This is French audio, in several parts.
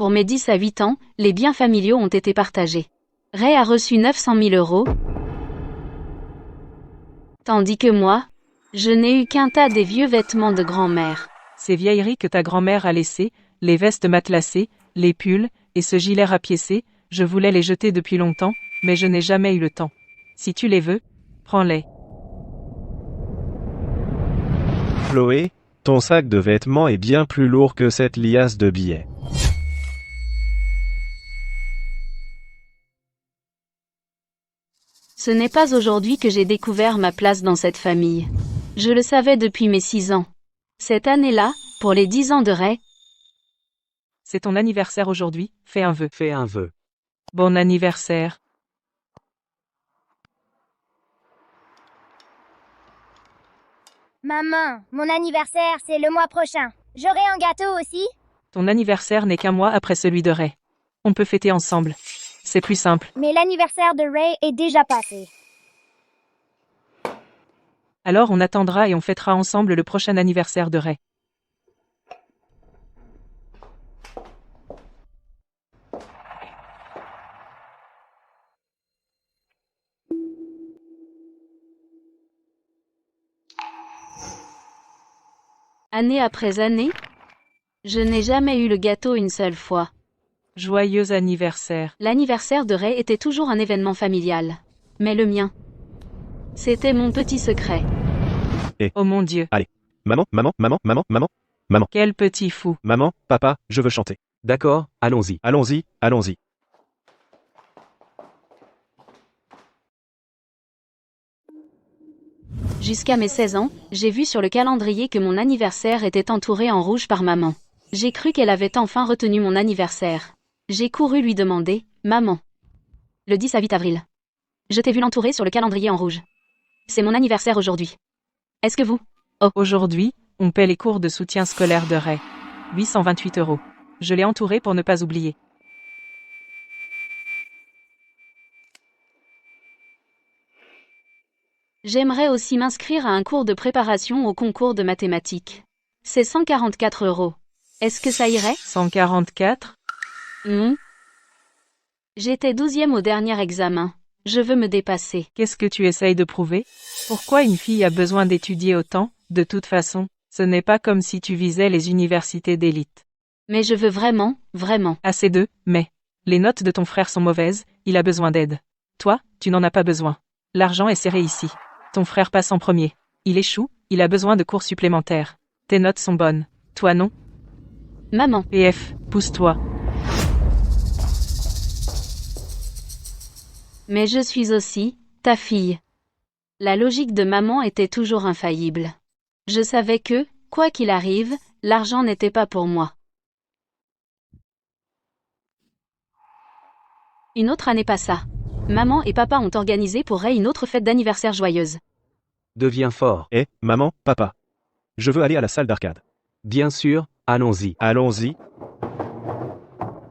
Pour mes 10 à 8 ans, les biens familiaux ont été partagés. Ray a reçu 900 000 euros, tandis que moi, je n'ai eu qu'un tas des vieux vêtements de grand-mère. Ces vieilleries que ta grand-mère a laissées, les vestes matelassées, les pulls, et ce gilet rapiécé, je voulais les jeter depuis longtemps, mais je n'ai jamais eu le temps. Si tu les veux, prends-les. Chloé, ton sac de vêtements est bien plus lourd que cette liasse de billets. Ce n'est pas aujourd'hui que j'ai découvert ma place dans cette famille. Je le savais depuis mes 6 ans. Cette année-là, pour les 10 ans de Ray, C'est ton anniversaire aujourd'hui, fais un vœu. Fais un vœu. Bon anniversaire. Maman, mon anniversaire, c'est le mois prochain. J'aurai un gâteau aussi? Ton anniversaire n'est qu'un mois après celui de Ray. On peut fêter ensemble. C'est plus simple. Mais l'anniversaire de Ray est déjà passé. Alors on attendra et on fêtera ensemble le prochain anniversaire de Ray. année après année, je n'ai jamais eu le gâteau une seule fois. Joyeux anniversaire. L'anniversaire de Ray était toujours un événement familial. Mais le mien, c'était mon petit secret. Oh mon Dieu. Maman, maman, maman, maman, maman, maman, Quel petit fou. maman, papa, je veux chanter. D'accord, allons-y. Allons-y, allons-y. Jusqu'à mes 16 ans, j'ai vu sur le calendrier que mon anniversaire était entouré en rouge par maman. J'ai cru qu'elle avait enfin retenu mon anniversaire. J'ai couru lui demander, « Maman, le 10 à 8 avril. Je t'ai vu l'entourer sur le calendrier en rouge. C'est mon anniversaire aujourd'hui. Est-ce que vous? » Aujourd'hui, on paie les cours de soutien scolaire de Ray. 828 €. Je l'ai entouré pour ne pas oublier. J'aimerais aussi m'inscrire à un cours de préparation au concours de mathématiques. C'est 144 €. Est-ce que ça irait? 144? J'étais 12e au dernier examen. Je veux me dépasser. Qu'est-ce que tu essayes de prouver? Pourquoi une fille a besoin d'étudier autant? De toute façon, ce n'est pas comme si tu visais les universités d'élite. Mais je veux vraiment, vraiment. Assez d'eux, mais les notes de ton frère sont mauvaises, il a besoin d'aide. Toi, tu n'en as pas besoin. L'argent est serré ici. Ton frère passe en premier. Il échoue, il a besoin de cours supplémentaires. Tes notes sont bonnes. Toi non? Maman, PF, pousse-toi. mais je suis aussi, ta fille. La logique de maman était toujours infaillible. Je savais que, quoi qu'il arrive, l'argent n'était pas pour moi. Une autre année passa. Maman et papa ont organisé pour Ray une autre fête d'anniversaire joyeuse. Deviens fort. Maman, papa. Je veux aller à la salle d'arcade. Bien sûr, allons-y. Allons-y.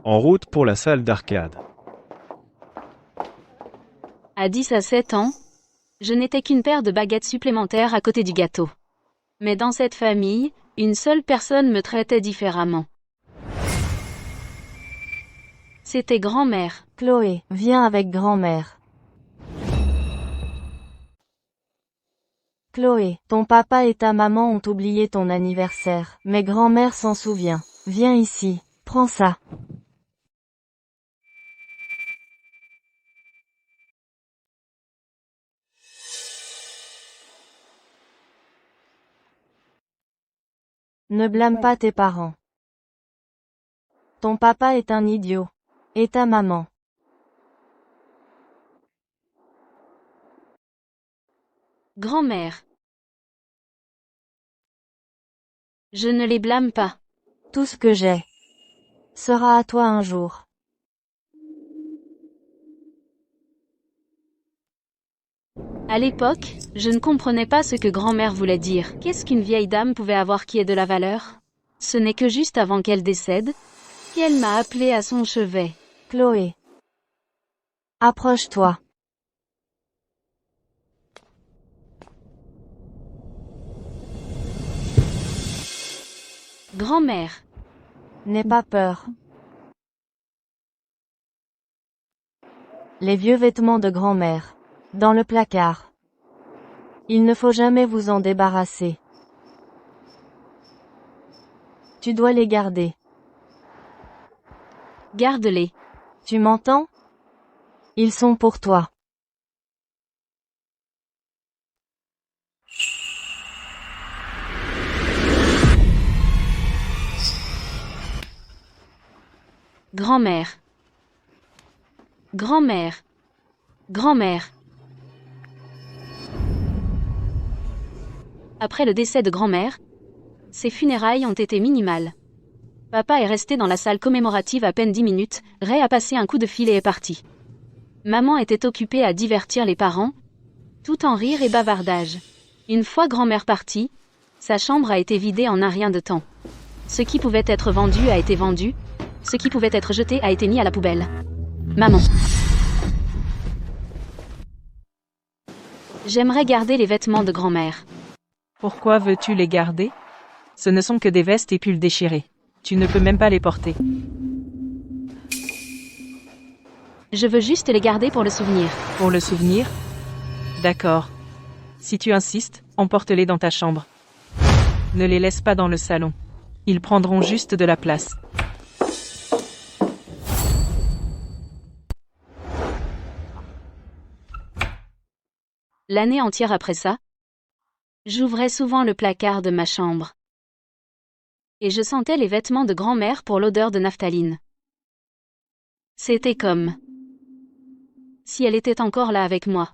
En route pour la salle d'arcade. À 10 à 7 ans, je n'étais qu'une paire de baguettes supplémentaires à côté du gâteau. Mais dans cette famille, une seule personne me traitait différemment. C'était grand-mère. Chloé, viens avec grand-mère. Chloé, ton papa et ta maman ont oublié ton anniversaire, mais grand-mère s'en souvient. Viens ici, prends ça. Ne blâme pas tes parents. Ton papa est un idiot. Et ta maman. Grand-mère. Je ne les blâme pas. Tout ce que j'ai sera à toi un jour. À l'époque, je ne comprenais pas ce que grand-mère voulait dire. Qu'est-ce qu'une vieille dame pouvait avoir qui ait de la valeur? Ce n'est que juste avant qu'elle décède, qu'elle m'a appelé à son chevet. Chloé. Approche-toi. Grand-mère. N'aie pas peur. Les vieux vêtements de grand-mère. Dans le placard. Il ne faut jamais vous en débarrasser. Tu dois les garder. Garde-les. Tu m'entends? Ils sont pour toi. Grand-mère. Grand-mère. Grand-mère. Après le décès de grand-mère, ses funérailles ont été minimales. Papa est resté dans la salle commémorative à peine 10 minutes, Ray a passé un coup de fil et est parti. Maman était occupée à divertir les parents, tout en rire et bavardage. Une fois grand-mère partie, sa chambre a été vidée en un rien de temps. Ce qui pouvait être vendu a été vendu, ce qui pouvait être jeté a été mis à la poubelle. Maman. J'aimerais garder les vêtements de grand-mère. Pourquoi veux-tu les garder? Ce ne sont que des vestes et pulls déchirés. Tu ne peux même pas les porter. Je veux juste les garder pour le souvenir. Pour le souvenir? D'accord. Si tu insistes, emporte-les dans ta chambre. Ne les laisse pas dans le salon. Ils prendront juste de la place. L'année entière après ça, j'ouvrais souvent le placard de ma chambre. Et je sentais les vêtements de grand-mère pour l'odeur de naphtaline. C'était comme si elle était encore là avec moi.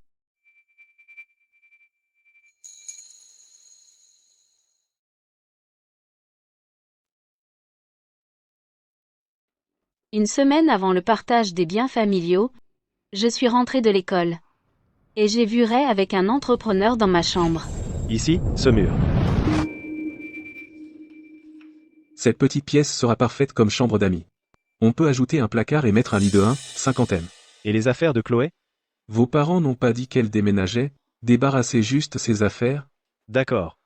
Une semaine avant le partage des biens familiaux, je suis rentrée de l'école. Et j'ai vu Ray avec un entrepreneur dans ma chambre. Ici, ce mur. Cette petite pièce sera parfaite comme chambre d'amis. On peut ajouter un placard et mettre un lit de 1,50 m. Et les affaires de Chloé? Vos parents n'ont pas dit qu'elle déménageait, débarrassez juste ses affaires. D'accord.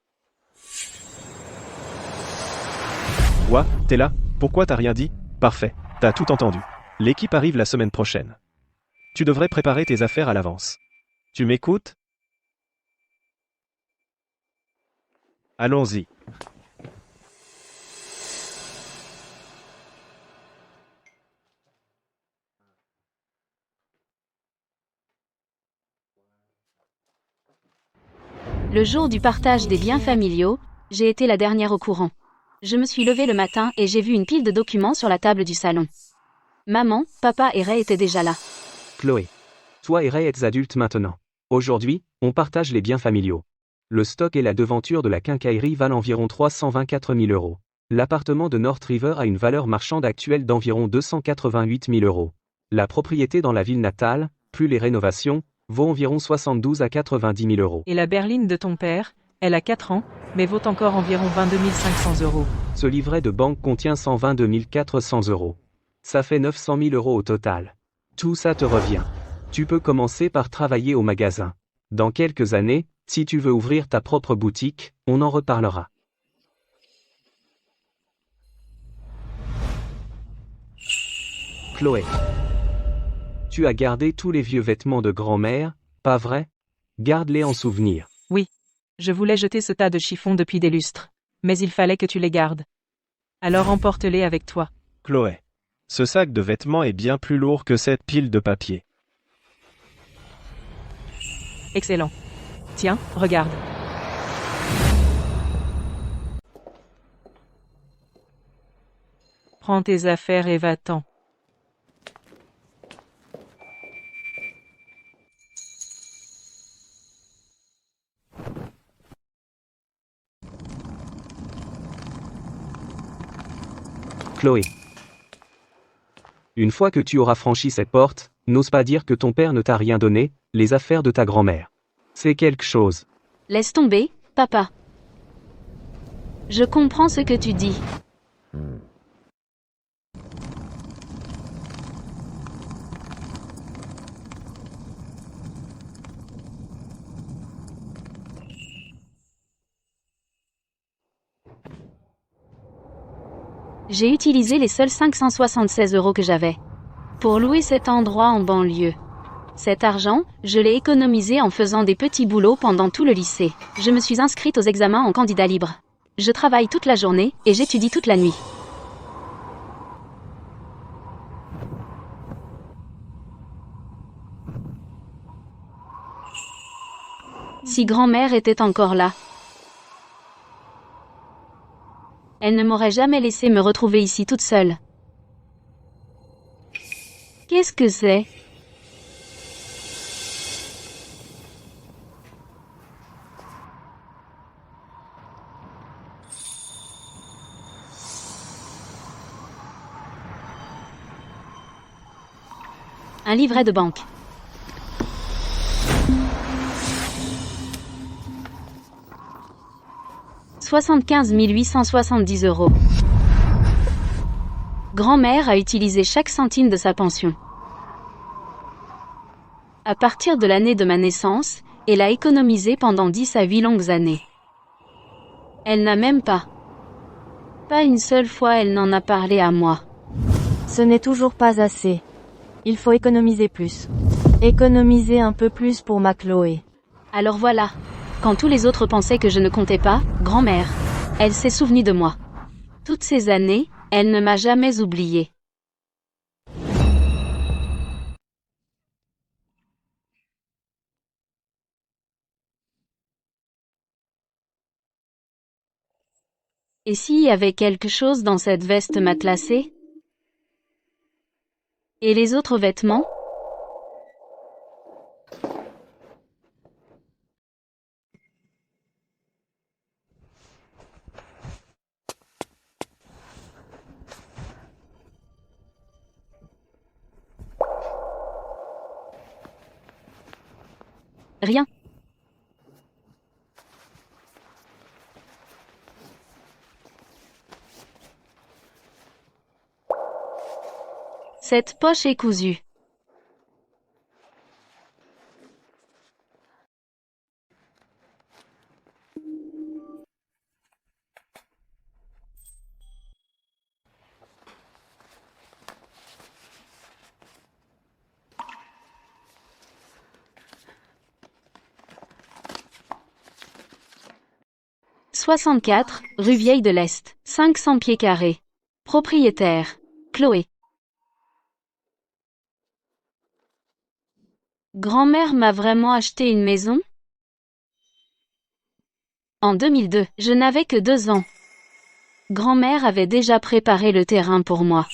Quoi, t'es là? Pourquoi t'as rien dit? Parfait, t'as tout entendu. L'équipe arrive la semaine prochaine. Tu devrais préparer tes affaires à l'avance. Tu m'écoutes? Allons-y. Le jour du partage des biens familiaux, j'ai été la dernière au courant. Je me suis levée le matin et j'ai vu une pile de documents sur la table du salon. Maman, papa et Ray étaient déjà là. Chloé. Toi et Ray êtes adultes maintenant. Aujourd'hui, on partage les biens familiaux. Le stock et la devanture de la quincaillerie valent environ 324 000 €. L'appartement de North River a une valeur marchande actuelle d'environ 288 000 €. La propriété dans la ville natale, plus les rénovations, vaut environ 72 à 90 000 €. Et la berline de ton père, elle a 4 ans, mais vaut encore environ 22 500 €. Ce livret de banque contient 122 400 €. Ça fait 900 000 € au total. Tout ça te revient. Tu peux commencer par travailler au magasin. Dans quelques années, si tu veux ouvrir ta propre boutique, on en reparlera. Chloé. Tu as gardé tous les vieux vêtements de grand-mère, pas vrai? Garde-les en souvenir. Oui. Je voulais jeter ce tas de chiffons depuis des lustres. Mais il fallait que tu les gardes. Alors emporte-les avec toi. Chloé. Ce sac de vêtements est bien plus lourd que cette pile de papier. Excellent. Tiens, regarde. Prends tes affaires et va-t'en. Chloé. Une fois que tu auras franchi cette porte, n'ose pas dire que ton père ne t'a rien donné, les affaires de ta grand-mère. C'est quelque chose. Laisse tomber, papa. Je comprends ce que tu dis. J'ai utilisé les seuls 576 € que j'avais pour louer cet endroit en banlieue. Cet argent, je l'ai économisé en faisant des petits boulots pendant tout le lycée. Je me suis inscrite aux examens en candidat libre. Je travaille toute la journée et j'étudie toute la nuit. Si grand-mère était encore là, elle ne m'aurait jamais laissé me retrouver ici toute seule. Qu'est-ce que c'est ? Un livret de banque. « 75 870 €. Grand-mère a utilisé chaque centime de sa pension. À partir de l'année de ma naissance, elle a économisé pendant 10 à 8 longues années. Elle n'a même pas une seule fois elle n'en a parlé à moi. Ce n'est toujours pas assez. Il faut économiser plus. Économiser un peu plus pour ma Chloé. Alors voilà. Quand tous les autres pensaient que je ne comptais pas, grand-mère, elle s'est souvenue de moi. Toutes ces années, elle ne m'a jamais oubliée. Et s'il y avait quelque chose dans cette veste matelassée? Et les autres vêtements? Rien. Cette poche est cousue. « 64, rue Vieille de l'Est, 500 pieds carrés. Propriétaire, Chloé. » Grand-mère m'a vraiment acheté une maison? En 2002, je n'avais que 2 ans. Grand-mère avait déjà préparé le terrain pour moi.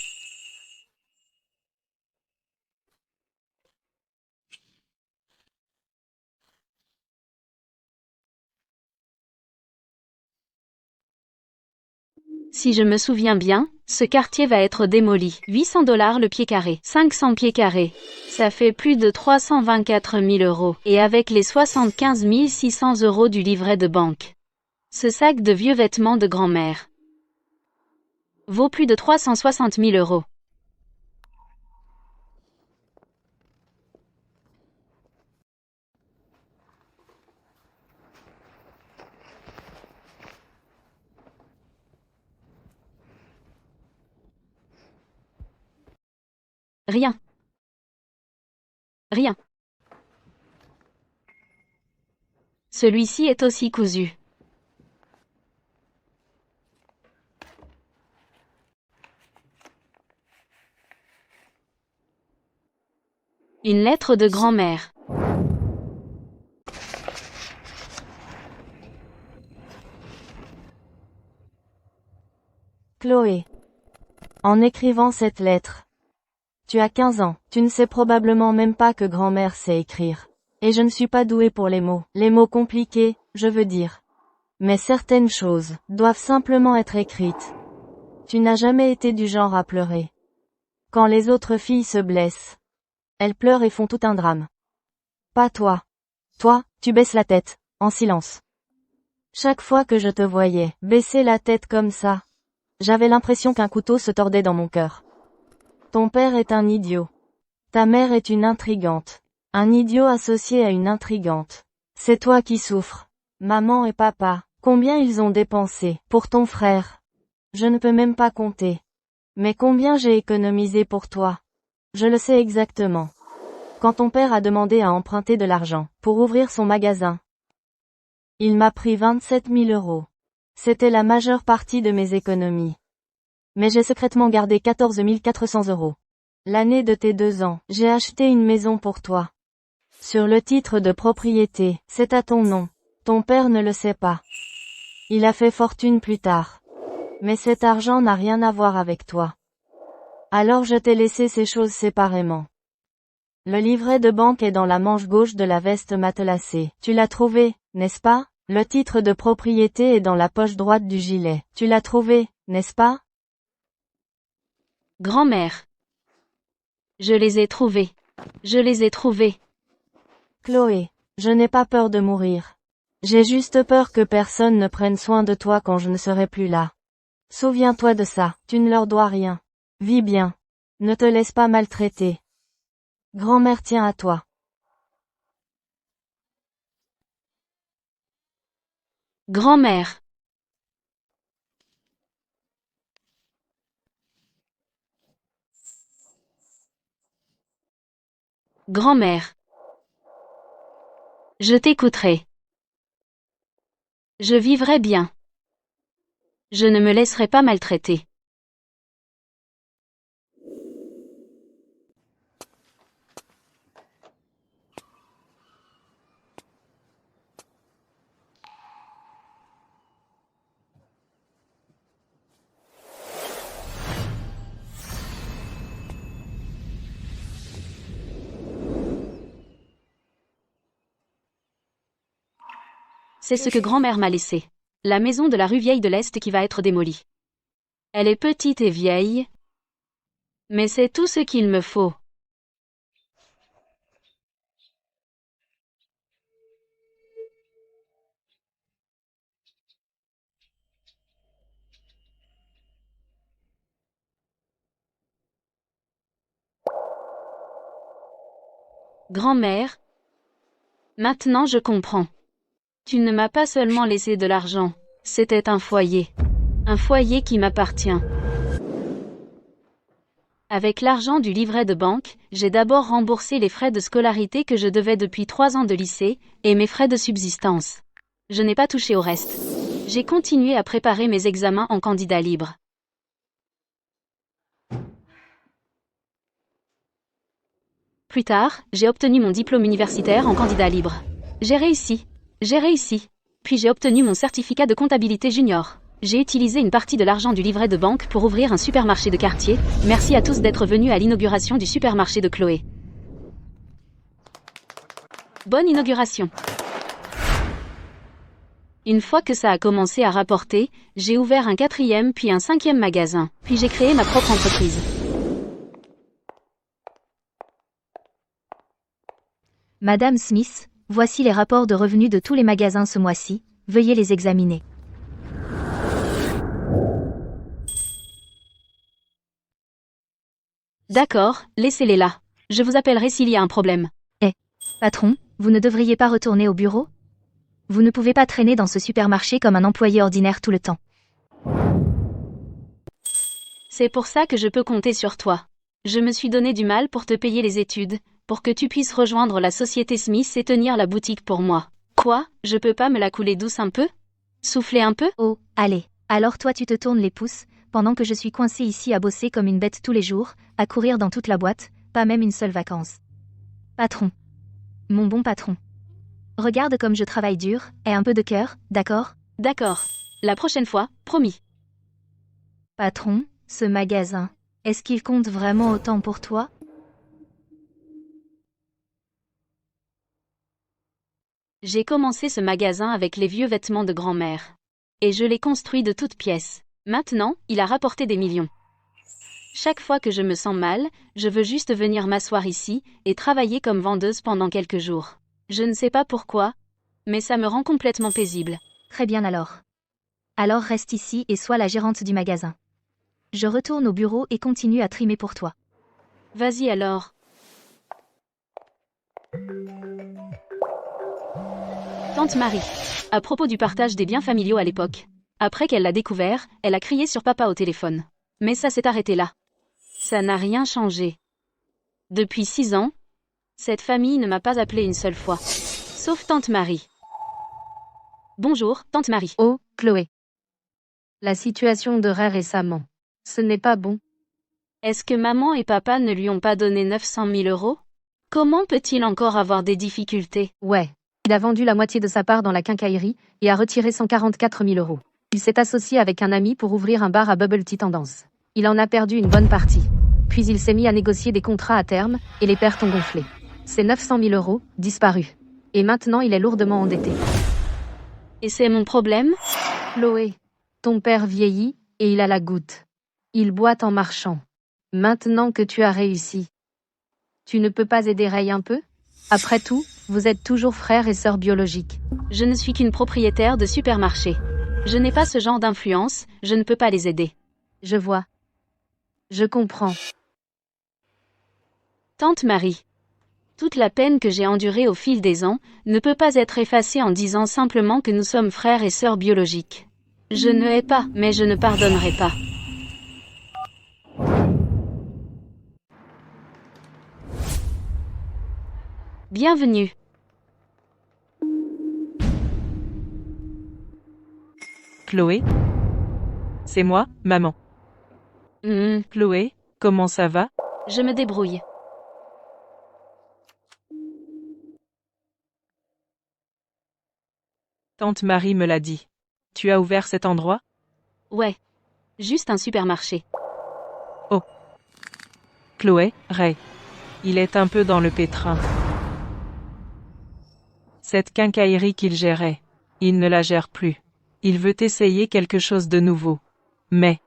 Si je me souviens bien, ce quartier va être démoli. 800 $ le pied carré. 500 pieds carrés. Ça fait plus de 324 000 €. Et avec les 75 600 € du livret de banque. Ce sac de vieux vêtements de grand-mère vaut plus de 360 000 €. Rien. Rien. Celui-ci est aussi cousu. Une lettre de grand-mère. Chloé. En écrivant cette lettre, tu as 15 ans, tu ne sais probablement même pas que grand-mère sait écrire. Et je ne suis pas douée pour les mots compliqués, je veux dire. Mais certaines choses doivent simplement être écrites. Tu n'as jamais été du genre à pleurer. Quand les autres filles se blessent, elles pleurent et font tout un drame. Pas toi. Toi, tu baisses la tête, en silence. Chaque fois que je te voyais baisser la tête comme ça, j'avais l'impression qu'un couteau se tordait dans mon cœur. Ton père est un idiot. Ta mère est une intrigante. Un idiot associé à une intrigante. C'est toi qui souffres. Maman et papa, combien ils ont dépensé pour ton frère? Je ne peux même pas compter. Mais combien j'ai économisé pour toi? Je le sais exactement. quand ton père a demandé à emprunter de l'argent pour ouvrir son magasin. Il m'a pris 27 000 euros. C'était la majeure partie de mes économies. Mais j'ai secrètement gardé 14 400 euros. L'année de tes 2 ans, j'ai acheté une maison pour toi. Sur le titre de propriété, c'est à ton nom. Ton père ne le sait pas. Il a fait fortune plus tard. Mais cet argent n'a rien à voir avec toi. Alors je t'ai laissé ces choses séparément. Le livret de banque est dans la manche gauche de la veste matelassée. Tu l'as trouvé, n'est-ce pas? Le titre de propriété est dans la poche droite du gilet. Tu l'as trouvé, n'est-ce pas? Grand-mère. Je les ai trouvés. Je les ai trouvés. Chloé, je n'ai pas peur de mourir. J'ai juste peur que personne ne prenne soin de toi quand je ne serai plus là. Souviens-toi de ça, tu ne leur dois rien. Vis bien. Ne te laisse pas maltraiter. Grand-mère tient à toi. Grand-mère. Grand-mère. Je t'écouterai. Je vivrai bien. Je ne me laisserai pas maltraiter. C'est ce que grand-mère m'a laissé. La maison de la rue Vieille de l'Est qui va être démolie. Elle est petite et vieille, mais c'est tout ce qu'il me faut. Grand-mère, maintenant je comprends. Tu ne m'as pas seulement laissé de l'argent, c'était un foyer. Un foyer qui m'appartient. Avec l'argent du livret de banque, j'ai d'abord remboursé les frais de scolarité que je devais depuis 3 ans de lycée, et mes frais de subsistance. Je n'ai pas touché au reste. J'ai continué à préparer mes examens en candidat libre. Plus tard, j'ai obtenu mon diplôme universitaire en candidat libre. J'ai réussi. Puis j'ai obtenu mon certificat de comptabilité junior. J'ai utilisé une partie de l'argent du livret de banque pour ouvrir un supermarché de quartier. Merci à tous d'être venus à l'inauguration du supermarché de Chloé. Bonne inauguration. Une fois que ça a commencé à rapporter, j'ai ouvert un 4e puis un 5e magasin. Puis j'ai créé ma propre entreprise. Madame Smith, voici les rapports de revenus de tous les magasins ce mois-ci, veuillez les examiner. D'accord, laissez-les là. Je vous appellerai s'il y a un problème. Patron, vous ne devriez pas retourner au bureau? Vous ne pouvez pas traîner dans ce supermarché comme un employé ordinaire tout le temps. C'est pour ça que je peux compter sur toi. Je me suis donné du mal pour te payer les études, pour que tu puisses rejoindre la société Smith et tenir la boutique pour moi. Quoi, je peux pas me la couler douce un peu? Souffler un peu? Oh, allez. Alors toi tu te tournes les pouces, pendant que je suis coincée ici à bosser comme une bête tous les jours, à courir dans toute la boîte, pas même une seule vacance. Patron. Mon bon patron. Regarde comme je travaille dur, et un peu de cœur, d'accord? D'accord. La prochaine fois, promis. Patron, ce magasin, est-ce qu'il compte vraiment autant pour toi? J'ai commencé ce magasin avec les vieux vêtements de grand-mère. Et je l'ai construit de toutes pièces. Maintenant, il a rapporté des millions. Chaque fois que je me sens mal, je veux juste venir m'asseoir ici, et travailler comme vendeuse pendant quelques jours. Je ne sais pas pourquoi, mais ça me rend complètement paisible. Très bien alors. Alors reste ici et sois la gérante du magasin. Je retourne au bureau et continue à trimer pour toi. Vas-y alors. Tante Marie. À propos du partage des biens familiaux à l'époque. Après qu'elle l'a découvert, elle a crié sur papa au téléphone. Mais ça s'est arrêté là. Ça n'a rien changé. Depuis 6 ans, Cette famille ne m'a pas appelé une seule fois. Sauf tante Marie. Bonjour, tante Marie. Oh, Chloé. La situation de Ray récemment. Ce n'est pas bon. Est-ce que maman et papa ne lui ont pas donné 900 000 euros? Comment peut-il encore avoir des difficultés? Ouais. Il a vendu la moitié de sa part dans la quincaillerie et a retiré 144 000 euros. Il s'est associé avec un ami pour ouvrir un bar à Bubble Tea Tendance. Il en a perdu une bonne partie. Puis il s'est mis à négocier des contrats à terme et les pertes ont gonflé. Ces 900 000 euros, disparus. Et maintenant il est lourdement endetté. Et c'est mon problème? Chloé, ton père vieillit et il a la goutte. Il boite en marchant. Maintenant que tu as réussi, tu ne peux pas aider Ray un peu? Après tout, vous êtes toujours frères et sœurs biologiques. Je ne suis qu'une propriétaire de supermarché. Je n'ai pas ce genre d'influence, je ne peux pas les aider. Je vois. Je comprends. Tante Marie. Toute la peine que j'ai endurée au fil des ans ne peut pas être effacée en disant simplement que nous sommes frères et sœurs biologiques. Je ne hais pas, mais je ne pardonnerai pas. Bienvenue. Chloé? C'est moi, maman. Chloé, comment ça va? Je me débrouille. Tante Marie me l'a dit. Tu as ouvert cet endroit? Ouais. Juste un supermarché. Chloé, Ray. Il est un peu dans le pétrin. Cette quincaillerie qu'il gérait, il ne la gère plus. Il veut essayer quelque chose de nouveau. Mais,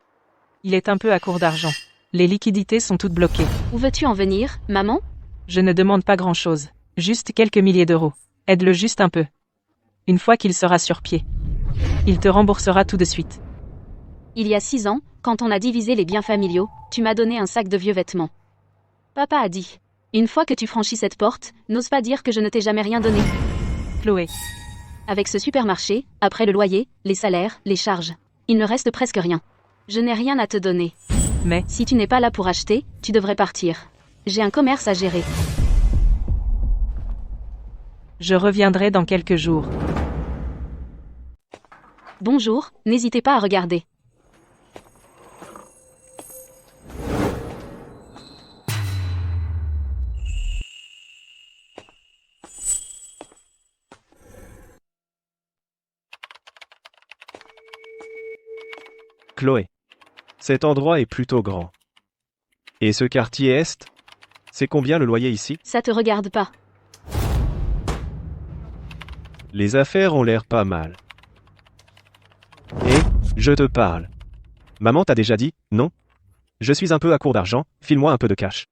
il est un peu à court d'argent. Les liquidités sont toutes bloquées. Où veux-tu en venir, maman? Je ne demande pas grand-chose. Juste quelques milliers d'euros. Aide-le juste un peu. Une fois qu'il sera sur pied, il te remboursera tout de suite. Il y a 6 ans, quand on a divisé les biens familiaux, tu m'as donné un sac de vieux vêtements. Papa a dit, une fois que tu franchis cette porte, n'ose pas dire que je ne t'ai jamais rien donné. Chloé, Avec ce supermarché, après le loyer, les salaires, les charges, il ne reste presque rien. Je n'ai rien à te donner. mais, Si tu n'es pas là pour acheter, tu devrais partir. J'ai un commerce à gérer. je reviendrai dans quelques jours. Bonjour, n'hésitez pas à regarder. Chloé. Cet endroit est plutôt grand. Et ce quartier est? C'est combien le loyer ici? Ça te regarde pas. Les affaires ont l'air pas mal. Et, je te parle. Maman t'a déjà dit, non? Je suis un peu à court d'argent, file-moi un peu de cash.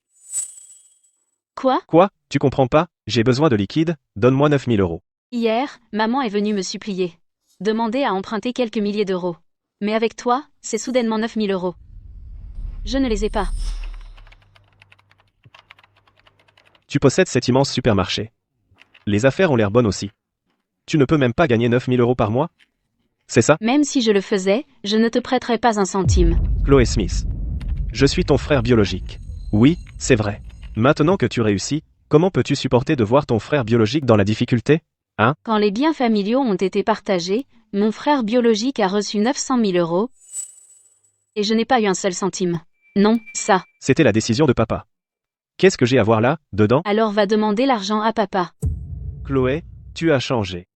Quoi? Quoi? Tu comprends pas? J'ai besoin de liquide, donne-moi 9 000 euros. Hier, maman est venue me supplier. Demander à emprunter quelques milliers d'euros. Mais avec toi, c'est soudainement 9 000 euros. Je ne les ai pas. Tu possèdes cet immense supermarché. Les affaires ont l'air bonnes aussi. Tu ne peux même pas gagner 9 000 euros par mois? C'est ça? Même si je le faisais, je ne te prêterais pas un centime. Chloé Smith. Je suis ton frère biologique. Oui, c'est vrai. Maintenant que tu réussis, comment peux-tu supporter de voir ton frère biologique dans la difficulté? Quand les biens familiaux ont été partagés, mon frère biologique a reçu 900 000 euros. Et je n'ai pas eu un seul centime. Non, ça. C'était la décision de papa. Qu'est-ce que j'ai à voir là, dedans? Alors va demander l'argent à papa. Chloé, tu as changé.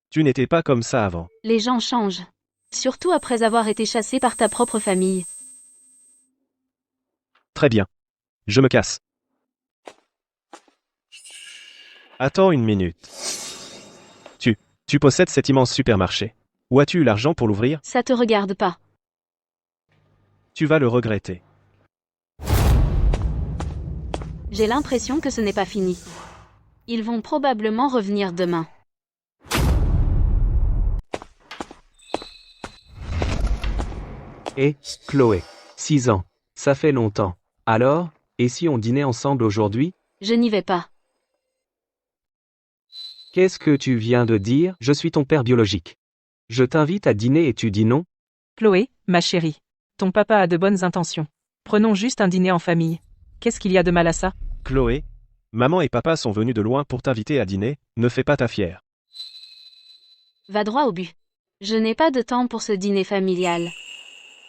Tu n'étais pas comme ça avant. Les gens changent. Surtout après avoir été chassé par ta propre famille. Très bien. Je me casse. Attends une minute. Tu possèdes cet immense supermarché. Où as-tu eu l'argent pour l'ouvrir? Ça te regarde pas. Tu vas le regretter. J'ai l'impression que ce n'est pas fini. Ils vont probablement revenir demain. Et, Chloé. 6 ans. Ça fait longtemps. Alors, et si on dînait ensemble aujourd'hui? Je n'y vais pas. Qu'est-ce que tu viens de dire? Je suis ton père biologique. Je t'invite à dîner et tu dis non? Chloé, ma chérie. Ton papa a de bonnes intentions. Prenons juste un dîner en famille. Qu'est-ce qu'il y a de mal à ça? Chloé, Maman et papa sont venus de loin pour t'inviter à dîner, ne fais pas ta fière. Va droit au but. Je n'ai pas de temps pour ce dîner familial.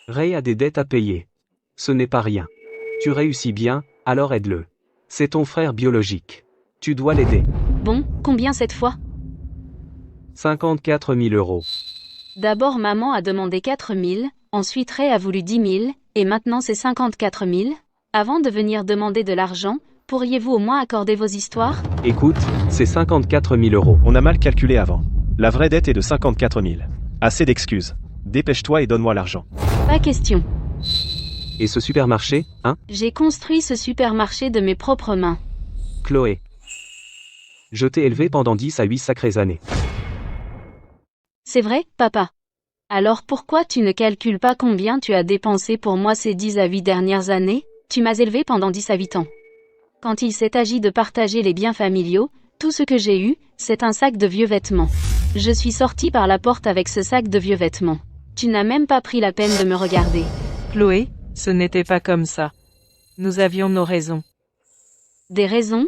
Ray a des dettes à payer. Ce n'est pas rien. Tu réussis bien, alors aide-le. C'est ton frère biologique. Tu dois l'aider. Bon, combien cette fois? 54 000 euros. D'abord maman a demandé 4 000, ensuite Ray a voulu 10 000, et maintenant c'est 54 000. Avant de venir demander de l'argent, pourriez-vous au moins accorder vos histoires? Écoute, c'est 54 000 euros. On a mal calculé avant. La vraie dette est de 54 000. Assez d'excuses. Dépêche-toi et donne-moi l'argent. Pas question. Et ce supermarché, hein? J'ai construit ce supermarché de mes propres mains. Chloé. Je t'ai élevé pendant 10 à 8 sacrées années. C'est vrai, papa. Alors pourquoi tu ne calcules pas combien tu as dépensé pour moi ces 10 à 8 dernières années? Tu m'as élevé pendant 10 à 8 ans. Quand il s'est agi de partager les biens familiaux, tout ce que j'ai eu, c'est un sac de vieux vêtements. Je suis sortie par la porte avec ce sac de vieux vêtements. Tu n'as même pas pris la peine de me regarder. Chloé, ce n'était pas comme ça. Nous avions nos raisons. Des raisons?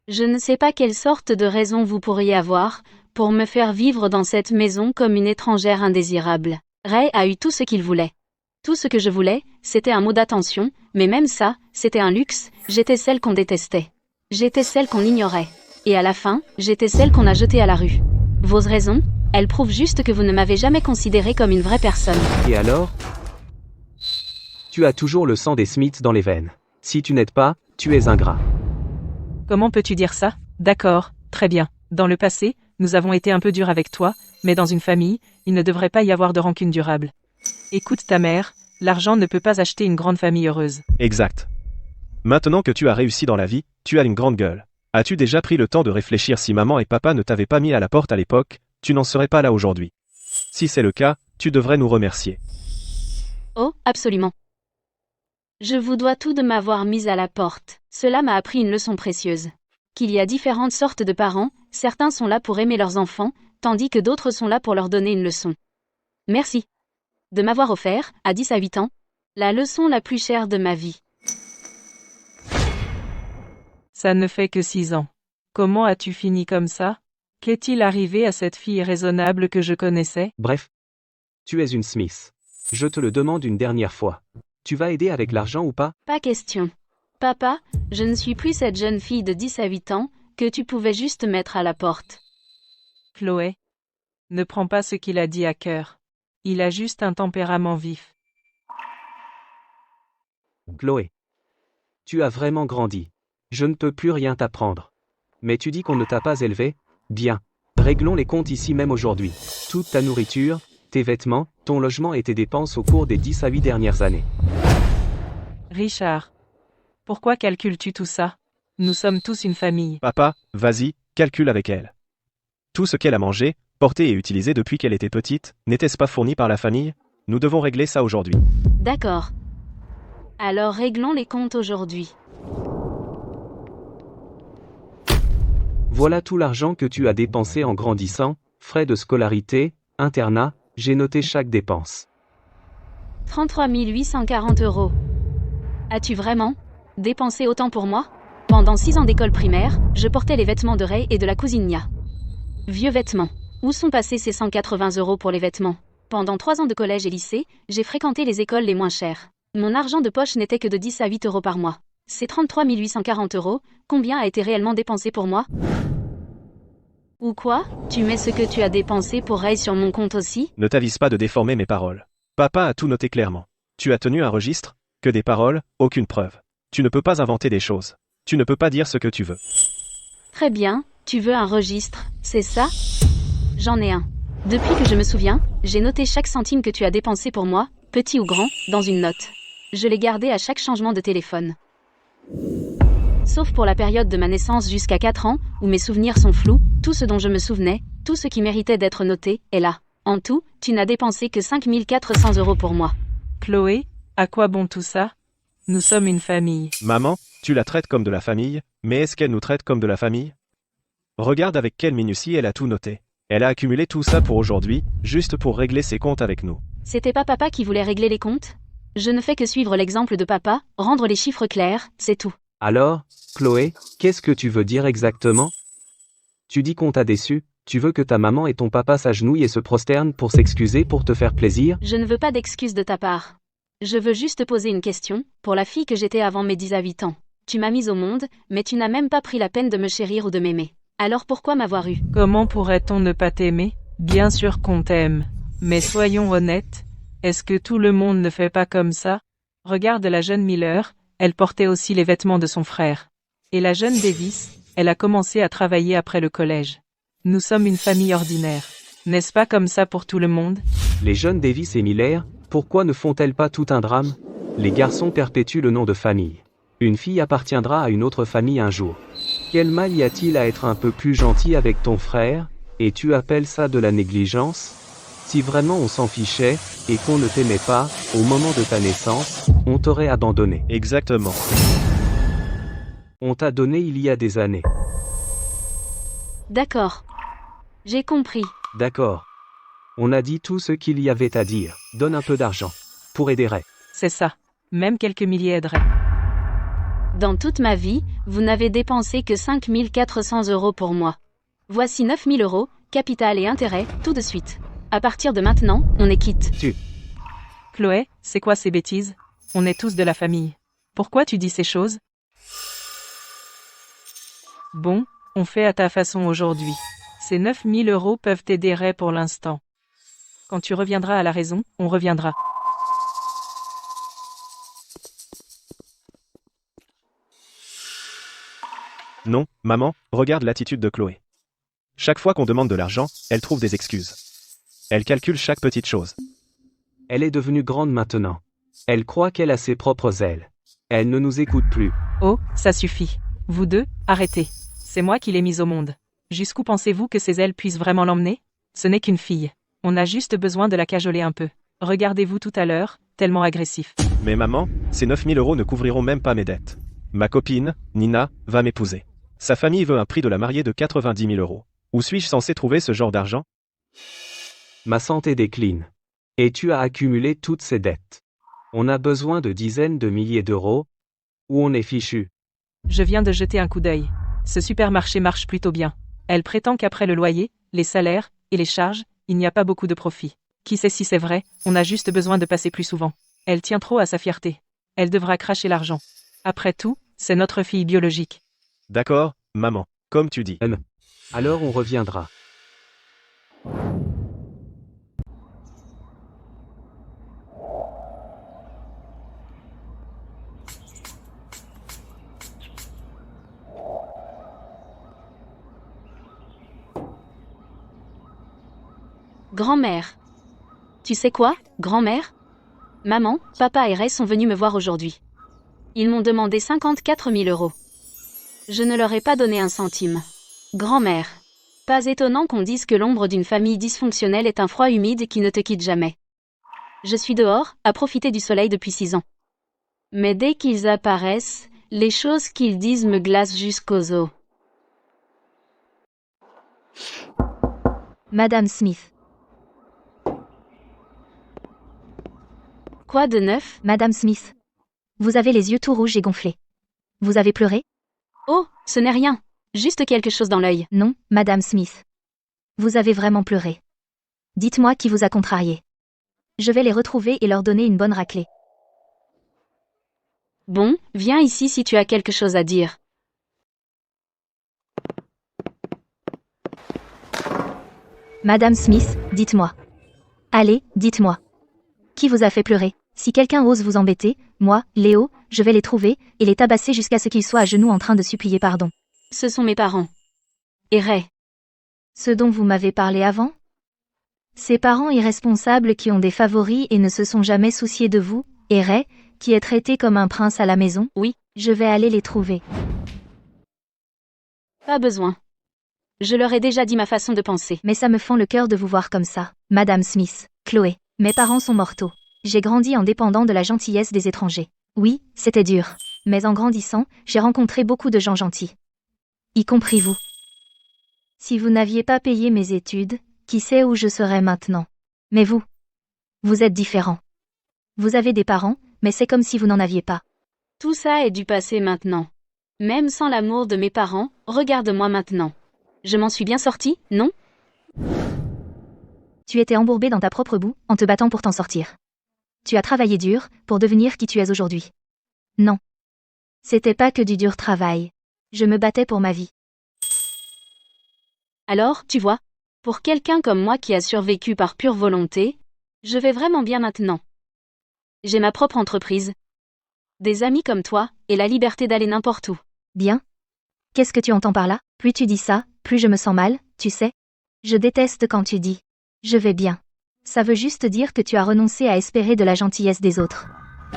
Je ne sais pas quelle sorte de raison vous pourriez avoir, pour me faire vivre dans cette maison comme une étrangère indésirable. Ray a eu tout ce qu'il voulait. Tout ce que je voulais, c'était un mot d'attention, mais même ça, c'était un luxe, j'étais celle qu'on détestait. J'étais celle qu'on ignorait. Et à la fin, j'étais celle qu'on a jetée à la rue. Vos raisons, elles prouvent juste que vous ne m'avez jamais considérée comme une vraie personne. Et alors? Tu as toujours le sang des Smiths dans les veines. Si tu n'aides pas, tu es ingrat. Comment peux-tu dire ça? D'accord, très bien. Dans le passé, nous avons été un peu durs avec toi, mais dans une famille, il ne devrait pas y avoir de rancune durable. Écoute ta mère, l'argent ne peut pas acheter une grande famille heureuse. Exact. Maintenant que tu as réussi dans la vie, tu as une grande gueule. As-tu déjà pris le temps de réfléchir si maman et papa ne t'avaient pas mis à la porte à l'époque, tu n'en serais pas là aujourd'hui. Si c'est le cas, tu devrais nous remercier. Oh, absolument. Je vous dois tout de m'avoir mise à la porte. Cela m'a appris une leçon précieuse. Qu'il y a différentes sortes de parents, certains sont là pour aimer leurs enfants, tandis que d'autres sont là pour leur donner une leçon. Merci. De m'avoir offert, à 10 à 8 ans, la leçon la plus chère de ma vie. Ça ne fait que 6 ans. Comment as-tu fini comme ça? Qu'est-il arrivé à cette fille raisonnable que je connaissais? Bref. Tu es une Smith. Je te le demande une dernière fois. Tu vas aider avec l'argent ou pas? Pas question. Papa, je ne suis plus cette jeune fille de 10 à 8 ans, que tu pouvais juste mettre à la porte. Chloé. Ne prends pas ce qu'il a dit à cœur. Il a juste un tempérament vif. Chloé. Tu as vraiment grandi. Je ne peux plus rien t'apprendre. Mais tu dis qu'on ne t'a pas élevé? Bien. Réglons les comptes ici même aujourd'hui. Toute ta nourriture, tes vêtements, ton logement et tes dépenses au cours des 10 à 8 dernières années. Richard. Pourquoi calcules-tu tout ça? Nous sommes tous une famille. Papa, vas-y, calcule avec elle. Tout ce qu'elle a mangé, porté et utilisé depuis qu'elle était petite, n'était-ce pas fourni par la famille? Nous devons régler ça aujourd'hui. D'accord. Alors réglons les comptes aujourd'hui. Voilà tout l'argent que tu as dépensé en grandissant, frais de scolarité, internat, j'ai noté chaque dépense. 33 840 €. As-tu vraiment dépensé autant pour moi? Pendant 6 ans d'école primaire, je portais les vêtements de Ray et de la cousine Nia. Vieux vêtements. Où sont passés ces 180 € pour les vêtements? Pendant 3 ans de collège et lycée, j'ai fréquenté les écoles les moins chères. Mon argent de poche n'était que de 10 à 8 € par mois. Ces 33 840 €, combien a été réellement dépensé pour moi? Ou quoi? Tu mets ce que tu as dépensé pour Ray sur mon compte aussi? Ne t'avise pas de déformer mes paroles. Papa a tout noté clairement. Tu as tenu un registre, que des paroles, aucune preuve. Tu ne peux pas inventer des choses. Tu ne peux pas dire ce que tu veux. Très bien, tu veux un registre, c'est ça? J'en ai un. Depuis que je me souviens, j'ai noté chaque centime que tu as dépensé pour moi, petit ou grand, dans une note. Je l'ai gardé à chaque changement de téléphone. Sauf pour la période de ma naissance jusqu'à 4 ans, où mes souvenirs sont flous, tout ce dont je me souvenais, tout ce qui méritait d'être noté, est là. En tout, tu n'as dépensé que 5 400 € pour moi. Chloé, à quoi bon tout ça? Nous sommes une famille. Maman, tu la traites comme de la famille, mais est-ce qu'elle nous traite comme de la famille? Regarde avec quelle minutie elle a tout noté. Elle a accumulé tout ça pour aujourd'hui, juste pour régler ses comptes avec nous. C'était pas papa qui voulait régler les comptes? Je ne fais que suivre l'exemple de papa, rendre les chiffres clairs, c'est tout. Alors, Chloé, qu'est-ce que tu veux dire exactement? Tu dis qu'on t'a déçu, tu veux que ta maman et ton papa s'agenouillent et se prosternent pour s'excuser pour te faire plaisir? Je ne veux pas d'excuses de ta part. Je veux juste te poser une question, pour la fille que j'étais avant mes 18 ans. Tu m'as mise au monde, mais tu n'as même pas pris la peine de me chérir ou de m'aimer. Alors pourquoi m'avoir eu? Comment pourrait-on ne pas t'aimer? Bien sûr qu'on t'aime. Mais soyons honnêtes, est-ce que tout le monde ne fait pas comme ça? Regarde la jeune Miller, elle portait aussi les vêtements de son frère. Et la jeune Davis, elle a commencé à travailler après le collège. Nous sommes une famille ordinaire. N'est-ce pas comme ça pour tout le monde? Les jeunes Davis et Miller, pourquoi ne font-elles pas tout un drame? Les garçons perpétuent le nom de famille. Une fille appartiendra à une autre famille un jour. Quel mal y a-t-il à être un peu plus gentil avec ton frère? Et tu appelles ça de la négligence? Si vraiment on s'en fichait, et qu'on ne t'aimait pas, au moment de ta naissance, on t'aurait abandonné. Exactement. On t'a donné il y a des années. D'accord. J'ai compris. D'accord. On a dit tout ce qu'il y avait à dire. Donne un peu d'argent. Pour aider Ray. C'est ça. Même quelques milliers aideraient. Dans toute ma vie, vous n'avez dépensé que 5 400 € pour moi. Voici 9 000 €, capital et intérêt, tout de suite. À partir de maintenant, on est quitte. Chloé, c'est quoi ces bêtises? On est tous de la famille. Pourquoi tu dis ces choses? Bon, on fait à ta façon aujourd'hui. Ces 9 000 € peuvent t'aider Ray pour l'instant. Quand tu reviendras à la raison, on reviendra. Non, maman, regarde l'attitude de Chloé. Chaque fois qu'on demande de l'argent, elle trouve des excuses. Elle calcule chaque petite chose. Elle est devenue grande maintenant. Elle croit qu'elle a ses propres ailes. Elle ne nous écoute plus. Oh, ça suffit. Vous deux, arrêtez. C'est moi qui l'ai mise au monde. Jusqu'où pensez-vous que ses ailes puissent vraiment l'emmener? Ce n'est qu'une fille. On a juste besoin de la cajoler un peu. Regardez-vous tout à l'heure, tellement agressif. Mais maman, ces 9 000 € ne couvriront même pas mes dettes. Ma copine, Nina, va m'épouser. Sa famille veut un prix de la mariée de 90 000 €. Où suis-je censé trouver ce genre d'argent? Ma santé décline. Et tu as accumulé toutes ces dettes. On a besoin de dizaines de milliers d'euros. Ou on est fichu. Je viens de jeter un coup d'œil. Ce supermarché marche plutôt bien. Elle prétend qu'après le loyer, les salaires et les charges, il n'y a pas beaucoup de profit. Qui sait si c'est vrai, on a juste besoin de passer plus souvent. Elle tient trop à sa fierté. Elle devra cracher l'argent. Après tout, c'est notre fille biologique. D'accord, maman, comme tu dis. Alors on reviendra. Grand-mère. Tu sais quoi, grand-mère? Maman, papa et Ray sont venus me voir aujourd'hui. Ils m'ont demandé 54 000 €. Je ne leur ai pas donné un centime. Grand-mère. Pas étonnant qu'on dise que l'ombre d'une famille dysfonctionnelle est un froid humide qui ne te quitte jamais. Je suis dehors, à profiter du soleil depuis 6 ans. Mais dès qu'ils apparaissent, les choses qu'ils disent me glacent jusqu'aux os. Madame Smith. Quoi de neuf? Madame Smith. Vous avez les yeux tout rouges et gonflés. Vous avez pleuré? Oh, ce n'est rien. Juste quelque chose dans l'œil. Non, Madame Smith. Vous avez vraiment pleuré. Dites-moi qui vous a contrarié. Je vais les retrouver et leur donner une bonne raclée. Bon, viens ici si tu as quelque chose à dire. Madame Smith, dites-moi. Allez, dites-moi. Qui vous a fait pleurer? Si quelqu'un ose vous embêter, moi, Léo, je vais les trouver, et les tabasser jusqu'à ce qu'ils soient à genoux en train de supplier pardon. Ce sont mes parents. Et Ray. Ce dont vous m'avez parlé avant? Ces parents irresponsables qui ont des favoris et ne se sont jamais souciés de vous, et Ray, qui est traité comme un prince à la maison? Oui. Je vais aller les trouver. Pas besoin. Je leur ai déjà dit ma façon de penser. Mais ça me fend le cœur de vous voir comme ça. Madame Smith, Chloé, mes parents sont mortaux. J'ai grandi en dépendant de la gentillesse des étrangers. Oui, c'était dur. Mais en grandissant, j'ai rencontré beaucoup de gens gentils. Y compris vous. Si vous n'aviez pas payé mes études, qui sait où je serais maintenant? Mais vous êtes différent. Vous avez des parents, mais c'est comme si vous n'en aviez pas. Tout ça est du passé maintenant. Même sans l'amour de mes parents, regarde-moi maintenant. Je m'en suis bien sortie, non? Tu étais embourbé dans ta propre boue, en te battant pour t'en sortir. Tu as travaillé dur, pour devenir qui tu es aujourd'hui. Non. C'était pas que du dur travail. Je me battais pour ma vie. Alors, tu vois, pour quelqu'un comme moi qui a survécu par pure volonté, je vais vraiment bien maintenant. J'ai ma propre entreprise, des amis comme toi, et la liberté d'aller n'importe où. Bien? Qu'est-ce que tu entends par là? Plus tu dis ça, plus je me sens mal, tu sais? Je déteste quand tu dis « je vais bien ». Ça veut juste dire que tu as renoncé à espérer de la gentillesse des autres.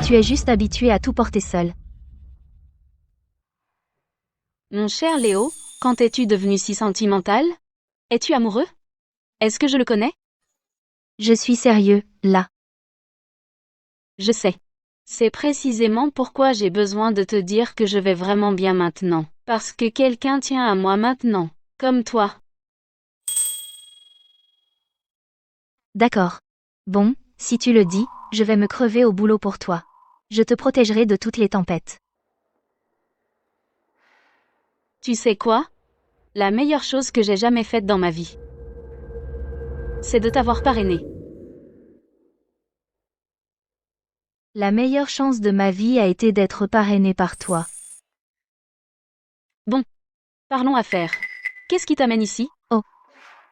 Tu es juste habitué à tout porter seul. Mon cher Léo, quand es-tu devenu si sentimental? Es-tu amoureux? Est-ce que je le connais? Je suis sérieux, là. Je sais. C'est précisément pourquoi j'ai besoin de te dire que je vais vraiment bien maintenant. Parce que quelqu'un tient à moi maintenant. Comme toi. D'accord. Bon, si tu le dis, je vais me crever au boulot pour toi. Je te protégerai de toutes les tempêtes. Tu sais quoi? La meilleure chose que j'ai jamais faite dans ma vie, c'est de t'avoir parrainé. La meilleure chance de ma vie a été d'être parrainée par toi. Bon. Parlons affaires. Qu'est-ce qui t'amène ici?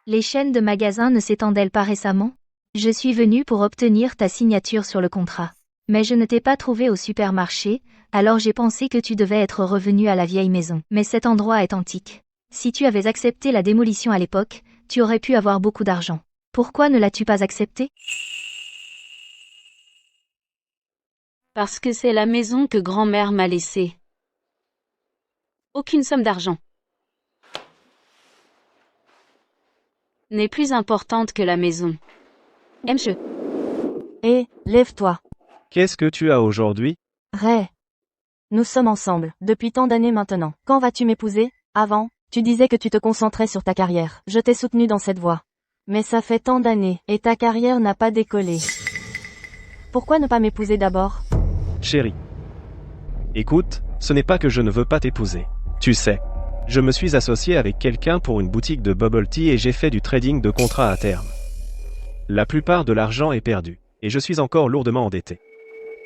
Les chaînes de magasins ne s'étendent-elles pas récemment? Je suis venue pour obtenir ta signature sur le contrat. Mais je ne t'ai pas trouvé au supermarché, alors j'ai pensé que tu devais être revenu à la vieille maison. Mais cet endroit est antique. Si tu avais accepté la démolition à l'époque, tu aurais pu avoir beaucoup d'argent. Pourquoi ne l'as-tu pas accepté? Parce que c'est la maison que grand-mère m'a laissée. Aucune somme d'argent n'est plus importante que la maison. M.Je. Hé, lève-toi. Qu'est-ce que tu as aujourd'hui? Ray. Nous sommes ensemble, depuis tant d'années maintenant. Quand vas-tu m'épouser? Avant, tu disais que tu te concentrais sur ta carrière. Je t'ai soutenu dans cette voie. Mais ça fait tant d'années, et ta carrière n'a pas décollé. Pourquoi ne pas m'épouser d'abord? Chérie. Écoute, ce n'est pas que je ne veux pas t'épouser. Tu sais, je me suis associé avec quelqu'un pour une boutique de bubble tea et j'ai fait du trading de contrats à terme. La plupart de l'argent est perdu, et je suis encore lourdement endetté.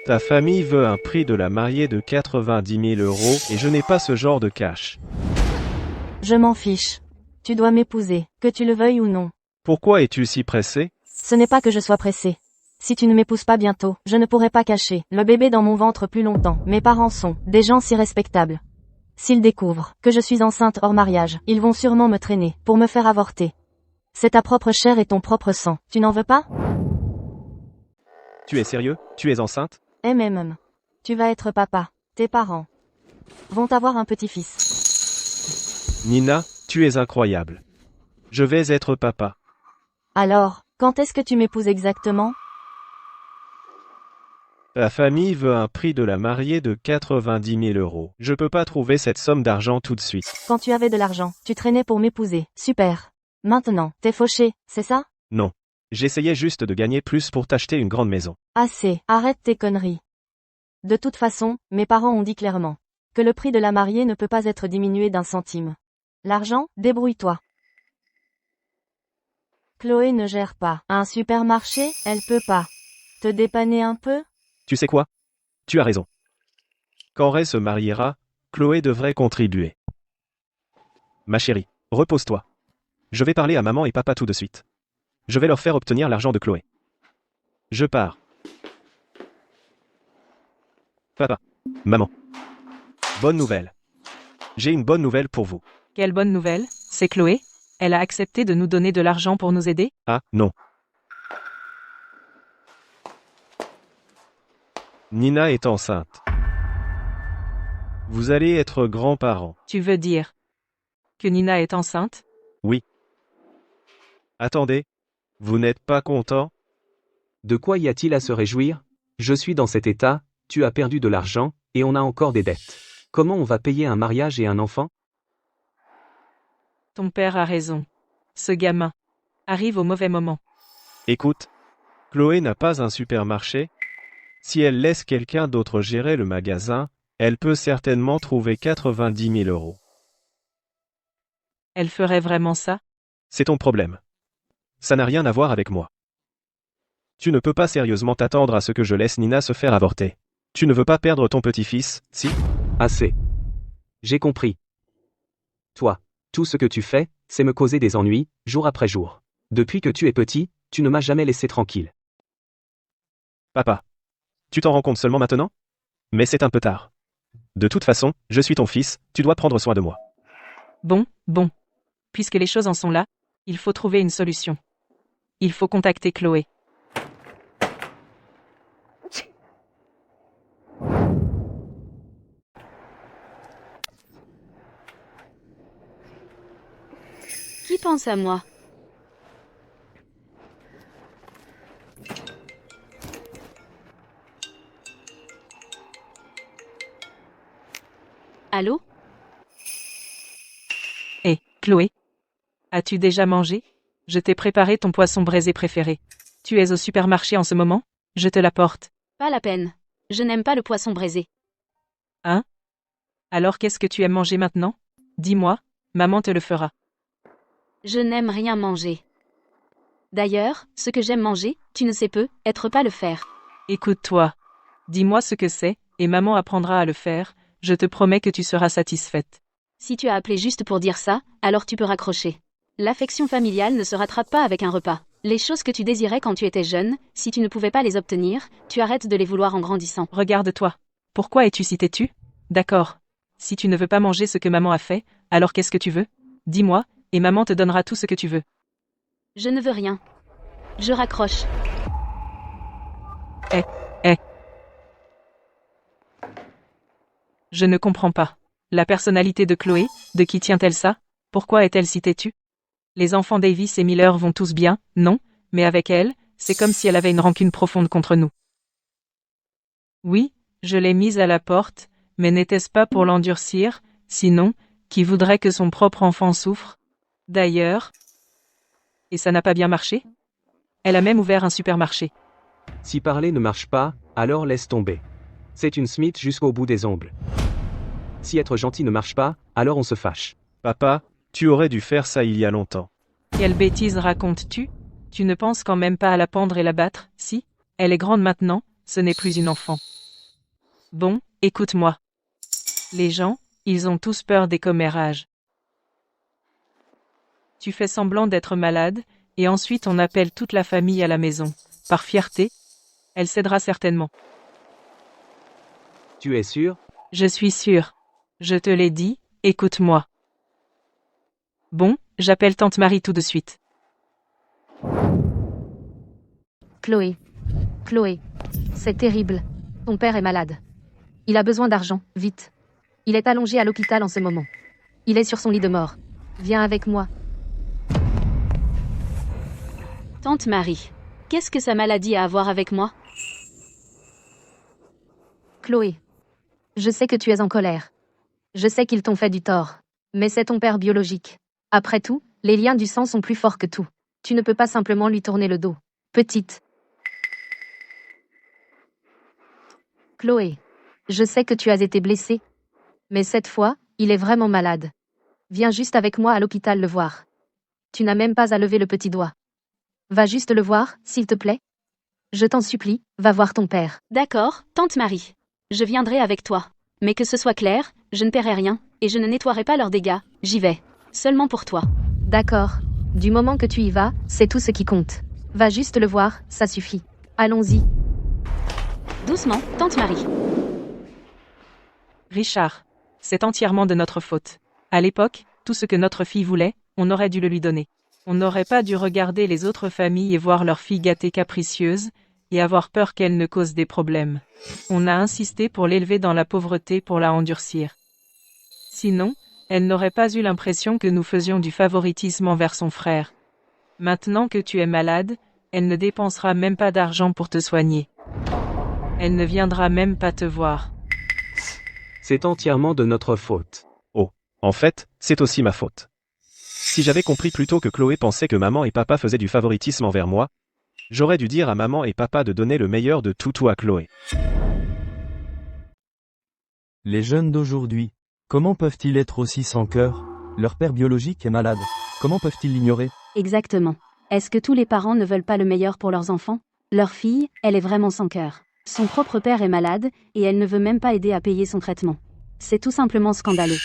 Ta famille veut un prix de la mariée de 90 000 € et je n'ai pas ce genre de cash. Je m'en fiche. Tu dois m'épouser, que tu le veuilles ou non. Pourquoi es-tu si pressé? Ce n'est pas que je sois pressé. Si tu ne m'épouses pas bientôt, je ne pourrai pas cacher le bébé dans mon ventre plus longtemps. Mes parents sont des gens si respectables. S'ils découvrent que je suis enceinte hors mariage, ils vont sûrement me traîner pour me faire avorter. C'est ta propre chair et ton propre sang. Tu n'en veux pas? Tu es sérieux? Tu es enceinte? Tu vas être papa. Tes parents vont avoir un petit-fils. Nina, tu es incroyable. Je vais être papa. Alors, quand est-ce que tu m'épouses exactement? Ta famille veut un prix de la mariée de 90 000 €. Je peux pas trouver cette somme d'argent tout de suite. Quand tu avais de l'argent, tu traînais pour m'épouser. Super. Maintenant, t'es fauché, c'est ça? Non. J'essayais juste de gagner plus pour t'acheter une grande maison. Assez, arrête tes conneries. De toute façon, mes parents ont dit clairement que le prix de la mariée ne peut pas être diminué d'1 centime. L'argent, débrouille-toi. Chloé ne gère pas un supermarché, elle peut pas te dépanner un peu? Tu sais quoi? Tu as raison. Quand Ray se mariera, Chloé devrait contribuer. Ma chérie, repose-toi. Je vais parler à maman et papa tout de suite. Je vais leur faire obtenir l'argent de Chloé. Je pars. Papa. Maman. Bonne nouvelle. J'ai une bonne nouvelle pour vous. Quelle bonne nouvelle, c'est Chloé? Elle a accepté de nous donner de l'argent pour nous aider? Ah, non. Nina est enceinte. Vous allez être grands-parents. Tu veux dire que Nina est enceinte? Oui. Attendez. Vous n'êtes pas content? De quoi y a-t-il à se réjouir? Je suis dans cet état, tu as perdu de l'argent, et on a encore des dettes. Comment on va payer un mariage et un enfant? Ton père a raison. Ce gamin arrive au mauvais moment. Écoute. Chloé n'a pas un supermarché. Si elle laisse quelqu'un d'autre gérer le magasin, Elle peut certainement trouver 90 000 euros. Elle ferait vraiment ça? C'est ton problème. Ça n'a rien à voir avec moi. Tu ne peux pas sérieusement t'attendre à ce que je laisse Nina se faire avorter. Tu ne veux pas perdre ton petit-fils, si? Assez. J'ai compris. Toi, tout ce que tu fais, c'est me causer des ennuis, jour après jour. Depuis que tu es petit, tu ne m'as jamais laissé tranquille. Papa. Tu t'en rends compte seulement maintenant? Mais c'est un peu tard. De toute façon, je suis ton fils, tu dois prendre soin de moi. Bon. Puisque les choses en sont là, il faut trouver une solution. Il faut contacter Chloé. Qui pense à moi? Allô? Chloé? As-tu déjà mangé? Je t'ai préparé ton poisson braisé préféré. Tu es au supermarché en ce moment? Je te l'apporte. Pas la peine. Je n'aime pas le poisson braisé. Hein? Alors qu'est-ce que tu aimes manger maintenant? Dis-moi, maman te le fera. Je n'aime rien manger. D'ailleurs, ce que j'aime manger, tu ne sais peut-être pas le faire. Écoute-toi. Dis-moi ce que c'est, et maman apprendra à le faire, je te promets que tu seras satisfaite. Si tu as appelé juste pour dire ça, alors tu peux raccrocher. L'affection familiale ne se rattrape pas avec un repas. Les choses que tu désirais quand tu étais jeune, si tu ne pouvais pas les obtenir, tu arrêtes de les vouloir en grandissant. Regarde-toi. Pourquoi es-tu si têtu? D'accord. Si tu ne veux pas manger ce que maman a fait, alors qu'est-ce que tu veux? Dis-moi, et maman te donnera tout ce que tu veux. Je ne veux rien. Je raccroche. Je ne comprends pas. La personnalité de Chloé, de qui tient-elle ça? Pourquoi est-elle si têtue? Les enfants Davis et Miller vont tous bien, non? Mais avec elle, c'est comme si elle avait une rancune profonde contre nous. Oui, je l'ai mise à la porte, mais n'était-ce pas pour l'endurcir? Sinon, qui voudrait que son propre enfant souffre? D'ailleurs... Et ça n'a pas bien marché? Elle a même ouvert un supermarché. Si parler ne marche pas, alors laisse tomber. C'est une Smith jusqu'au bout des ongles. Si être gentil ne marche pas, alors on se fâche. Papa, tu aurais dû faire ça il y a longtemps. Quelle bêtise racontes-tu? Tu ne penses quand même pas à la pendre et la battre, si? Elle est grande maintenant, ce n'est plus une enfant. Bon, écoute-moi. Les gens, ils ont tous peur des commérages. Tu fais semblant d'être malade, et ensuite on appelle toute la famille à la maison. Par fierté, elle cédera certainement. Tu es sûr? Je suis sûre. Je te l'ai dit, écoute-moi. Bon, j'appelle tante Marie tout de suite. Chloé. Chloé. C'est terrible. Ton père est malade. Il a besoin d'argent, vite. Il est allongé à l'hôpital en ce moment. Il est sur son lit de mort. Viens avec moi. Tante Marie. Qu'est-ce que sa maladie a à voir avec moi? Chloé. Je sais que tu es en colère. Je sais qu'ils t'ont fait du tort. Mais c'est ton père biologique. Après tout, les liens du sang sont plus forts que tout. Tu ne peux pas simplement lui tourner le dos. Petite. Chloé. Je sais que tu as été blessée. Mais cette fois, il est vraiment malade. Viens juste avec moi à l'hôpital le voir. Tu n'as même pas à lever le petit doigt. Va juste le voir, s'il te plaît. Je t'en supplie, va voir ton père. D'accord, tante Marie. Je viendrai avec toi. Mais que ce soit clair, je ne paierai rien, et je ne nettoierai pas leurs dégâts, j'y vais. Seulement pour toi. D'accord. Du moment que tu y vas, c'est tout ce qui compte. Va juste le voir, ça suffit. Allons-y. Doucement, tante Marie. Richard. C'est entièrement de notre faute. À l'époque, tout ce que notre fille voulait, on aurait dû le lui donner. On n'aurait pas dû regarder les autres familles et voir leur fille gâtée capricieuse, et avoir peur qu'elle ne cause des problèmes. On a insisté pour l'élever dans la pauvreté pour la endurcir. Sinon, elle n'aurait pas eu l'impression que nous faisions du favoritisme envers son frère. Maintenant que tu es malade, elle ne dépensera même pas d'argent pour te soigner. Elle ne viendra même pas te voir. C'est entièrement de notre faute. Oh, en fait, c'est aussi ma faute. Si j'avais compris plus tôt que Chloé pensait que maman et papa faisaient du favoritisme envers moi, j'aurais dû dire à maman et papa de donner le meilleur de tout à Chloé. Les jeunes d'aujourd'hui, comment peuvent-ils être aussi sans cœur? Leur père biologique est malade. Comment peuvent-ils l'ignorer? Exactement. Est-ce que tous les parents ne veulent pas le meilleur pour leurs enfants? Leur fille, elle est vraiment sans cœur. Son propre père est malade, et elle ne veut même pas aider à payer son traitement. C'est tout simplement scandaleux.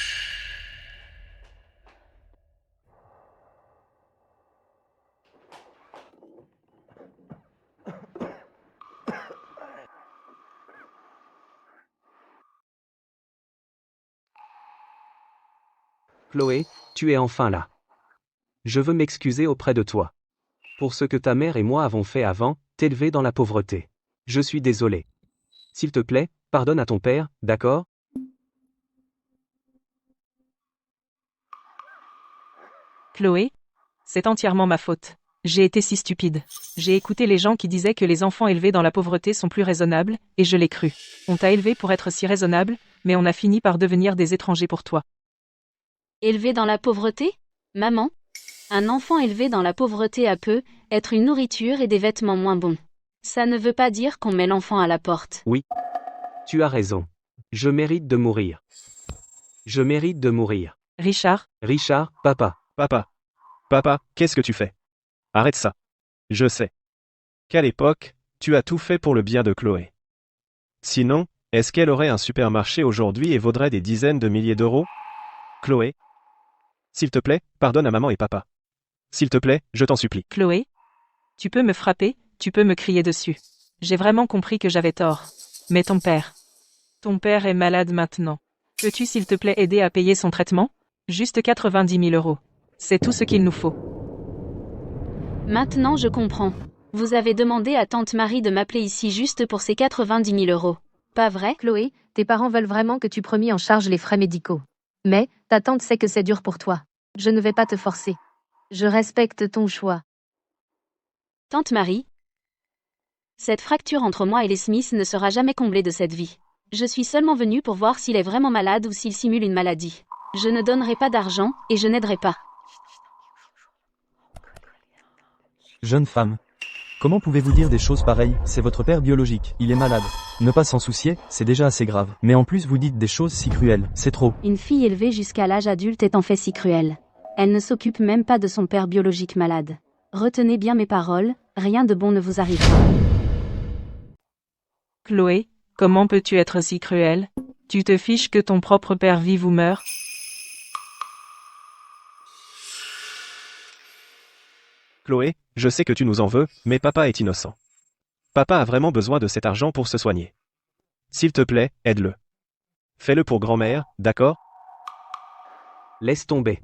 Chloé, tu es enfin là. Je veux m'excuser auprès de toi. Pour ce que ta mère et moi avons fait avant, t'élever dans la pauvreté. Je suis désolé. S'il te plaît, pardonne à ton père, d'accord? Chloé, c'est entièrement ma faute. J'ai été si stupide. J'ai écouté les gens qui disaient que les enfants élevés dans la pauvreté sont plus raisonnables, et je l'ai cru. On t'a élevé pour être si raisonnable, mais on a fini par devenir des étrangers pour toi. Élevé dans la pauvreté? Maman? Un enfant élevé dans la pauvreté a peu, être une nourriture et des vêtements moins bons. Ça ne veut pas dire qu'on met l'enfant à la porte. Oui. Tu as raison. Je mérite de mourir. Je mérite de mourir. Richard, Richard, papa. Papa, qu'est-ce que tu fais? Arrête ça. Je sais. Qu'à l'époque, tu as tout fait pour le bien de Chloé. Sinon, est-ce qu'elle aurait un supermarché aujourd'hui et vaudrait des dizaines de milliers d'euros? Chloé? S'il te plaît, pardonne à maman et papa. S'il te plaît, je t'en supplie. Chloé, tu peux me frapper, tu peux me crier dessus. J'ai vraiment compris que j'avais tort. Mais ton père est malade maintenant. Peux-tu s'il te plaît aider à payer son traitement? Juste 90 000 euros. C'est tout ce qu'il nous faut. Maintenant je comprends. Vous avez demandé à tante Marie de m'appeler ici juste pour ces 90 000 euros. Pas vrai? Chloé, tes parents veulent vraiment que tu prennes en charge les frais médicaux. Mais, ta tante sait que c'est dur pour toi. Je ne vais pas te forcer. Je respecte ton choix. Tante Marie? Cette fracture entre moi et les Smith ne sera jamais comblée de cette vie. Je suis seulement venue pour voir s'il est vraiment malade ou s'il simule une maladie. Je ne donnerai pas d'argent, et je n'aiderai pas. Jeune femme. Comment pouvez-vous dire des choses pareilles? C'est votre père biologique, il est malade. Ne pas s'en soucier, c'est déjà assez grave. Mais en plus vous dites des choses si cruelles, c'est trop. Une fille élevée jusqu'à l'âge adulte est en fait si cruelle. Elle ne s'occupe même pas de son père biologique malade. Retenez bien mes paroles, rien de bon ne vous arrivera. Chloé, comment peux-tu être si cruelle? Tu te fiches que ton propre père vive ou meure? Chloé, je sais que tu nous en veux, mais papa est innocent. Papa a vraiment besoin de cet argent pour se soigner. S'il te plaît, aide-le. Fais-le pour grand-mère, d'accord? Laisse tomber.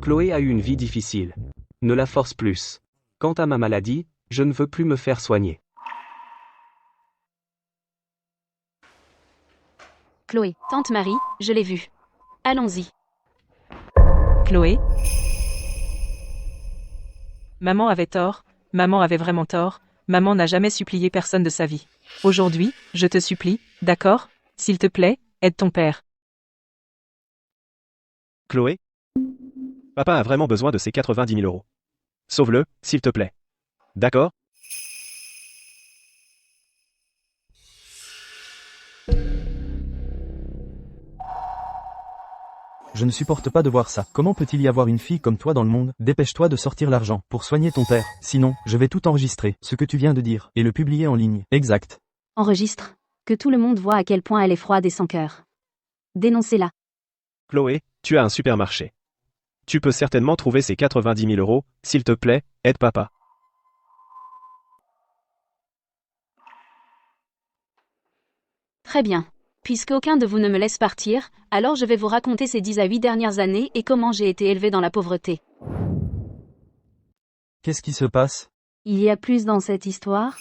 Chloé a eu une vie difficile. Ne la force plus. Quant à ma maladie, je ne veux plus me faire soigner. Chloé, Tante Marie, je l'ai vue. Allons-y. Chloé? Maman avait tort, maman avait vraiment tort, maman n'a jamais supplié personne de sa vie. Aujourd'hui, je te supplie, d'accord? S'il te plaît, aide ton père. Chloé? Papa a vraiment besoin de ces 90 000 euros. Sauve-le, s'il te plaît. D'accord? Je ne supporte pas de voir ça. Comment peut-il y avoir une fille comme toi dans le monde? Dépêche-toi de sortir l'argent pour soigner ton père. Sinon, je vais tout enregistrer, ce que tu viens de dire, et le publier en ligne. Exact. Enregistre. Que tout le monde voit à quel point elle est froide et sans cœur. Dénoncez-la. Chloé, tu as un supermarché. Tu peux certainement trouver ces 90 000 euros, s'il te plaît, aide papa. Très bien. Puisque aucun de vous ne me laisse partir, alors je vais vous raconter ces 10 à 8 dernières années et comment j'ai été élevée dans la pauvreté. Qu'est-ce qui se passe? Il y a plus dans cette histoire?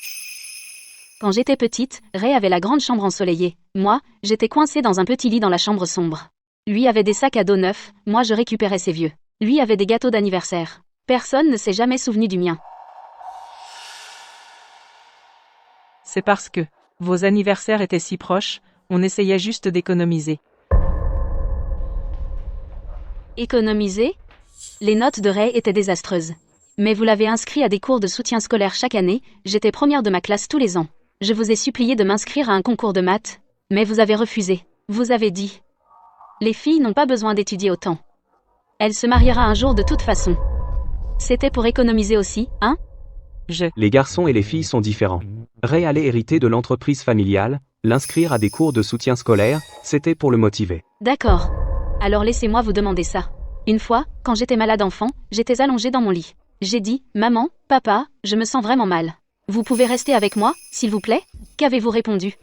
Quand j'étais petite, Ray avait la grande chambre ensoleillée. Moi, j'étais coincée dans un petit lit dans la chambre sombre. Lui avait des sacs à dos neufs, moi je récupérais ses vieux. Lui avait des gâteaux d'anniversaire. Personne ne s'est jamais souvenu du mien. C'est parce que vos anniversaires étaient si proches, on essayait juste d'économiser. Économiser? Les notes de Ray étaient désastreuses. Mais vous l'avez inscrit à des cours de soutien scolaire chaque année, j'étais première de ma classe tous les ans. Je vous ai supplié de m'inscrire à un concours de maths, mais vous avez refusé. Vous avez dit. Les filles n'ont pas besoin d'étudier autant. Elle se mariera un jour de toute façon. C'était pour économiser aussi, hein? Les garçons et les filles sont différents. Ray allait hériter de l'entreprise familiale, l'inscrire à des cours de soutien scolaire, c'était pour le motiver. D'accord. Alors laissez-moi vous demander ça. Une fois, quand j'étais malade enfant, j'étais allongée dans mon lit. J'ai dit, maman, papa, je me sens vraiment mal. Vous pouvez rester avec moi, s'il vous plaît? Qu'avez-vous répondu?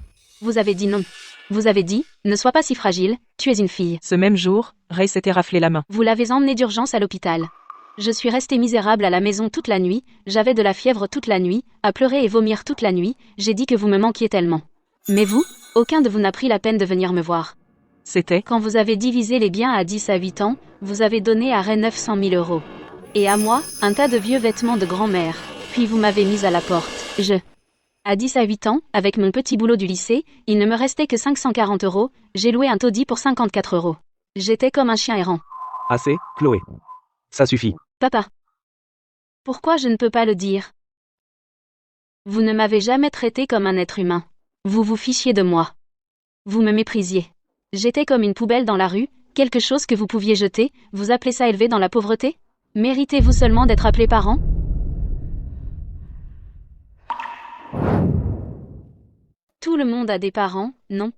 Vous avez dit non. Vous avez dit, ne sois pas si fragile, tu es une fille. Ce même jour, Ray s'était raflé la main. Vous l'avez emmenée d'urgence à l'hôpital. Je suis restée misérable à la maison toute la nuit, j'avais de la fièvre toute la nuit, à pleurer et vomir toute la nuit, j'ai dit que vous me manquiez tellement. Mais vous, aucun de vous n'a pris la peine de venir me voir. C'était Quand vous avez divisé les biens à 10 à 8 ans, vous avez donné à Ray 900 000 euros. Et à moi, un tas de vieux vêtements de grand-mère. Puis vous m'avez mise à la porte. À 10 à 8 ans, avec mon petit boulot du lycée, il ne me restait que 540 euros, j'ai loué un taudis pour 54 euros. J'étais comme un chien errant. Assez, Chloé. Ça suffit. Papa. Pourquoi je ne peux pas le dire? Vous ne m'avez jamais traité comme un être humain. Vous vous fichiez de moi. Vous me méprisiez. J'étais comme une poubelle dans la rue, quelque chose que vous pouviez jeter, vous appelez ça élevé dans la pauvreté? Méritez-vous seulement d'être appelé parent? Tout le monde a des parents, non?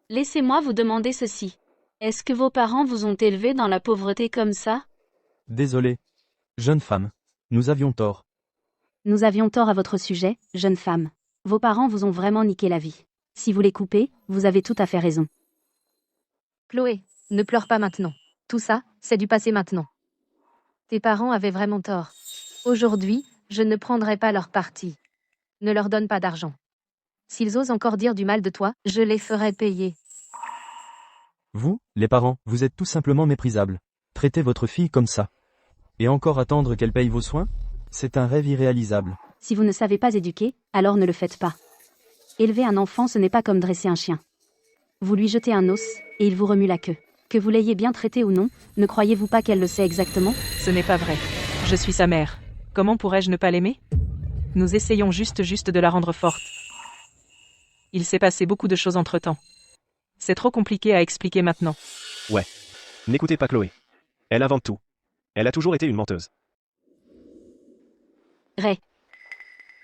Laissez-moi vous demander ceci. Est-ce que vos parents vous ont élevé dans la pauvreté comme ça? Désolé. Jeune femme. Nous avions tort. Nous avions tort à votre sujet, jeune femme. Vos parents vous ont vraiment niqué la vie. Si vous les coupez, vous avez tout à fait raison. Chloé, ne pleure pas maintenant. Tout ça, c'est du passé maintenant. Tes parents avaient vraiment tort. Aujourd'hui, je ne prendrai pas leur parti. Ne leur donne pas d'argent. S'ils osent encore dire du mal de toi, je les ferai payer. Vous, les parents, vous êtes tout simplement méprisables. Traitez votre fille comme ça. Et encore attendre qu'elle paye vos soins? C'est un rêve irréalisable. Si vous ne savez pas éduquer, alors ne le faites pas. Élever un enfant, ce n'est pas comme dresser un chien. Vous lui jetez un os, et il vous remue la queue. Que vous l'ayez bien traité ou non, ne croyez-vous pas qu'elle le sait exactement? Ce n'est pas vrai. Je suis sa mère. Comment pourrais-je ne pas l'aimer? Nous essayons juste de la rendre forte. Il s'est passé beaucoup de choses entre-temps. C'est trop compliqué à expliquer maintenant. Ouais. N'écoutez pas Chloé. Elle invente tout. Elle a toujours été une menteuse. Ray.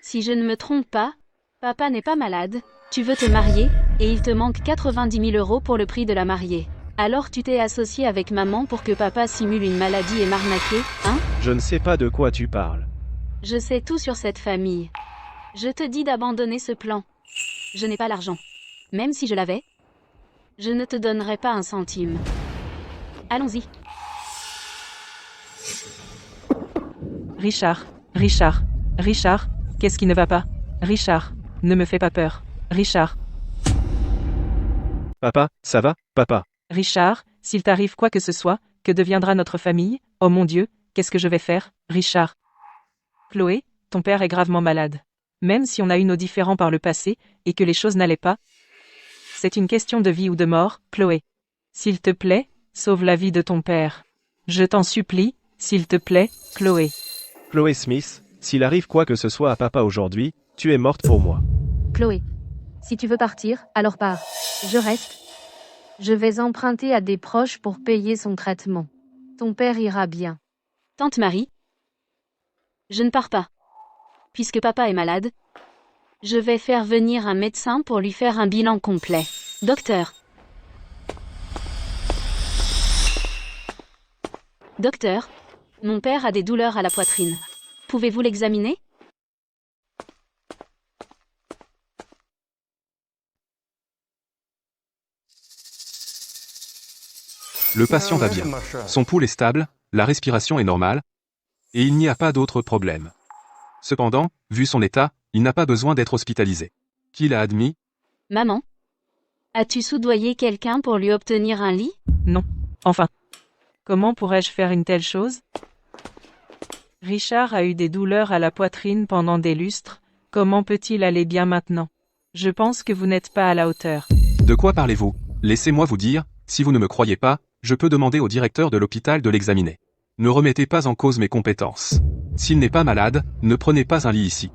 Si je ne me trompe pas, papa n'est pas malade, tu veux te marier, et il te manque 90 000 euros pour le prix de la mariée. Alors tu t'es associé avec maman pour que papa simule une maladie et m'arnaquer, hein? Je ne sais pas de quoi tu parles. Je sais tout sur cette famille. Je te dis d'abandonner ce plan. Je n'ai pas l'argent. Même si je l'avais, je ne te donnerai pas un centime. Allons-y. Richard, qu'est-ce qui ne va pas? Richard, ne me fais pas peur. Richard, Papa, ça va, papa? Richard, s'il t'arrive quoi que ce soit, que deviendra notre famille? Oh mon Dieu, qu'est-ce que je vais faire, Richard? Chloé, ton père est gravement malade. Même si on a eu nos différends par le passé, et que les choses n'allaient pas, c'est une question de vie ou de mort, Chloé. S'il te plaît, sauve la vie de ton père. Je t'en supplie, s'il te plaît, Chloé. Chloé Smith, s'il arrive quoi que ce soit à papa aujourd'hui, tu es morte pour moi. Chloé, si tu veux partir, alors pars. Je reste. Je vais emprunter à des proches pour payer son traitement. Ton père ira bien. Tante Marie, je ne pars pas. Puisque papa est malade, je vais faire venir un médecin pour lui faire un bilan complet. Docteur. Docteur, mon père a des douleurs à la poitrine. Pouvez-vous l'examiner? Le patient va bien. Son pouls est stable, la respiration est normale, et il n'y a pas d'autre problème. Cependant, vu son état, il n'a pas besoin d'être hospitalisé. Qui l'a admis? Maman, as-tu soudoyé quelqu'un pour lui obtenir un lit? Non. Enfin. Comment pourrais-je faire une telle chose? Richard a eu des douleurs à la poitrine pendant des lustres, comment peut-il aller bien maintenant? Je pense que vous n'êtes pas à la hauteur. De quoi parlez-vous? Laissez-moi vous dire, si vous ne me croyez pas, je peux demander au directeur de l'hôpital de l'examiner. Ne remettez pas en cause mes compétences. S'il n'est pas malade, ne prenez pas un lit ici.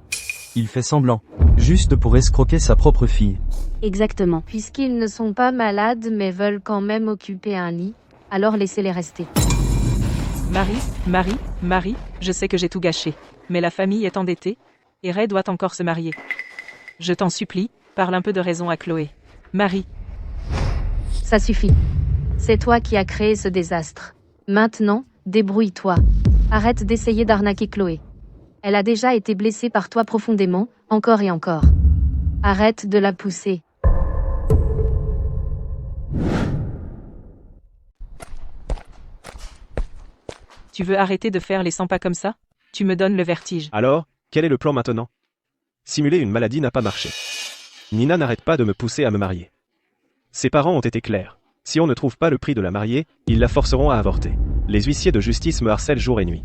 Il fait semblant. Juste pour escroquer sa propre fille. Exactement. Puisqu'ils ne sont pas malades mais veulent quand même occuper un lit, alors laissez-les rester. Marie, je sais que j'ai tout gâché. Mais la famille est endettée, et Ray doit encore se marier. Je t'en supplie, parle un peu de raison à Chloé. Marie, Ça suffit. C'est toi qui as créé ce désastre. Maintenant, débrouille-toi. Arrête d'essayer d'arnaquer Chloé. Elle a déjà été blessée par toi profondément, encore et encore. Arrête de la pousser. tu veux arrêter de faire les 100 pas comme ça? Tu me donnes le vertige. Alors, quel est le plan maintenant? Simuler une maladie n'a pas marché. Nina n'arrête pas de me pousser à me marier. Ses parents ont été clairs. Si on ne trouve pas le prix de la mariée, ils la forceront à avorter. Les huissiers de justice me harcèlent jour et nuit.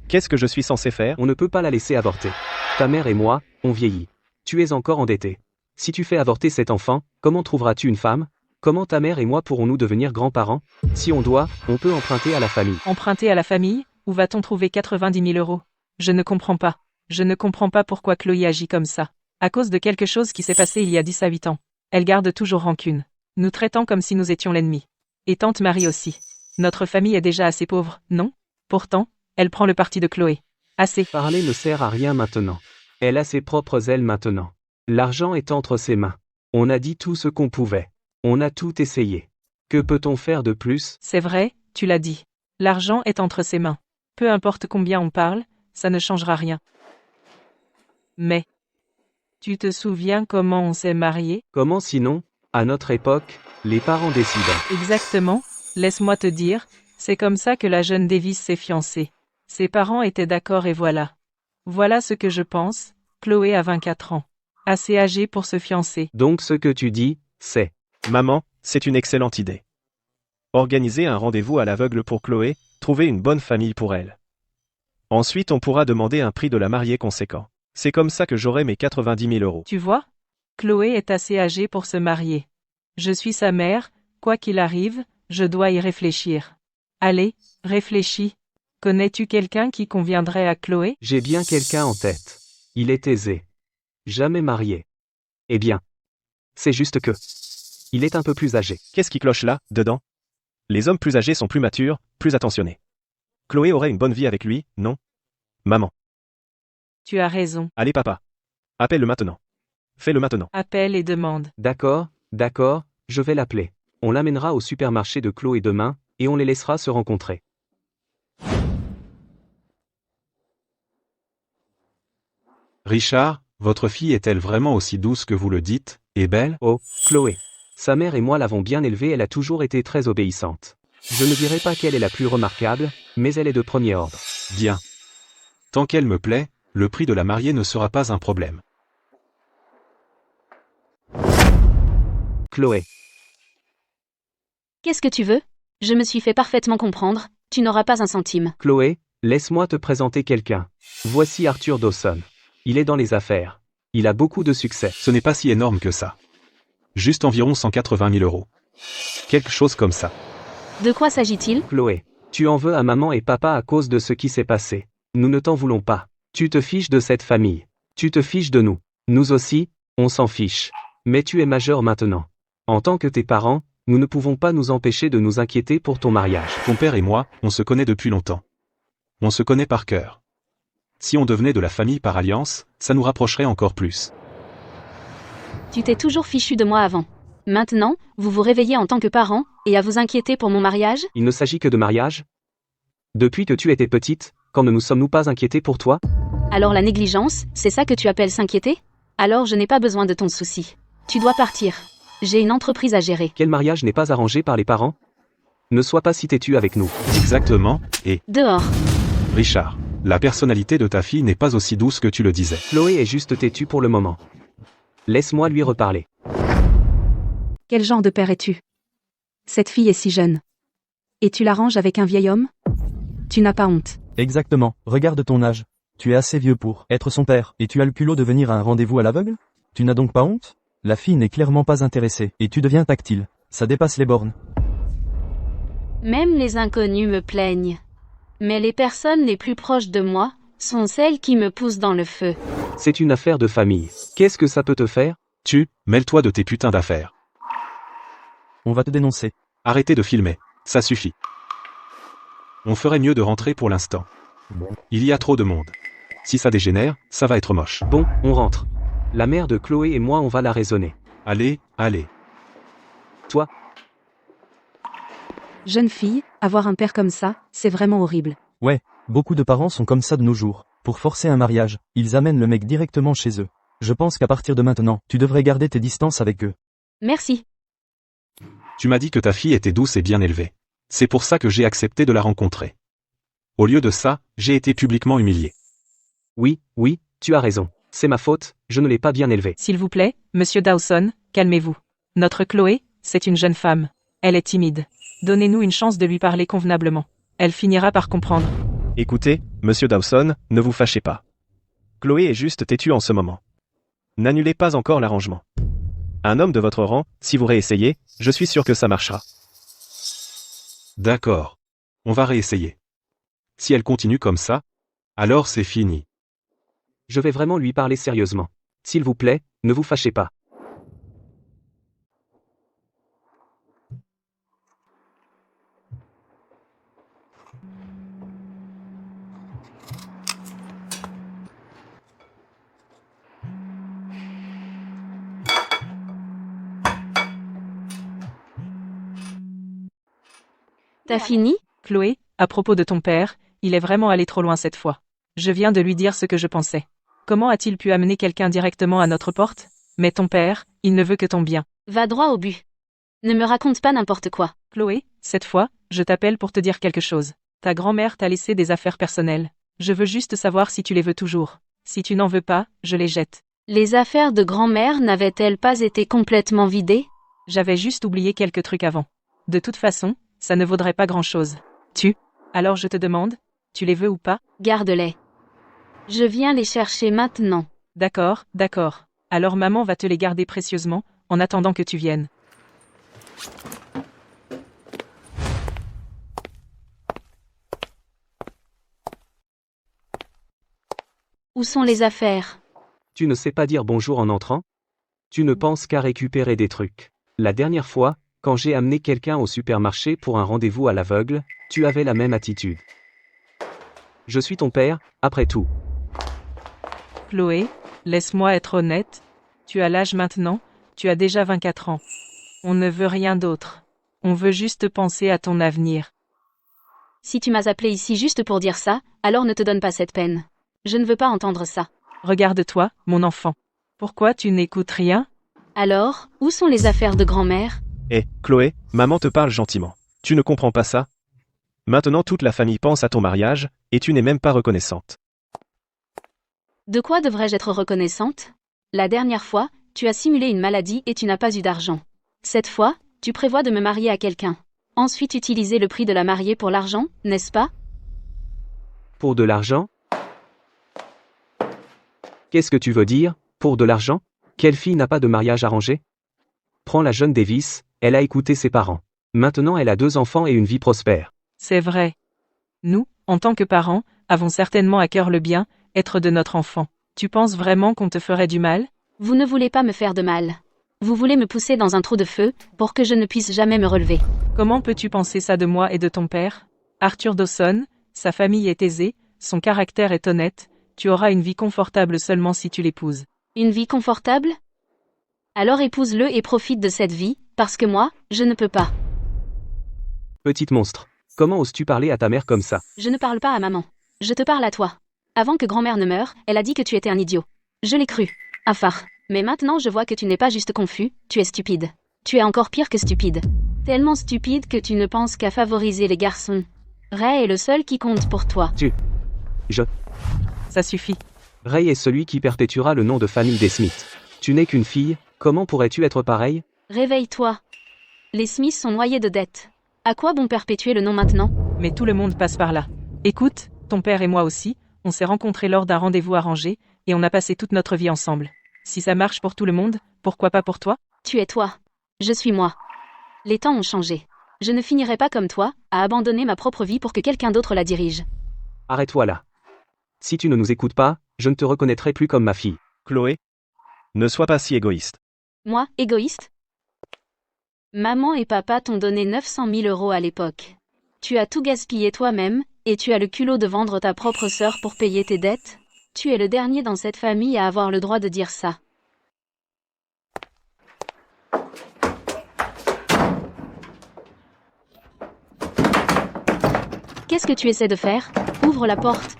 Qu'est-ce que je suis censé faire? On ne peut pas la laisser avorter. Ta mère et moi, on vieillit. Tu es encore endetté. Si tu fais avorter cet enfant, comment trouveras-tu une femme? Comment ta mère et moi pourrons-nous devenir grands-parents? Si on doit, on peut emprunter à la famille. Emprunter à la famille? Où va-t-on trouver 90 000 euros? Je ne comprends pas. Je ne comprends pas pourquoi Chloé agit comme ça. À cause de quelque chose qui s'est passé il y a 10 à 8 ans. Elle garde toujours rancune. Nous traitant comme si nous étions l'ennemi. Et tante Marie aussi. Notre famille est déjà assez pauvre, non? Pourtant, elle prend le parti de Chloé. Assez. Parler ne sert à rien maintenant. Elle a ses propres ailes maintenant. L'argent est entre ses mains. On a dit tout ce qu'on pouvait. On a tout essayé. Que peut-on faire de plus? C'est vrai, tu l'as dit. L'argent est entre ses mains. Peu importe combien on parle, ça ne changera rien. Mais, tu te souviens comment on s'est mariés? Comment sinon? À notre époque, les parents décident. Exactement, laisse-moi te dire, c'est comme ça que la jeune Davis s'est fiancée. Ses parents étaient d'accord et voilà. Voilà ce que je pense, Chloé a 24 ans. Assez âgée pour se fiancer. Donc ce que tu dis, c'est... Maman, c'est une excellente idée. Organiser un rendez-vous à l'aveugle pour Chloé, trouver une bonne famille pour elle. Ensuite on pourra demander un prix de la mariée conséquent. C'est comme ça que j'aurai mes 90 000 euros. Tu vois? Chloé est assez âgée pour se marier. Je suis sa mère, quoi qu'il arrive, je dois y réfléchir. Allez, réfléchis. Connais-tu quelqu'un qui conviendrait à Chloé? J'ai bien quelqu'un en tête. Il est aisé. Jamais marié. Eh bien. C'est juste que... Il est un peu plus âgé. Qu'est-ce qui cloche là, dedans? Les hommes plus âgés sont plus matures, plus attentionnés. Chloé aurait une bonne vie avec lui, non? Maman. Tu as raison. Allez papa. Appelle-le maintenant. Fais-le maintenant. Appelle et demande. D'accord, je vais l'appeler. On l'amènera au supermarché de Chloé demain, et on les laissera se rencontrer. Richard, votre fille est-elle vraiment aussi douce que vous le dites, et belle? Oh, Chloé. Sa mère et moi l'avons bien élevée, elle a toujours été très obéissante. Je ne dirais pas qu'elle est la plus remarquable, mais elle est de premier ordre. Bien. Tant qu'elle me plaît, le prix de la mariée ne sera pas un problème. Chloé. Qu'est-ce que tu veux? Je me suis fait parfaitement comprendre, tu n'auras pas un centime. Chloé, laisse-moi te présenter quelqu'un. Voici Arthur Dawson. Il est dans les affaires. Il a beaucoup de succès. Ce n'est pas si énorme que ça. Juste environ 180 000 euros. Quelque chose comme ça. De quoi s'agit-il? Chloé, tu en veux à maman et papa à cause de ce qui s'est passé. Nous ne t'en voulons pas. Tu te fiches de cette famille. Tu te fiches de nous. Nous aussi, on s'en fiche. Mais tu es majeur maintenant. En tant que tes parents, nous ne pouvons pas nous empêcher de nous inquiéter pour ton mariage. Ton père et moi, on se connaît depuis longtemps. On se connaît par cœur. Si on devenait de la famille par alliance, ça nous rapprocherait encore plus. Tu t'es toujours fichu de moi avant. Maintenant, vous vous réveillez en tant que parent, et à vous inquiéter pour mon mariage? Il ne s'agit que de mariage? Depuis que tu étais petite, quand ne nous sommes-nous pas inquiétés pour toi? Alors la négligence, c'est ça que tu appelles s'inquiéter? Alors je n'ai pas besoin de ton souci. Tu dois partir. J'ai une entreprise à gérer. Quel mariage n'est pas arrangé par les parents? Ne sois pas si têtu avec nous. Exactement, et... Dehors. Richard, la personnalité de ta fille n'est pas aussi douce que tu le disais. Chloé est juste têtue pour le moment. Laisse-moi lui reparler. Quel genre de père es-tu? Cette fille est si jeune. Et tu l'arranges avec un vieil homme? Tu n'as pas honte. Exactement, regarde ton âge. Tu es assez vieux pour être son père, et tu as le culot de venir à un rendez-vous à l'aveugle? Tu n'as donc pas honte? La fille n'est clairement pas intéressée, et tu deviens tactile. Ça dépasse les bornes. Même les inconnus me plaignent. Mais les personnes les plus proches de moi sont celles qui me poussent dans le feu. C'est une affaire de famille. Qu'est-ce que ça peut te faire? Mêle-toi de tes putains d'affaires. On va te dénoncer. Arrêtez de filmer. Ça suffit. On ferait mieux de rentrer pour l'instant. Il y a trop de monde. Si ça dégénère, ça va être moche. Bon, on rentre. La mère de Chloé et moi on va la raisonner. Allez, allez. Toi, Jeune fille, avoir un père comme ça, c'est vraiment horrible. Ouais, beaucoup de parents sont comme ça de nos jours. Pour forcer un mariage, ils amènent le mec directement chez eux. Je pense qu'à partir de maintenant, tu devrais garder tes distances avec eux. Merci. Tu m'as dit que ta fille était douce et bien élevée. C'est pour ça que j'ai accepté de la rencontrer. Au lieu de ça, j'ai été publiquement humilié. oui, tu as raison. C'est ma faute, je ne l'ai pas bien élevée. S'il vous plaît, monsieur Dawson, calmez-vous. Notre Chloé, c'est une jeune femme. Elle est timide. Donnez-nous une chance de lui parler convenablement. Elle finira par comprendre. Écoutez, monsieur Dawson, ne vous fâchez pas. Chloé est juste têtue en ce moment. N'annulez pas encore l'arrangement. Un homme de votre rang, si vous réessayez, je suis sûr que ça marchera. D'accord. On va réessayer. Si elle continue comme ça, alors c'est fini. Je vais vraiment lui parler sérieusement. S'il vous plaît, ne vous fâchez pas. T'as fini? Chloé, à propos de ton père, il est vraiment allé trop loin cette fois. Je viens de lui dire ce que je pensais. Comment a-t-il pu amener quelqu'un directement à notre porte? Mais ton père, il ne veut que ton bien. Va droit au but. Ne me raconte pas n'importe quoi. Chloé, cette fois, je t'appelle pour te dire quelque chose. Ta grand-mère t'a laissé des affaires personnelles. Je veux juste savoir si tu les veux toujours. Si tu n'en veux pas, je les jette. Les affaires de grand-mère n'avaient-elles pas été complètement vidées? J'avais juste oublié quelques trucs avant. De toute façon, ça ne vaudrait pas grand-chose. Alors je te demande, tu les veux ou pas? Garde-les. Je viens les chercher maintenant. D'accord. Alors maman va te les garder précieusement, en attendant que tu viennes. Où sont les affaires? Tu ne sais pas dire bonjour en entrant? Tu ne penses qu'à récupérer des trucs. La dernière fois, quand j'ai amené quelqu'un au supermarché pour un rendez-vous à l'aveugle, tu avais la même attitude. Je suis ton père, après tout. Chloé, laisse-moi être honnête. Tu as l'âge maintenant, tu as déjà 24 ans. On ne veut rien d'autre. On veut juste penser à ton avenir. Si tu m'as appelé ici juste pour dire ça, alors ne te donne pas cette peine. Je ne veux pas entendre ça. Regarde-toi, mon enfant. Pourquoi tu n'écoutes rien? Alors, où sont les affaires de grand-mère? Chloé, maman te parle gentiment. Tu ne comprends pas ça? Maintenant toute la famille pense à ton mariage, et tu n'es même pas reconnaissante. De quoi devrais-je être reconnaissante? La dernière fois, tu as simulé une maladie et tu n'as pas eu d'argent. Cette fois, tu prévois de me marier à quelqu'un. Ensuite utiliser le prix de la mariée pour l'argent, n'est-ce pas? Pour de l'argent? Qu'est-ce que tu veux dire, pour de l'argent? Quelle fille n'a pas de mariage arrangé? Prends la jeune Davis, elle a écouté ses parents. Maintenant elle a 2 enfants et une vie prospère. C'est vrai. Nous, en tant que parents, avons certainement à cœur le bien, être de notre enfant. Tu penses vraiment qu'on te ferait du mal? Vous ne voulez pas me faire de mal. Vous voulez me pousser dans un trou de feu, pour que je ne puisse jamais me relever. Comment peux-tu penser ça de moi et de ton père? Arthur Dawson, sa famille est aisée, son caractère est honnête, tu auras une vie confortable seulement si tu l'épouses. Une vie confortable? Alors épouse-le et profite de cette vie, parce que moi, je ne peux pas. Petite monstre, comment oses-tu parler à ta mère comme ça? Je ne parle pas à maman. Je te parle à toi. Avant que grand-mère ne meure, elle a dit que tu étais un idiot. Je l'ai cru. Afar. Mais maintenant je vois que tu n'es pas juste confus, tu es stupide. Tu es encore pire que stupide. Tellement stupide que tu ne penses qu'à favoriser les garçons. Ray est le seul qui compte pour toi. Ça suffit. Ray est celui qui perpétuera le nom de famille des Smith. Tu n'es qu'une fille, comment pourrais-tu être pareil? Réveille-toi. Les Smiths sont noyés de dettes. À quoi bon perpétuer le nom maintenant? Mais tout le monde passe par là. Écoute, ton père et moi aussi, on s'est rencontrés lors d'un rendez-vous arrangé, et on a passé toute notre vie ensemble. Si ça marche pour tout le monde, pourquoi pas pour toi? Tu es toi. Je suis moi. Les temps ont changé. Je ne finirai pas comme toi, à abandonner ma propre vie pour que quelqu'un d'autre la dirige. Arrête-toi là. Si tu ne nous écoutes pas, je ne te reconnaîtrai plus comme ma fille. Chloé, ne sois pas si égoïste. Moi, égoïste? Maman et papa t'ont donné 900 000 € à l'époque. Tu as tout gaspillé toi-même, et tu as le culot de vendre ta propre sœur pour payer tes dettes? Tu es le dernier dans cette famille à avoir le droit de dire ça. Qu'est-ce que tu essaies de faire? Ouvre la porte.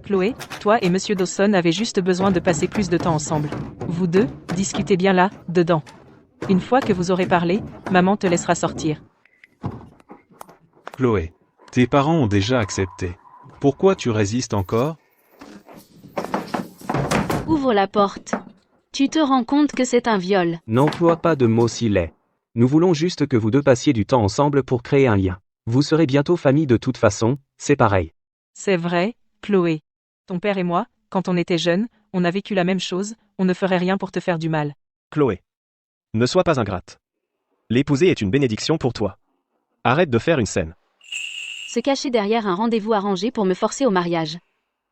Chloé, toi et Monsieur Dawson avez juste besoin de passer plus de temps ensemble. Vous deux, discutez bien là, dedans. Une fois que vous aurez parlé, maman te laissera sortir. Chloé, tes parents ont déjà accepté. Pourquoi tu résistes encore? Ouvre la porte. Tu te rends compte que c'est un viol. N'emploie pas de mots si laids. Nous voulons juste que vous deux passiez du temps ensemble pour créer un lien. Vous serez bientôt famille de toute façon, c'est pareil. C'est vrai, Chloé. Ton père et moi, quand on était jeunes, on a vécu la même chose, on ne ferait rien pour te faire du mal. Chloé. Ne sois pas ingrate. L'épouser est une bénédiction pour toi. Arrête de faire une scène. Se cacher derrière un rendez-vous arrangé pour me forcer au mariage.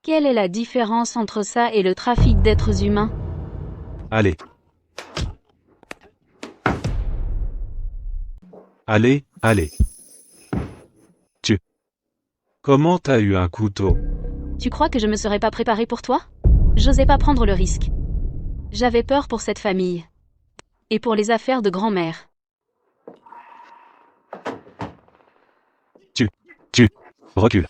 Quelle est la différence entre ça et le trafic d'êtres humains? Allez. Allez, allez. Comment t'as eu un couteau? Tu crois que je me serais pas préparée pour toi? J'osais pas prendre le risque. J'avais peur pour cette famille. Et pour les affaires de grand-mère. Recule.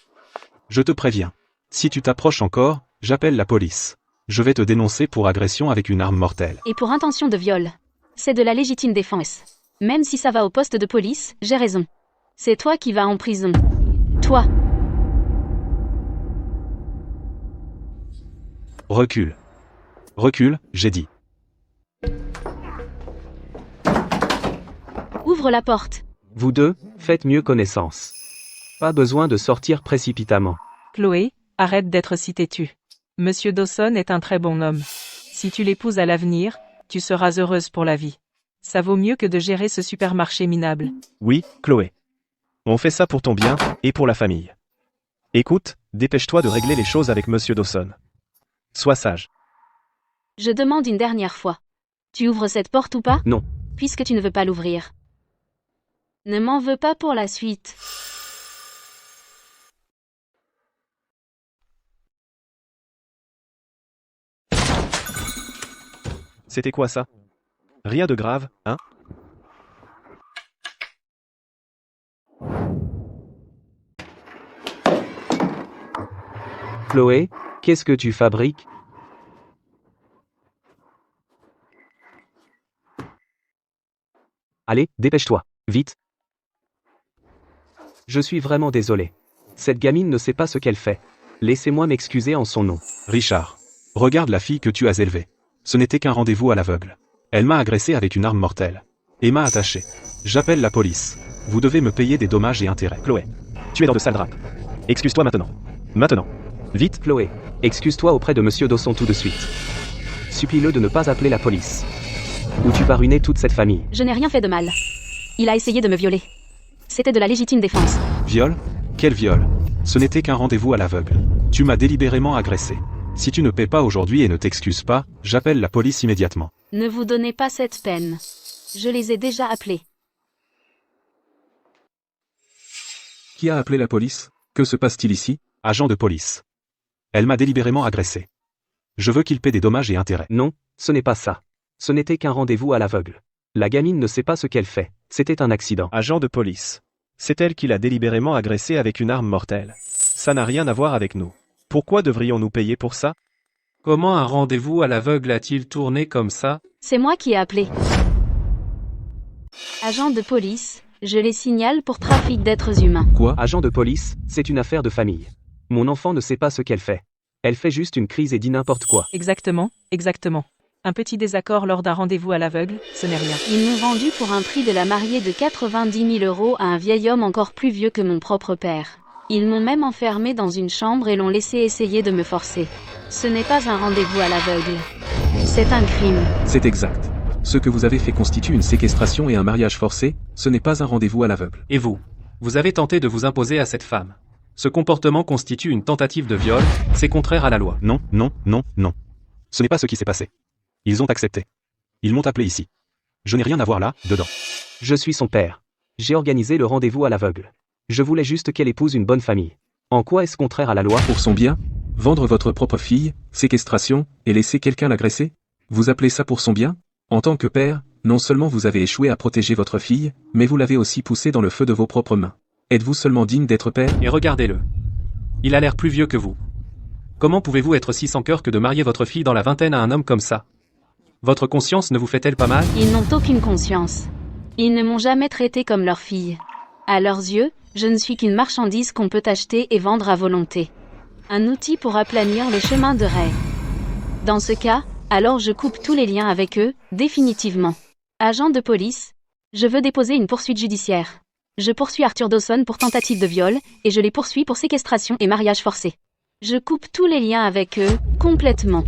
Je te préviens. Si tu t'approches encore, j'appelle la police. Je vais te dénoncer pour agression avec une arme mortelle. Et pour intention de viol. C'est de la légitime défense. Même si ça va au poste de police, j'ai raison. C'est toi qui vas en prison. Toi. Recule. Recule, j'ai dit. Ouvre la porte. Vous deux, faites mieux connaissance. Pas besoin de sortir précipitamment. Chloé, arrête d'être si têtue. Monsieur Dawson est un très bon homme. Si tu l'épouses à l'avenir, tu seras heureuse pour la vie. Ça vaut mieux que de gérer ce supermarché minable. Oui, Chloé. On fait ça pour ton bien, et pour la famille. Écoute, dépêche-toi de régler les choses avec Monsieur Dawson. Sois sage. Je demande une dernière fois. Tu ouvres cette porte ou pas? Non. Puisque tu ne veux pas l'ouvrir. Ne m'en veux pas pour la suite. C'était quoi ça? Rien de grave, hein? Chloé, qu'est-ce que tu fabriques? Allez, dépêche-toi, vite. Je suis vraiment désolé. Cette gamine ne sait pas ce qu'elle fait. Laissez-moi m'excuser en son nom. Richard. Regarde la fille que tu as élevée. Ce n'était qu'un rendez-vous à l'aveugle. Elle m'a agressé avec une arme mortelle. Et m'a attaché. J'appelle la police. Vous devez me payer des dommages et intérêts. Chloé, tu es dans de sales draps. Excuse-toi maintenant. Maintenant. Vite. Chloé, excuse-toi auprès de Monsieur Dawson tout de suite. Supplie-le de ne pas appeler la police. Ou tu vas ruiner toute cette famille. Je n'ai rien fait de mal. Il a essayé de me violer. C'était de la légitime défense. Viol? Quel viol? Ce n'était qu'un rendez-vous à l'aveugle. Tu m'as délibérément agressé. Si tu ne paies pas aujourd'hui et ne t'excuses pas, j'appelle la police immédiatement. Ne vous donnez pas cette peine. Je les ai déjà appelés. Qui a appelé la police? Que se passe-t-il ici? Agent de police. Elle m'a délibérément agressé. Je veux qu'il paie des dommages et intérêts. Non, ce n'est pas ça. Ce n'était qu'un rendez-vous à l'aveugle. La gamine ne sait pas ce qu'elle fait. C'était un accident. Agent de police. C'est elle qui l'a délibérément agressé avec une arme mortelle. Ça n'a rien à voir avec nous. Pourquoi devrions-nous payer pour ça? Comment un rendez-vous à l'aveugle a-t-il tourné comme ça? C'est moi qui ai appelé. Agent de police, je les signale pour trafic d'êtres humains. Quoi? Agent de police, c'est une affaire de famille. Mon enfant ne sait pas ce qu'elle fait. Elle fait juste une crise et dit n'importe quoi. Exactement, exactement. Un petit désaccord lors d'un rendez-vous à l'aveugle, ce n'est rien. Ils m'ont vendu pour un prix de la mariée de 90 000 € à un vieil homme encore plus vieux que mon propre père. Ils m'ont même enfermé dans une chambre et l'ont laissé essayer de me forcer. Ce n'est pas un rendez-vous à l'aveugle. C'est un crime. C'est exact. Ce que vous avez fait constitue une séquestration et un mariage forcé, ce n'est pas un rendez-vous à l'aveugle. Et vous? Vous avez tenté de vous imposer à cette femme. Ce comportement constitue une tentative de viol, c'est contraire à la loi. Non, non, non, non. Ce n'est pas ce qui s'est passé. Ils ont accepté. Ils m'ont appelé ici. Je n'ai rien à voir là, dedans. Je suis son père. J'ai organisé le rendez-vous à l'aveugle. Je voulais juste qu'elle épouse une bonne famille. En quoi est-ce contraire à la loi? Pour son bien? Vendre votre propre fille, séquestration, et laisser quelqu'un l'agresser? Vous appelez ça pour son bien? En tant que père, non seulement vous avez échoué à protéger votre fille, mais vous l'avez aussi poussée dans le feu de vos propres mains. Êtes-vous seulement digne d'être père? Et regardez-le. Il a l'air plus vieux que vous. Comment pouvez-vous être si sans cœur que de marier votre fille dans la vingtaine à un homme comme ça? Votre conscience ne vous fait-elle pas mal? Ils n'ont aucune conscience. Ils ne m'ont jamais traité comme leur fille. À leurs yeux, je ne suis qu'une marchandise qu'on peut acheter et vendre à volonté. Un outil pour aplanir le chemin de Ray. Dans ce cas, alors je coupe tous les liens avec eux, définitivement. Agent de police, je veux déposer une poursuite judiciaire. Je poursuis Arthur Dawson pour tentative de viol, et je les poursuis pour séquestration et mariage forcé. Je coupe tous les liens avec eux, complètement.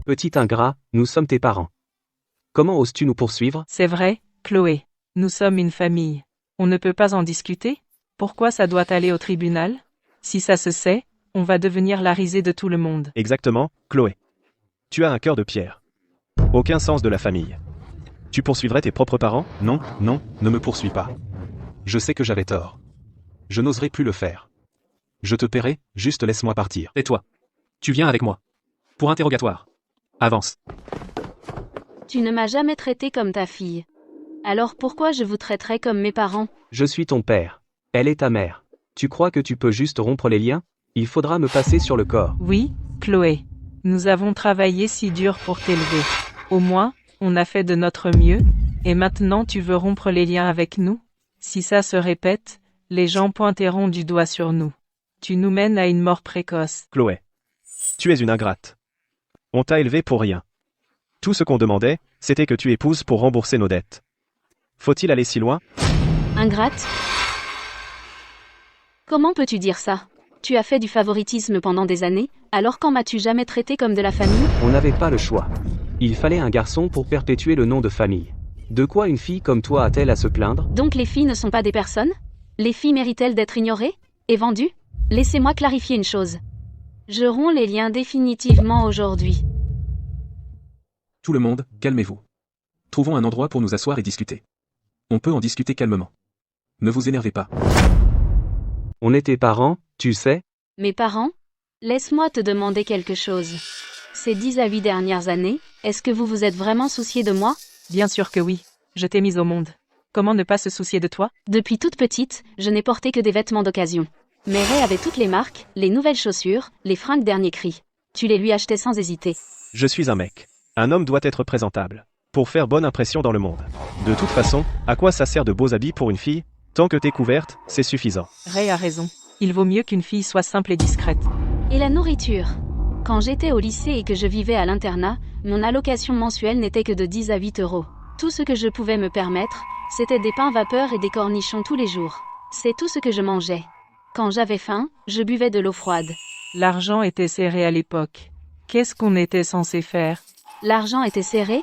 Petit ingrat, nous sommes tes parents. Comment oses-tu nous poursuivre? C'est vrai, Chloé. Nous sommes une famille. On ne peut pas en discuter? Pourquoi ça doit aller au tribunal? Si ça se sait, on va devenir la risée de tout le monde. Exactement, Chloé. Tu as un cœur de pierre. Aucun sens de la famille. Tu poursuivrais tes propres parents? Non, non, ne me poursuis pas. Je sais que j'avais tort. Je n'oserai plus le faire. Je te paierai, juste laisse-moi partir. Tais-toi. Tu viens avec moi. Pour interrogatoire. Avance. Tu ne m'as jamais traité comme ta fille. Alors pourquoi je vous traiterais comme mes parents? Je suis ton père. Elle est ta mère. Tu crois que tu peux juste rompre les liens? Il faudra me passer sur le corps. Oui, Chloé. Nous avons travaillé si dur pour t'élever. Au moins, on a fait de notre mieux, et maintenant tu veux rompre les liens avec nous? Si ça se répète, les gens pointeront du doigt sur nous. Tu nous mènes à une mort précoce. Chloé. Tu es une ingrate. On t'a élevé pour rien. Tout ce qu'on demandait, c'était que tu épouses pour rembourser nos dettes. Faut-il aller si loin? Ingrate? Comment peux-tu dire ça? Tu as fait du favoritisme pendant des années, alors quand m'as-tu jamais traité comme de la famille? On n'avait pas le choix. Il fallait un garçon pour perpétuer le nom de famille. De quoi une fille comme toi a-t-elle à se plaindre? Donc les filles ne sont pas des personnes? Les filles méritent-elles d'être ignorées? Et vendues? Laissez-moi clarifier une chose. Je romps les liens définitivement aujourd'hui. Tout le monde, calmez-vous. Trouvons un endroit pour nous asseoir et discuter. On peut en discuter calmement. Ne vous énervez pas. On est tes parents, tu sais? Mes parents? Laisse-moi te demander quelque chose. Ces 10 à 8 dernières années, est-ce que vous vous êtes vraiment soucié de moi? Bien sûr que oui. Je t'ai mise au monde. Comment ne pas se soucier de toi? Depuis toute petite, je n'ai porté que des vêtements d'occasion. Mais Ray avait toutes les marques, les nouvelles chaussures, les fringues dernier cri. Tu les lui achetais sans hésiter. Je suis un mec. Un homme doit être présentable. Pour faire bonne impression dans le monde. De toute façon, à quoi ça sert de beaux habits pour une fille? Tant que t'es couverte, c'est suffisant. Ray a raison. Il vaut mieux qu'une fille soit simple et discrète. Et la nourriture? Quand j'étais au lycée et que je vivais à l'internat, mon allocation mensuelle n'était que de 10 à 8 euros. Tout ce que je pouvais me permettre, c'était des pains vapeur et des cornichons tous les jours. C'est tout ce que je mangeais. Quand j'avais faim, je buvais de l'eau froide. L'argent était serré à l'époque. Qu'est-ce qu'on était censé faire? L'argent était serré?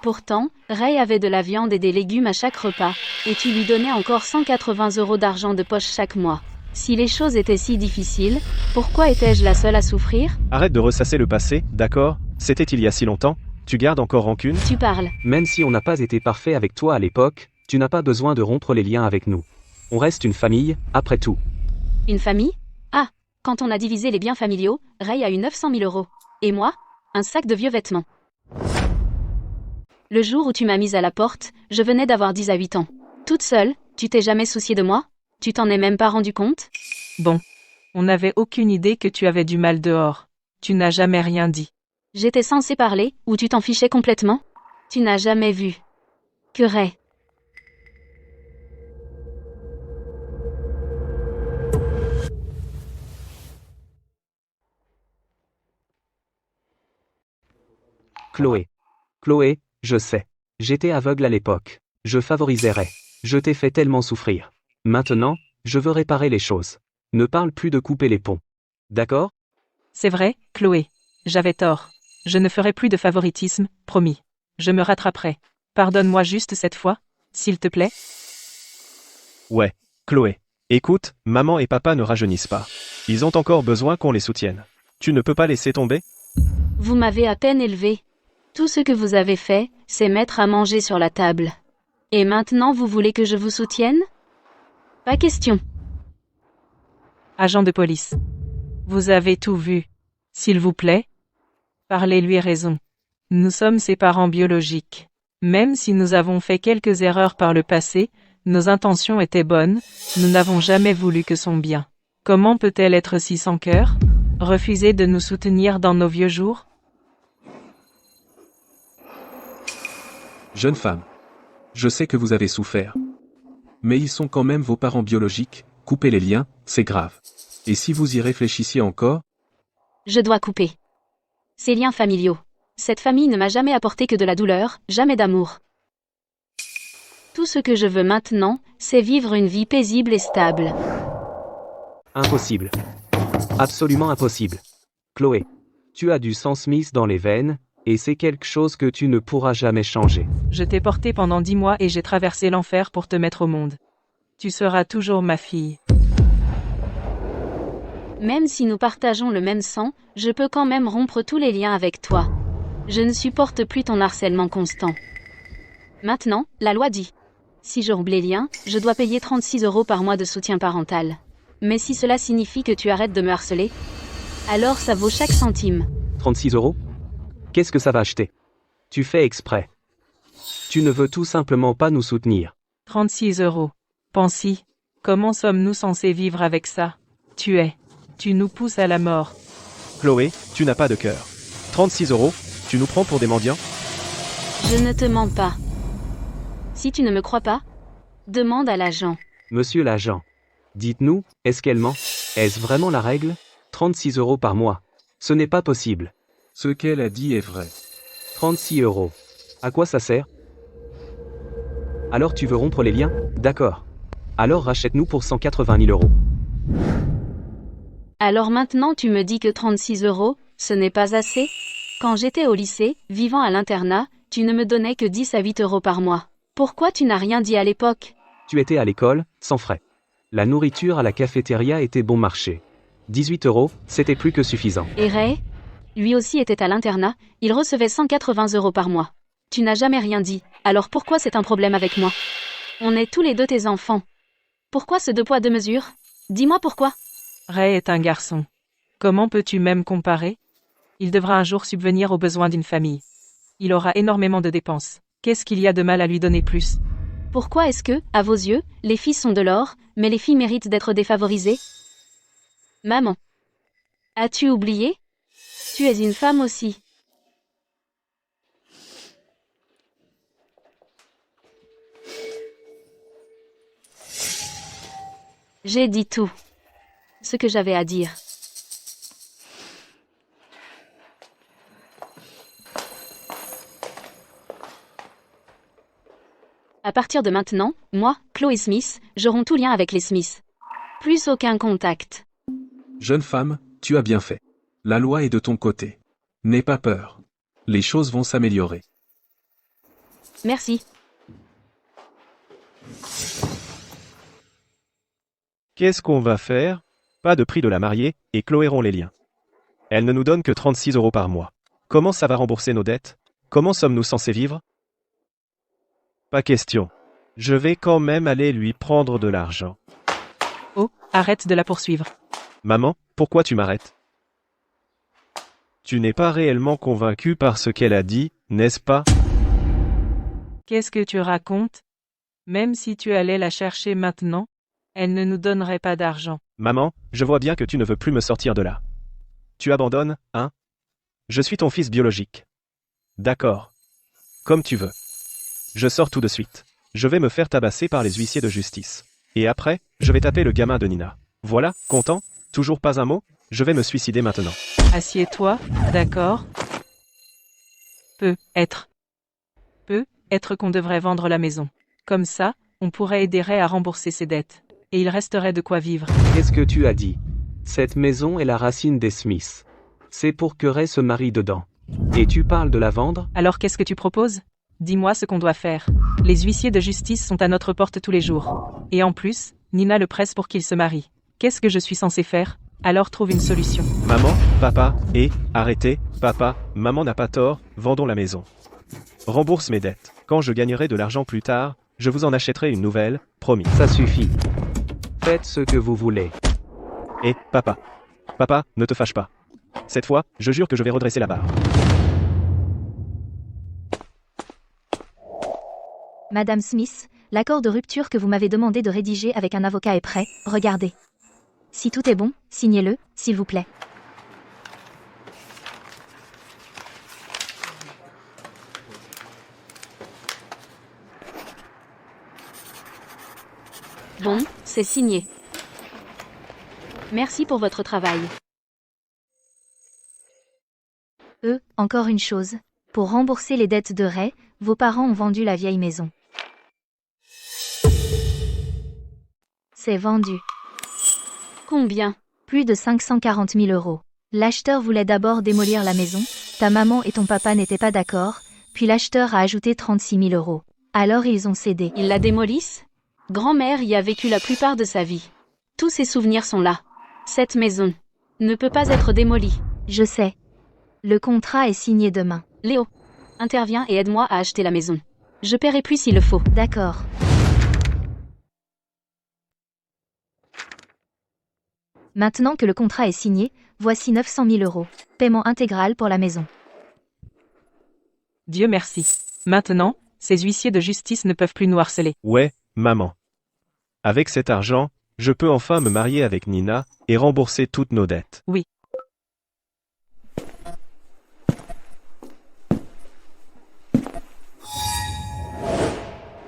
Pourtant, Ray avait de la viande et des légumes à chaque repas, et tu lui donnais encore 180 euros d'argent de poche chaque mois. Si les choses étaient si difficiles, pourquoi étais-je la seule à souffrir? Arrête de ressasser le passé, d'accord? C'était il y a si longtemps. Tu gardes encore rancune? Tu parles. Même si on n'a pas été parfait avec toi à l'époque, tu n'as pas besoin de rompre les liens avec nous. On reste une famille, après tout. Une famille? Ah, quand on a divisé les biens familiaux, Ray a eu 900 000 euros. Et moi? Un sac de vieux vêtements. Le jour où tu m'as mise à la porte, je venais d'avoir 10 à 8 ans. Toute seule, tu t'es jamais souciée de moi? Tu t'en es même pas rendu compte? Bon. On n'avait aucune idée que tu avais du mal dehors. Tu n'as jamais rien dit. J'étais censée parler, ou tu t'en fichais complètement? Tu n'as jamais vu. Que Ray. Chloé. Chloé, je sais. J'étais aveugle à l'époque. Je favorisais Ray. Je t'ai fait tellement souffrir. Maintenant, je veux réparer les choses. Ne parle plus de couper les ponts. D'accord? C'est vrai, Chloé. J'avais tort. Je ne ferai plus de favoritisme, promis. Je me rattraperai. Pardonne-moi juste cette fois, s'il te plaît. Ouais, Chloé. Écoute, maman et papa ne rajeunissent pas. Ils ont encore besoin qu'on les soutienne. Tu ne peux pas laisser tomber? Vous m'avez à peine élevée. Tout ce que vous avez fait, c'est mettre à manger sur la table. Et maintenant vous voulez que je vous soutienne? Pas question. Agent de police. Vous avez tout vu. S'il vous plaît. Parlez-lui raison. Nous sommes ses parents biologiques. Même si nous avons fait quelques erreurs par le passé, nos intentions étaient bonnes, nous n'avons jamais voulu que son bien. Comment peut-elle être si sans cœur? Refuser de nous soutenir dans nos vieux jours? Jeune femme. Je sais que vous avez souffert. Mais ils sont quand même vos parents biologiques, couper les liens, c'est grave. Et si vous y réfléchissiez encore? Je dois couper. Ces liens familiaux. Cette famille ne m'a jamais apporté que de la douleur, jamais d'amour. Tout ce que je veux maintenant, c'est vivre une vie paisible et stable. Impossible. Absolument impossible. Chloé, tu as du sang Smith dans les veines, et c'est quelque chose que tu ne pourras jamais changer. Je t'ai porté pendant 10 mois et j'ai traversé l'enfer pour te mettre au monde. Tu seras toujours ma fille. Même si nous partageons le même sang, je peux quand même rompre tous les liens avec toi. Je ne supporte plus ton harcèlement constant. Maintenant, la loi dit. Si je romps les liens, je dois payer 36 € par mois de soutien parental. Mais si cela signifie que tu arrêtes de me harceler, alors ça vaut chaque centime. 36 €? Qu'est-ce que ça va acheter? Tu fais exprès. Tu ne veux tout simplement pas nous soutenir. 36 €. Pansy, comment sommes-nous censés vivre avec ça? Tu nous pousses à la mort. Chloé, tu n'as pas de cœur. 36 €, tu nous prends pour des mendiants? Je ne te mens pas. Si tu ne me crois pas, demande à l'agent. Monsieur l'agent, dites-nous, est-ce qu'elle ment? Est-ce vraiment la règle? 36 € par mois. Ce n'est pas possible. Ce qu'elle a dit est vrai. 36 €. À quoi ça sert? Alors tu veux rompre les liens? D'accord. Alors rachète-nous pour 180 000 €. Alors maintenant tu me dis que 36 €, ce n'est pas assez? Quand j'étais au lycée, vivant à l'internat, tu ne me donnais que 10 à 8 € par mois. Pourquoi tu n'as rien dit à l'époque? Tu étais à l'école, sans frais. La nourriture à la cafétéria était bon marché. 18 €, c'était plus que suffisant. Et Ray? Lui aussi était à l'internat, il recevait 180 € par mois. Tu n'as jamais rien dit, alors pourquoi c'est un problème avec moi? On est tous les deux tes enfants. Pourquoi ce 2 poids 2 mesures? Dis-moi pourquoi. Ray est un garçon. Comment peux-tu même comparer? Il devra un jour subvenir aux besoins d'une famille. Il aura énormément de dépenses. Qu'est-ce qu'il y a de mal à lui donner plus? Pourquoi est-ce que, à vos yeux, les filles sont de l'or, mais les filles méritent d'être défavorisées? Maman. As-tu oublié? Tu es une femme aussi. J'ai dit tout. Ce que j'avais à dire. À partir de maintenant, moi, Chloé Smith, j'aurai tout lien avec les Smiths. Plus aucun contact. Jeune femme, tu as bien fait. La loi est de ton côté. N'aie pas peur. Les choses vont s'améliorer. Merci. Qu'est-ce qu'on va faire? Pas de prix de la mariée, et Chloé rompt les liens. Elle ne nous donne que 36 € par mois. Comment ça va rembourser nos dettes? Comment sommes-nous censés vivre? Pas question. Je vais quand même aller lui prendre de l'argent. Oh, arrête de la poursuivre. Maman, pourquoi tu m'arrêtes? Tu n'es pas réellement convaincu par ce qu'elle a dit, n'est-ce pas? Qu'est-ce que tu racontes? Même si tu allais la chercher maintenant, elle ne nous donnerait pas d'argent. Maman, je vois bien que tu ne veux plus me sortir de là. Tu abandonnes, hein? Je suis ton fils biologique. D'accord. Comme tu veux. Je sors tout de suite. Je vais me faire tabasser par les huissiers de justice. Et après, je vais taper le gamin de Nina. Voilà, content? Toujours pas un mot? Je vais me suicider maintenant. Assieds-toi, d'accord? Peut être qu'on devrait vendre la maison. Comme ça, on pourrait aider Ray à rembourser ses dettes. Et il resterait de quoi vivre. Qu'est-ce que tu as dit? Cette maison est la racine des Smiths. C'est pour que Ray se marie dedans. Et tu parles de la vendre? Alors qu'est-ce que tu proposes? Dis-moi ce qu'on doit faire. Les huissiers de justice sont à notre porte tous les jours. Et en plus, Nina le presse pour qu'il se marie. Qu'est-ce que je suis censé faire? Alors trouve une solution. Maman, papa, arrêtez, papa, maman n'a pas tort, vendons la maison. Rembourse mes dettes. Quand je gagnerai de l'argent plus tard, je vous en achèterai une nouvelle, promis. Ça suffit. Faites ce que vous voulez. Papa. Papa, ne te fâche pas. Cette fois, je jure que je vais redresser la barre. Madame Smith, l'accord de rupture que vous m'avez demandé de rédiger avec un avocat est prêt, regardez. Si tout est bon, signez-le, s'il vous plaît. Bon, c'est signé. Merci pour votre travail. Encore une chose. Pour rembourser les dettes de Ray, vos parents ont vendu la vieille maison. C'est vendu. Combien? Plus de 540 000 euros. L'acheteur voulait d'abord démolir la maison, ta maman et ton papa n'étaient pas d'accord, puis l'acheteur a ajouté 36 000 euros. Alors ils ont cédé. Ils la démolissent? Grand-mère y a vécu la plupart de sa vie. Tous ses souvenirs sont là. Cette maison ne peut pas être démolie. Je sais. Le contrat est signé demain. Léo, interviens et aide-moi à acheter la maison. Je paierai plus s'il le faut. D'accord. Maintenant que le contrat est signé, voici 900 000 euros. Paiement intégral pour la maison. Dieu merci. Maintenant, ces huissiers de justice ne peuvent plus nous harceler. Ouais, maman. Avec cet argent, je peux enfin me marier avec Nina et rembourser toutes nos dettes. Oui.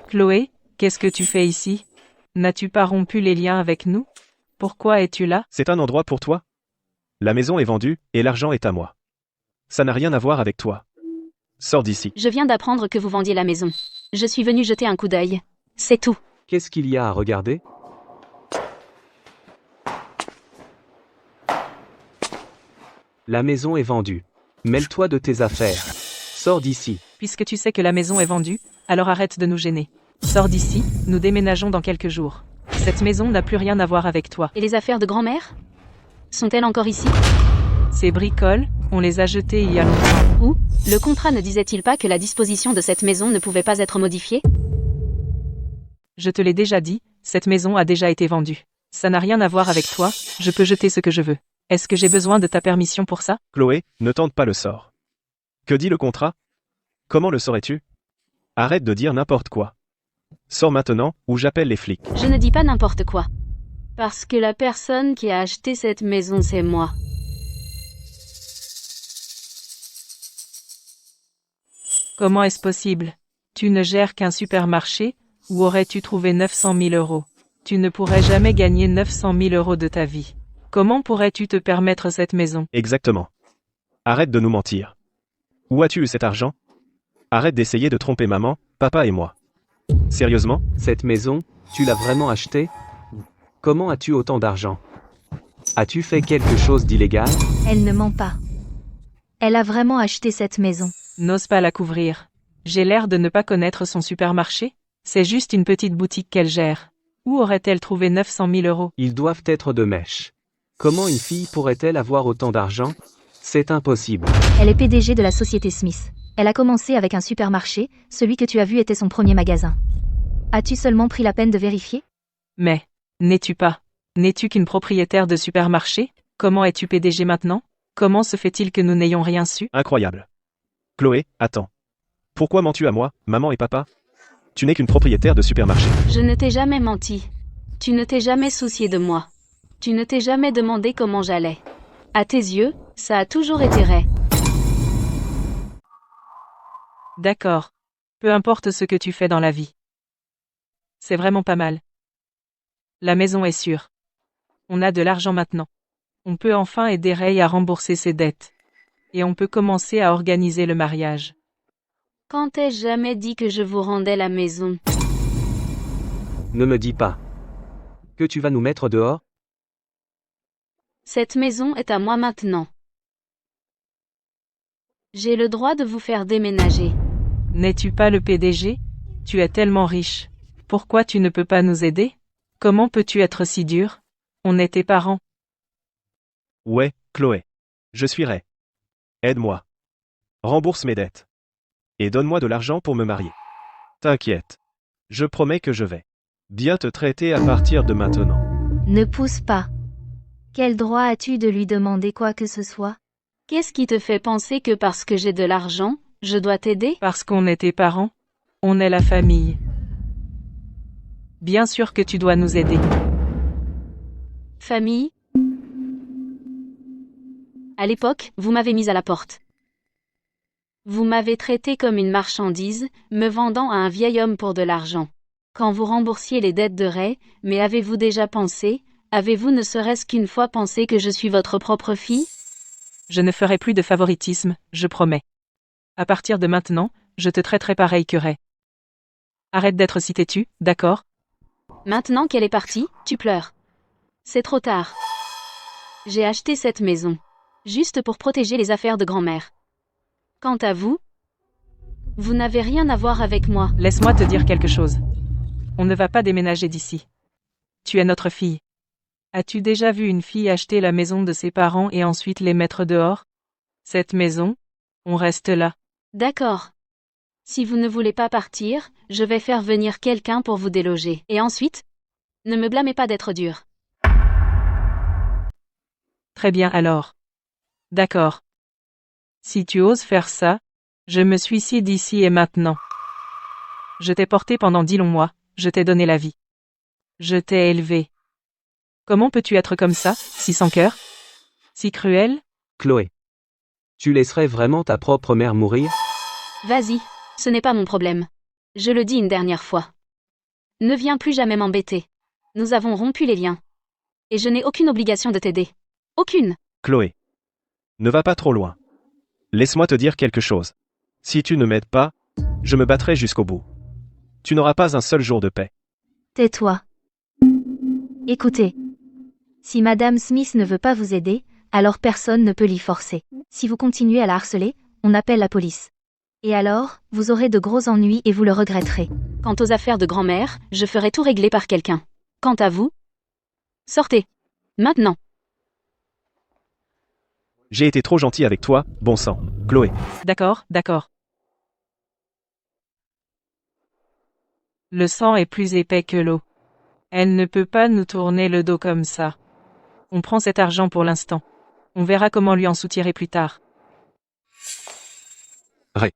Chloé, qu'est-ce que tu fais ici? N'as-tu pas rompu les liens avec nous? Pourquoi es-tu là? C'est un endroit pour toi? La maison est vendue, et l'argent est à moi. Ça n'a rien à voir avec toi. Sors d'ici. Je viens d'apprendre que vous vendiez la maison. Je suis venu jeter un coup d'œil. C'est tout. Qu'est-ce qu'il y a à regarder? La maison est vendue. Mêle-toi de tes affaires. Sors d'ici. Puisque tu sais que la maison est vendue, alors arrête de nous gêner. Sors d'ici, nous déménageons dans quelques jours. Cette maison n'a plus rien à voir avec toi. Et les affaires de grand-mère? Sont-elles encore ici? Ces bricoles, on les a jetées il y a longtemps. Où? Le contrat ne disait-il pas que la disposition de cette maison ne pouvait pas être modifiée? Je te l'ai déjà dit, cette maison a déjà été vendue. Ça n'a rien à voir avec toi, je peux jeter ce que je veux. Est-ce que j'ai besoin de ta permission pour ça? Chloé, ne tente pas le sort. Que dit le contrat? Comment le saurais-tu? Arrête de dire n'importe quoi. Sors maintenant, ou j'appelle les flics. Je ne dis pas n'importe quoi. Parce que la personne qui a acheté cette maison, c'est moi. Comment est-ce possible? Tu ne gères qu'un supermarché, où aurais-tu trouvé 900 000 euros? Tu ne pourrais jamais gagner 900 000 euros de ta vie. Comment pourrais-tu te permettre cette maison? Exactement. Arrête de nous mentir. Où as-tu eu cet argent? Arrête d'essayer de tromper maman, papa et moi. Sérieusement? Cette maison, tu l'as vraiment achetée? Comment as-tu autant d'argent? As-tu fait quelque chose d'illégal? Elle ne ment pas. Elle a vraiment acheté cette maison. N'ose pas la couvrir. J'ai l'air de ne pas connaître son supermarché? C'est juste une petite boutique qu'elle gère. Où aurait-elle trouvé 900 000 euros? Ils doivent être de mèche. Comment une fille pourrait-elle avoir autant d'argent? C'est impossible. Elle est PDG de la société Smith. Elle a commencé avec un supermarché, celui que tu as vu était son premier magasin. As-tu seulement pris la peine de vérifier? Mais, n'es-tu pas? N'es-tu qu'une propriétaire de supermarché? Comment es-tu PDG maintenant? Comment se fait-il que nous n'ayons rien su? Incroyable. Chloé, attends. Pourquoi mens-tu à moi, maman et papa? Tu n'es qu'une propriétaire de supermarché. Je ne t'ai jamais menti. Tu ne t'es jamais soucié de moi. Tu ne t'es jamais demandé comment j'allais. À tes yeux, ça a toujours été vrai. D'accord. Peu importe ce que tu fais dans la vie. C'est vraiment pas mal. La maison est sûre. On a de l'argent maintenant. On peut enfin aider Ray à rembourser ses dettes. Et on peut commencer à organiser le mariage. Quand ai-je jamais dit que je vous rendais la maison? Ne me dis pas que tu vas nous mettre dehors? Cette maison est à moi maintenant. J'ai le droit de vous faire déménager. N'es-tu pas le PDG? Tu es tellement riche. Pourquoi tu ne peux pas nous aider? Comment peux-tu être si dur? On est tes parents. Ouais, Chloé. Je suis Ray. Aide-moi. Rembourse mes dettes. Et donne-moi de l'argent pour me marier. T'inquiète. Je promets que je vais bien te traiter à partir de maintenant. Ne pousse pas. Quel droit as-tu de lui demander quoi que ce soit? Qu'est-ce qui te fait penser que parce que j'ai de l'argent, je dois t'aider? Parce qu'on est tes parents, on est la famille. Bien sûr que tu dois nous aider. Famille? À l'époque, vous m'avez mise à la porte. Vous m'avez traité comme une marchandise, me vendant à un vieil homme pour de l'argent. Quand vous remboursiez les dettes de Ray, mais avez-vous déjà pensé, avez-vous ne serait-ce qu'une fois pensé que je suis votre propre fille? Je ne ferai plus de favoritisme, je promets. À partir de maintenant, je te traiterai pareil que Ray. Arrête d'être si têtu, d'accord? Maintenant qu'elle est partie, tu pleures. C'est trop tard. J'ai acheté cette maison. Juste pour protéger les affaires de grand-mère. Quant à vous, vous n'avez rien à voir avec moi. Laisse-moi te dire quelque chose. On ne va pas déménager d'ici. Tu es notre fille. As-tu déjà vu une fille acheter la maison de ses parents et ensuite les mettre dehors? Cette maison, on reste là. D'accord. Si vous ne voulez pas partir, je vais faire venir quelqu'un pour vous déloger. Et ensuite, ne me blâmez pas d'être dur. Très bien alors. D'accord. Si tu oses faire ça, je me suicide ici et maintenant. Je t'ai porté pendant 10 longs mois, je t'ai donné la vie. Je t'ai élevé. Comment peux-tu être comme ça, si sans cœur? Si cruel? Chloé. Tu laisserais vraiment ta propre mère mourir? Vas-y, ce n'est pas mon problème. Je le dis une dernière fois. Ne viens plus jamais m'embêter. Nous avons rompu les liens. Et je n'ai aucune obligation de t'aider. Aucune. Chloé. Ne va pas trop loin. Laisse-moi te dire quelque chose. Si tu ne m'aides pas, je me battrai jusqu'au bout. Tu n'auras pas un seul jour de paix. Tais-toi. Écoutez. Si Madame Smith ne veut pas vous aider, alors personne ne peut l'y forcer. Si vous continuez à la harceler, on appelle la police. Et alors, vous aurez de gros ennuis et vous le regretterez. Quant aux affaires de grand-mère, je ferai tout régler par quelqu'un. Quant à vous, sortez. Maintenant. J'ai été trop gentil avec toi, bon sang. Chloé. D'accord, d'accord. Le sang est plus épais que l'eau. Elle ne peut pas nous tourner le dos comme ça. On prend cet argent pour l'instant. On verra comment lui en soutirer plus tard. Ray.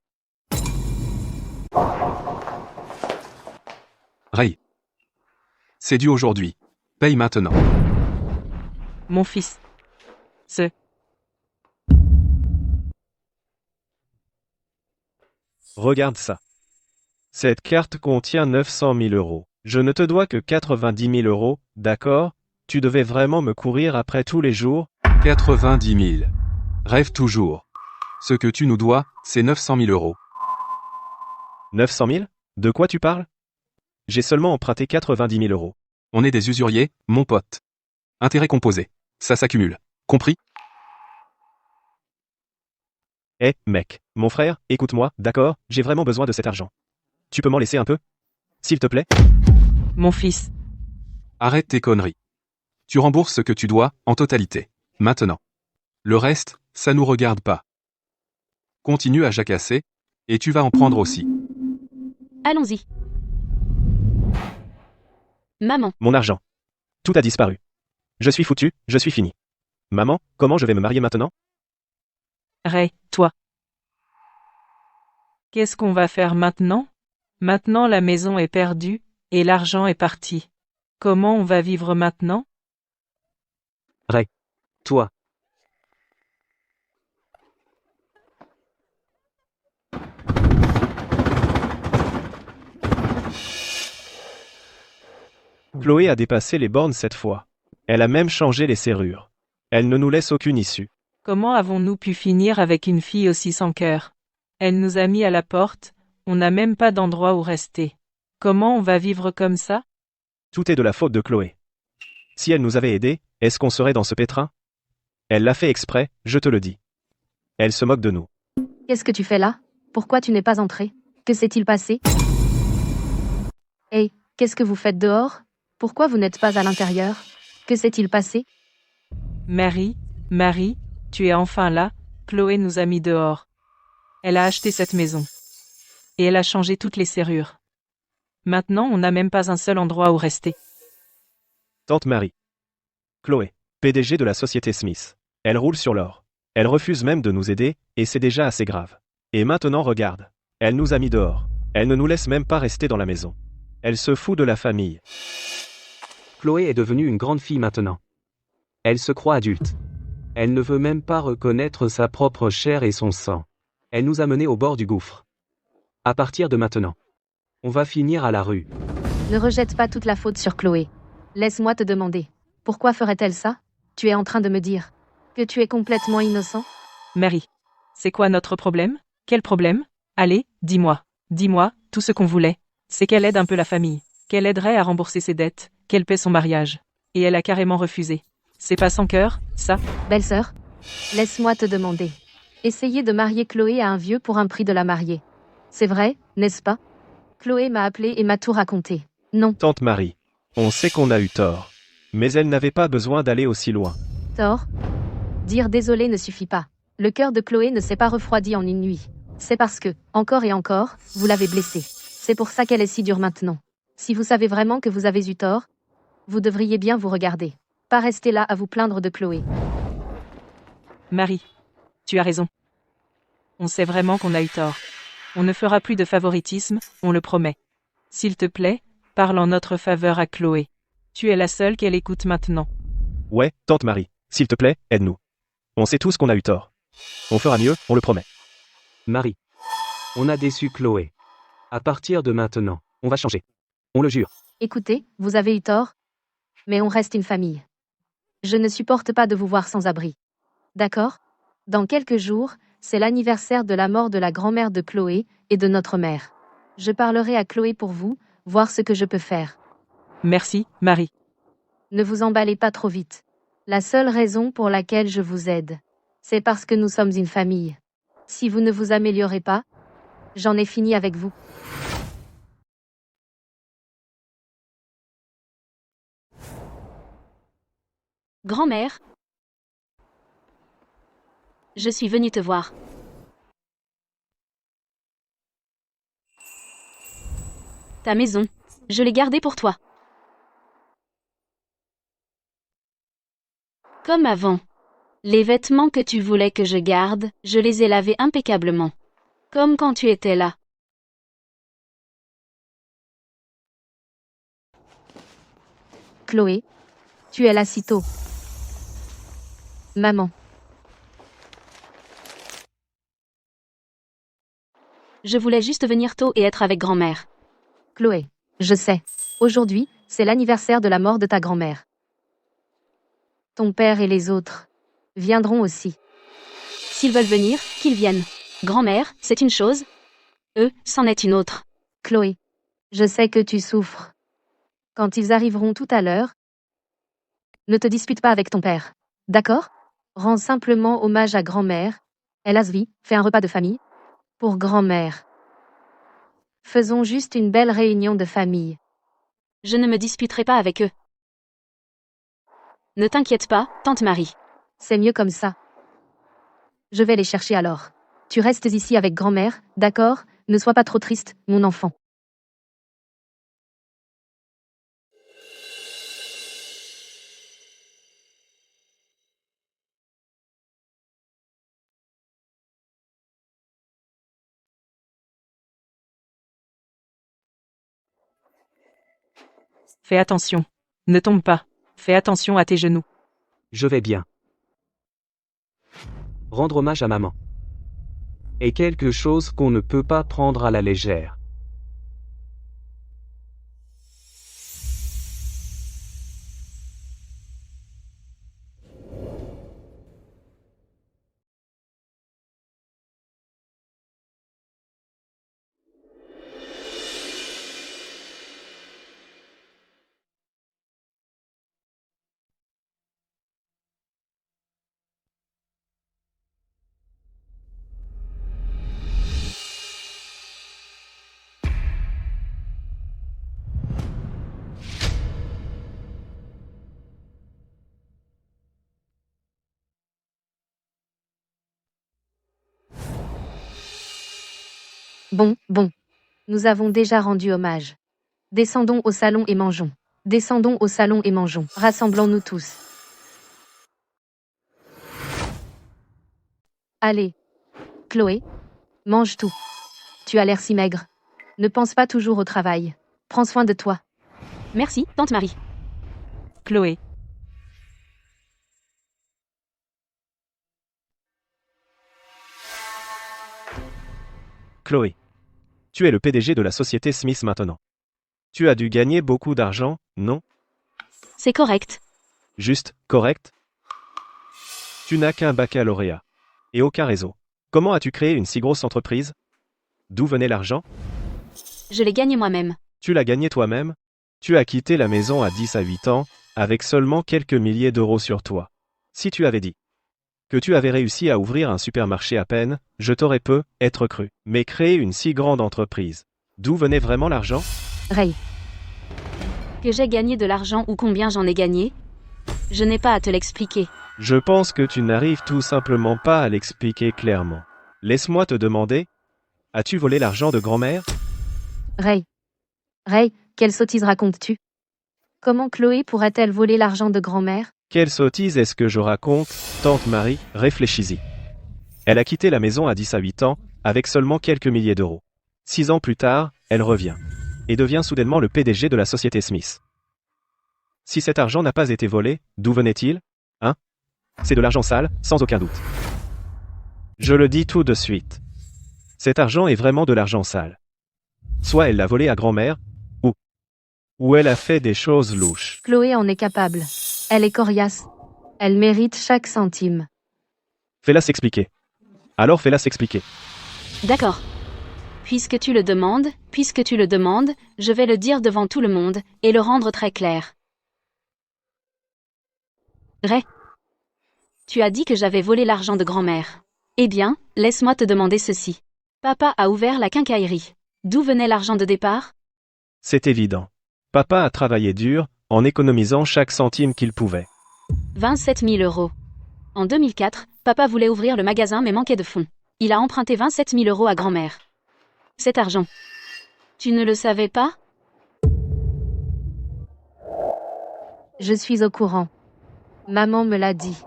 Ray. C'est dû aujourd'hui. Paye maintenant. Mon fils. Regarde ça. Cette carte contient 900 000 euros. Je ne te dois que 90 000 euros, d'accord? Tu devais vraiment me courir après tous les jours? 90 000. Rêve toujours. Ce que tu nous dois, c'est 900 000 euros. 900 000? De quoi tu parles? J'ai seulement emprunté 90 000 euros. On est des usuriers, mon pote. Intérêt composé. Ça s'accumule. Compris? Eh, mec, mon frère, écoute-moi, d'accord? J'ai vraiment besoin de cet argent. Tu peux m'en laisser un peu? S'il te plaît? Mon fils. Arrête tes conneries. Tu rembourses ce que tu dois, en totalité. Maintenant. Le reste, ça nous regarde pas. Continue à jacasser, et tu vas en prendre aussi. Allons-y. Maman. Mon argent. Tout a disparu. Je suis foutu, je suis fini. Maman, comment je vais me marier maintenant? Ray, toi. Qu'est-ce qu'on va faire maintenant? Maintenant la maison est perdue, et l'argent est parti. Comment on va vivre maintenant? Ray. Toi. Chloé a dépassé les bornes cette fois. Elle a même changé les serrures. Elle ne nous laisse aucune issue. Comment avons-nous pu finir avec une fille aussi sans cœur? Elle nous a mis à la porte, on n'a même pas d'endroit où rester. Comment on va vivre comme ça? Tout est de la faute de Chloé. Si elle nous avait aidés, est-ce qu'on serait dans ce pétrin? Elle l'a fait exprès, je te le dis. Elle se moque de nous. Qu'est-ce que tu fais là? Pourquoi tu n'es pas entré? Que s'est-il passé? Hey, qu'est-ce que vous faites dehors? Pourquoi vous n'êtes pas à l'intérieur? Que s'est-il passé? Mary, Marie, tu es enfin là, Chloé nous a mis dehors. Elle a acheté cette maison. Et elle a changé toutes les serrures. Maintenant, on n'a même pas un seul endroit où rester. Tante Marie. Chloé, PDG de la société Smith. Elle roule sur l'or. Elle refuse même de nous aider, et c'est déjà assez grave. Et maintenant regarde. Elle nous a mis dehors. Elle ne nous laisse même pas rester dans la maison. Elle se fout de la famille. Chloé est devenue une grande fille maintenant. Elle se croit adulte. Elle ne veut même pas reconnaître sa propre chair et son sang. Elle nous a menés au bord du gouffre. À partir de maintenant, on va finir à la rue. Ne rejette pas toute la faute sur Chloé. Laisse-moi te demander. Pourquoi ferait-elle ça? Tu es en train de me dire que tu es complètement innocent? Marie. C'est quoi notre problème? Quel problème? Allez, dis-moi. Dis-moi, tout ce qu'on voulait. C'est qu'elle aide un peu la famille. Qu'elle aiderait à rembourser ses dettes. Qu'elle paie son mariage. Et elle a carrément refusé. C'est pas sans cœur, ça? Belle-sœur, laisse-moi te demander. Essayez de marier Chloé à un vieux pour un prix de la marier. C'est vrai, n'est-ce pas? Chloé m'a appelé et m'a tout raconté. Non. Tante Marie. On sait qu'on a eu tort. Mais elle n'avait pas besoin d'aller aussi loin. Tort? Dire désolé ne suffit pas. Le cœur de Chloé ne s'est pas refroidi en une nuit. C'est parce que, encore et encore, vous l'avez blessée. C'est pour ça qu'elle est si dure maintenant. Si vous savez vraiment que vous avez eu tort, vous devriez bien vous regarder. Pas rester là à vous plaindre de Chloé. Marie. Tu as raison. On sait vraiment qu'on a eu tort. On ne fera plus de favoritisme, on le promet. S'il te plaît, parle en notre faveur à Chloé. Tu es la seule qu'elle écoute maintenant. Ouais, tante Marie, s'il te plaît, aide-nous. On sait tous qu'on a eu tort. On fera mieux, on le promet. Marie. On a déçu Chloé. À partir de maintenant, on va changer. On le jure. Écoutez, vous avez eu tort, mais on reste une famille. Je ne supporte pas de vous voir sans abri. D'accord? Dans quelques jours, c'est l'anniversaire de la mort de la grand-mère de Chloé et de notre mère. Je parlerai à Chloé pour vous, voir ce que je peux faire. Merci, Marie. Ne vous emballez pas trop vite. La seule raison pour laquelle je vous aide, c'est parce que nous sommes une famille. Si vous ne vous améliorez pas, j'en ai fini avec vous. Grand-mère, je suis venue te voir. Ta maison, je l'ai gardée pour toi. Comme avant. Les vêtements que tu voulais que je garde, je les ai lavés impeccablement. Comme quand tu étais là. Chloé, tu es là si tôt. Maman. Je voulais juste venir tôt et être avec grand-mère. Chloé, je sais. Aujourd'hui, c'est l'anniversaire de la mort de ta grand-mère. Ton père et les autres viendront aussi. S'ils veulent venir, qu'ils viennent. Grand-mère, c'est une chose. Eux, c'en est une autre. Chloé, je sais que tu souffres. Quand ils arriveront tout à l'heure, ne te dispute pas avec ton père. D'accord? Rends simplement hommage à grand-mère. Elle a vie, fais un repas de famille. Pour grand-mère. Faisons juste une belle réunion de famille. Je ne me disputerai pas avec eux. Ne t'inquiète pas, tante Marie. C'est mieux comme ça. Je vais les chercher alors. Tu restes ici avec grand-mère, d'accord? Ne sois pas trop triste, mon enfant. Fais attention. Ne tombe pas. Fais attention à tes genoux. Je vais bien. Rendre hommage à maman est quelque chose qu'on ne peut pas prendre à la légère. Bon. Nous avons déjà rendu hommage. Descendons au salon et mangeons. Descendons au salon et mangeons. Rassemblons-nous tous. Allez. Chloé. Mange tout. Tu as l'air si maigre. Ne pense pas toujours au travail. Prends soin de toi. Merci, tante Marie. Chloé. Chloé. Tu es le PDG de la société Smith maintenant. Tu as dû gagner beaucoup d'argent, non? C'est correct. Juste, correct? Tu n'as qu'un baccalauréat. Et aucun réseau. Comment as-tu créé une si grosse entreprise? D'où venait l'argent? Je l'ai gagné moi-même. Tu l'as gagné toi-même? Tu as quitté la maison à 10 à 8 ans, avec seulement quelques milliers d'euros sur toi. Si tu avais dit que tu avais réussi à ouvrir un supermarché à peine, je t'aurais être cru. Mais créer une si grande entreprise, d'où venait vraiment l'argent? Ray. Que j'ai gagné de l'argent ou combien j'en ai gagné? Je n'ai pas à te l'expliquer. Je pense que tu n'arrives tout simplement pas à l'expliquer clairement. Laisse-moi te demander, as-tu volé l'argent de grand-mère? Ray, quelle sottise racontes-tu? Comment Chloé pourrait-elle voler l'argent de grand-mère? Quelle sottise est-ce que je raconte, tante Marie? Réfléchis-y. Elle a quitté la maison à 10 à 8 ans, avec seulement quelques milliers d'euros. 6 ans plus tard, elle revient. Et devient soudainement le PDG de la société Smith. Si cet argent n'a pas été volé, d'où venait-il? Hein? C'est de l'argent sale, sans aucun doute. Je le dis tout de suite. Cet argent est vraiment de l'argent sale. Soit elle l'a volé à grand-mère, ou elle a fait des choses louches. Chloé en est capable. Elle est coriace. Elle mérite chaque centime. Fais-la s'expliquer. Alors fais-la s'expliquer. D'accord. Puisque tu le demandes, je vais le dire devant tout le monde, et le rendre très clair. Ray. Tu as dit que j'avais volé l'argent de grand-mère. Eh bien, laisse-moi te demander ceci. Papa a ouvert la quincaillerie. D'où venait l'argent de départ? C'est évident. Papa a travaillé dur, en économisant chaque centime qu'il pouvait. 27 000 euros. En 2004, papa voulait ouvrir le magasin mais manquait de fonds. Il a emprunté 27 000 euros à grand-mère. Cet argent. Tu ne le savais pas? Je suis au courant. Maman me l'a dit.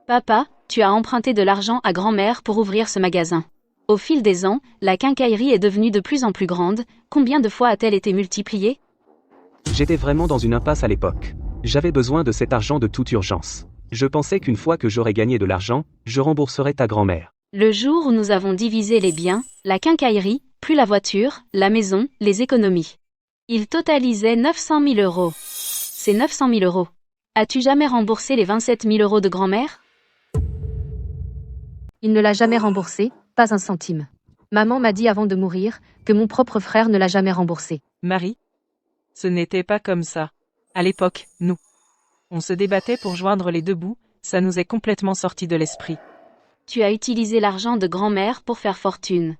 Papa, tu as emprunté de l'argent à grand-mère pour ouvrir ce magasin. Au fil des ans, la quincaillerie est devenue de plus en plus grande. Combien de fois a-t-elle été multipliée? J'étais vraiment dans une impasse à l'époque. J'avais besoin de cet argent de toute urgence. Je pensais qu'une fois que j'aurais gagné de l'argent, je rembourserais ta grand-mère. Le jour où nous avons divisé les biens, la quincaillerie, plus la voiture, la maison, les économies. Il totalisait 900 000 euros. C'est 900 000 euros. As-tu jamais remboursé les 27 000 euros de grand-mère? Il ne l'a jamais remboursé, pas un centime. Maman m'a dit avant de mourir que mon propre frère ne l'a jamais remboursé. Marie? Ce n'était pas comme ça. À l'époque, on se débattait pour joindre les deux bouts, ça nous est complètement sorti de l'esprit. Tu as utilisé l'argent de grand-mère pour faire fortune.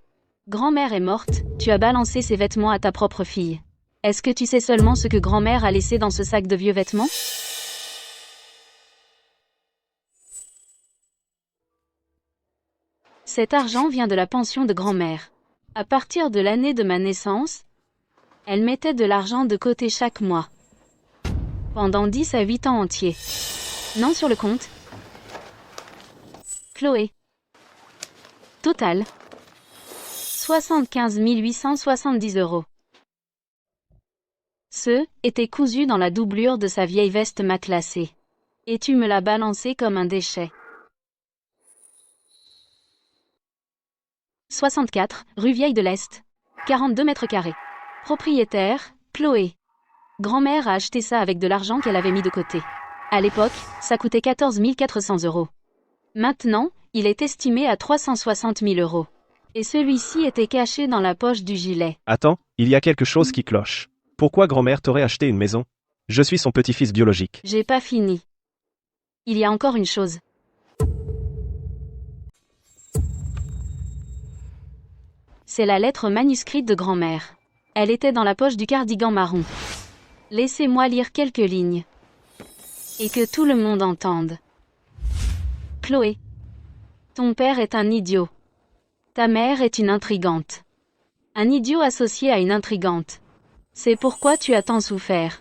Grand-mère est morte, tu as balancé ses vêtements à ta propre fille. Est-ce que tu sais seulement ce que grand-mère a laissé dans ce sac de vieux vêtements? Cet argent vient de la pension de grand-mère. À partir de l'année de ma naissance, elle mettait de l'argent de côté chaque mois. Pendant 10 à 8 ans entiers. Non sur le compte. Chloé. Total. 75 870 euros. Ce était cousu dans la doublure de sa vieille veste matelassée. Et tu me l'as balancé comme un déchet. 64, rue Vieille de l'Est. 42 mètres carrés. Propriétaire, Chloé. Grand-mère a acheté ça avec de l'argent qu'elle avait mis de côté. À l'époque, ça coûtait 14 400 euros. Maintenant, il est estimé à 360 000 euros. Et celui-ci était caché dans la poche du gilet. Attends, il y a quelque chose qui cloche. Pourquoi grand-mère t'aurait acheté une maison? Je suis son petit-fils biologique. J'ai pas fini. Il y a encore une chose. C'est la lettre manuscrite de grand-mère. Elle était dans la poche du cardigan marron. Laissez-moi lire quelques lignes. Et que tout le monde entende. Chloé. Ton père est un idiot. Ta mère est une intrigante. Un idiot associé à une intrigante. C'est pourquoi tu as tant souffert.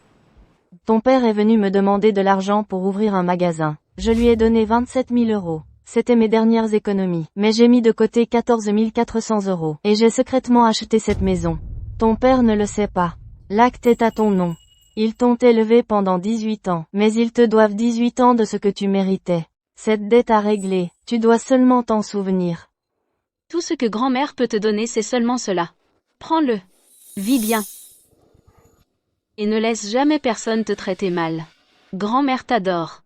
Ton père est venu me demander de l'argent pour ouvrir un magasin. Je lui ai donné 27 000 euros. C'était mes dernières économies. Mais j'ai mis de côté 14 400 euros. Et j'ai secrètement acheté cette maison. Ton père ne le sait pas. L'acte est à ton nom. Ils t'ont élevé pendant 18 ans. Mais ils te doivent 18 ans de ce que tu méritais. Cette dette à régler, tu dois seulement t'en souvenir. Tout ce que grand-mère peut te donner, c'est seulement cela. Prends-le. Vis bien. Et ne laisse jamais personne te traiter mal. Grand-mère t'adore.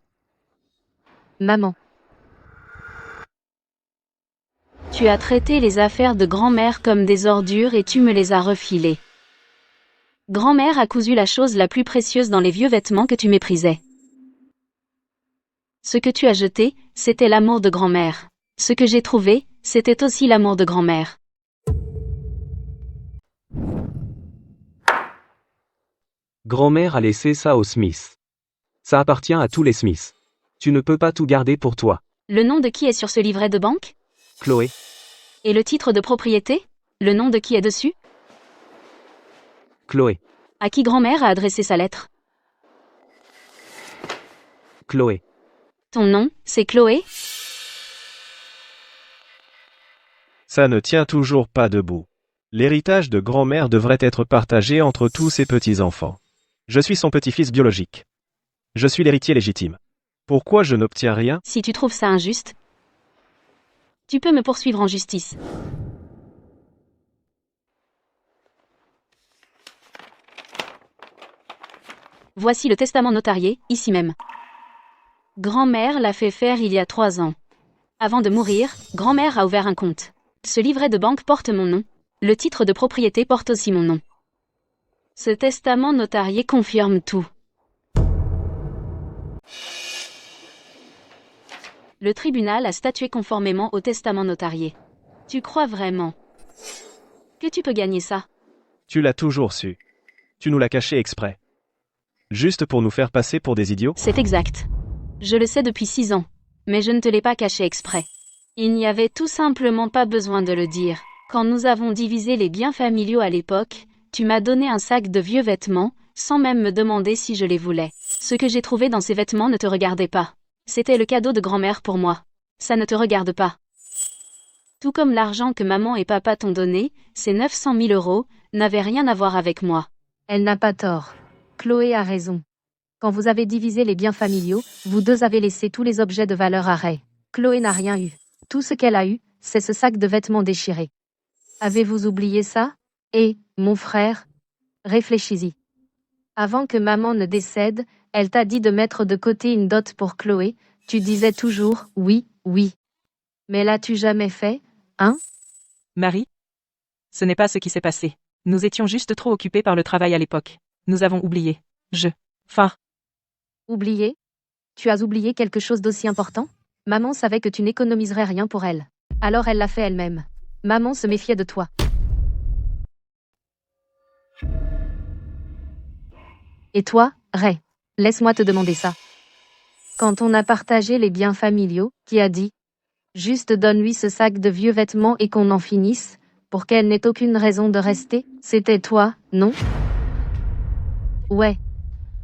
Maman. Tu as traité les affaires de grand-mère comme des ordures et tu me les as refilées. Grand-mère a cousu la chose la plus précieuse dans les vieux vêtements que tu méprisais. Ce que tu as jeté, c'était l'amour de grand-mère. Ce que j'ai trouvé, c'était aussi l'amour de grand-mère. Grand-mère a laissé ça aux Smith. Ça appartient à tous les Smiths. Tu ne peux pas tout garder pour toi. Le nom de qui est sur ce livret de banque? Chloé. Et le titre de propriété? Le nom de qui est dessus? Chloé. À qui grand-mère a adressé sa lettre? Chloé. Ton nom, c'est Chloé? Ça ne tient toujours pas debout. L'héritage de grand-mère devrait être partagé entre tous ses petits-enfants. Je suis son petit-fils biologique. Je suis l'héritier légitime. Pourquoi je n'obtiens rien? Si tu trouves ça injuste, tu peux me poursuivre en justice. Voici le testament notarié, ici même. Grand-mère l'a fait faire il y a 3 ans. Avant de mourir, grand-mère a ouvert un compte. Ce livret de banque porte mon nom. Le titre de propriété porte aussi mon nom. Ce testament notarié confirme tout. Le tribunal a statué conformément au testament notarié. Tu crois vraiment que tu peux gagner ça? Tu l'as toujours su. Tu nous l'as caché exprès. Juste pour nous faire passer pour des idiots? C'est exact. Je le sais depuis 6 ans, mais je ne te l'ai pas caché exprès. Il n'y avait tout simplement pas besoin de le dire. Quand nous avons divisé les biens familiaux à l'époque, tu m'as donné un sac de vieux vêtements, sans même me demander si je les voulais. Ce que j'ai trouvé dans ces vêtements ne te regardait pas. C'était le cadeau de grand-mère pour moi. Ça ne te regarde pas. Tout comme l'argent que maman et papa t'ont donné, ces 900 000 euros, n'avaient rien à voir avec moi. Elle n'a pas tort. Chloé a raison. Quand vous avez divisé les biens familiaux, vous deux avez laissé tous les objets de valeur à Ray. Chloé n'a rien eu. Tout ce qu'elle a eu, c'est ce sac de vêtements déchiré. Avez-vous oublié ça? Et, mon frère, réfléchis-y. Avant que maman ne décède, elle t'a dit de mettre de côté une dot pour Chloé, tu disais toujours « oui, oui ». Mais l'as-tu jamais fait, hein? Marie? Ce n'est pas ce qui s'est passé. Nous étions juste trop occupés par le travail à l'époque. Nous avons oublié. Oublié? Tu as oublié quelque chose d'aussi important? Maman savait que tu n'économiserais rien pour elle. Alors elle l'a fait elle-même. Maman se méfiait de toi. Et toi, Ray, laisse-moi te demander ça. Quand on a partagé les biens familiaux, qui a dit « Juste donne-lui ce sac de vieux vêtements et qu'on en finisse, pour qu'elle n'ait aucune raison de rester », c'était toi, non? Ouais.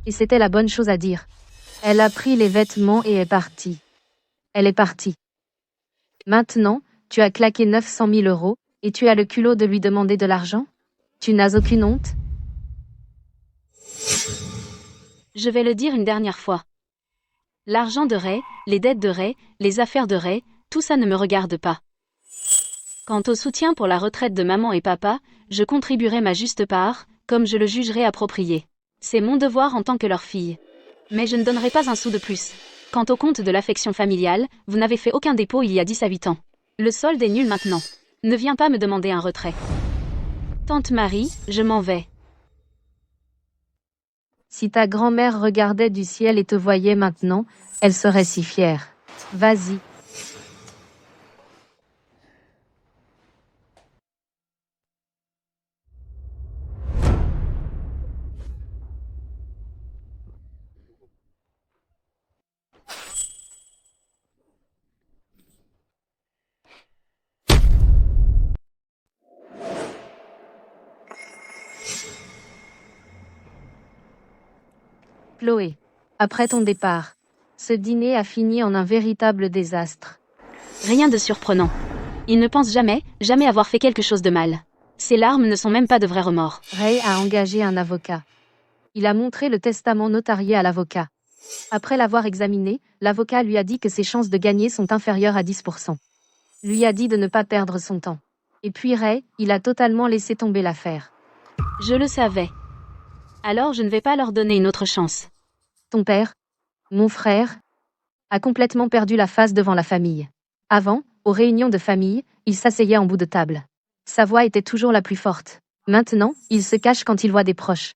Et c'était la bonne chose à dire. Elle a pris les vêtements et est partie. Elle est partie. Maintenant, tu as claqué 900 000 euros, et tu as le culot de lui demander de l'argent? Tu n'as aucune honte? Je vais le dire une dernière fois. L'argent de Ray, les dettes de Ray, les affaires de Ray, tout ça ne me regarde pas. Quant au soutien pour la retraite de maman et papa, je contribuerai ma juste part, comme je le jugerai approprié. C'est mon devoir en tant que leur fille. Mais je ne donnerai pas un sou de plus. Quant au compte de l'affection familiale, vous n'avez fait aucun dépôt il y a 10 à 8 ans. Le solde est nul maintenant. Ne viens pas me demander un retrait. Tante Marie, je m'en vais. Si ta grand-mère regardait du ciel et te voyait maintenant, elle serait si fière. Vas-y. Chloé. Après ton départ, ce dîner a fini en un véritable désastre. Rien de surprenant. Il ne pense jamais avoir fait quelque chose de mal. Ses larmes ne sont même pas de vrais remords. Ray a engagé un avocat. Il a montré le testament notarié à l'avocat. Après l'avoir examiné, l'avocat lui a dit que ses chances de gagner sont inférieures à 10%. Lui a dit de ne pas perdre son temps. Et puis Ray, il a totalement laissé tomber l'affaire. Je le savais. Alors je ne vais pas leur donner une autre chance. Ton père, mon frère, a complètement perdu la face devant la famille. Avant, aux réunions de famille, il s'asseyait en bout de table. Sa voix était toujours la plus forte. Maintenant, il se cache quand il voit des proches.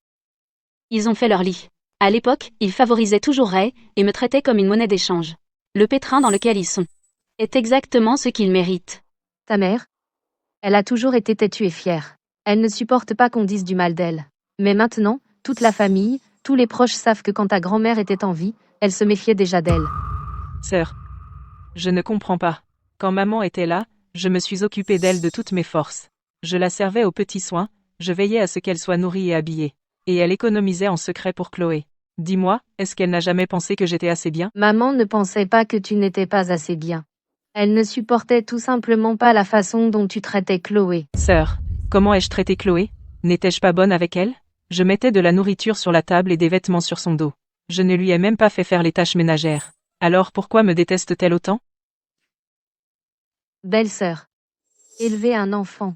Ils ont fait leur lit. À l'époque, ils favorisaient toujours Ray et me traitaient comme une monnaie d'échange. Le pétrin dans lequel ils sont est exactement ce qu'ils méritent. Ta mère? Elle a toujours été têtue et fière. Elle ne supporte pas qu'on dise du mal d'elle. Mais maintenant, toute la famille, tous les proches savent que quand ta grand-mère était en vie, elle se méfiait déjà d'elle. Sœur. Je ne comprends pas. Quand maman était là, je me suis occupée d'elle de toutes mes forces. Je la servais aux petits soins, je veillais à ce qu'elle soit nourrie et habillée. Et elle économisait en secret pour Chloé. Dis-moi, est-ce qu'elle n'a jamais pensé que j'étais assez bien? Maman ne pensait pas que tu n'étais pas assez bien. Elle ne supportait tout simplement pas la façon dont tu traitais Chloé. Sœur, comment ai-je traité Chloé? N'étais-je pas bonne avec elle? Je mettais de la nourriture sur la table et des vêtements sur son dos. Je ne lui ai même pas fait faire les tâches ménagères. Alors pourquoi me déteste-t-elle autant? Belle-sœur. Élever un enfant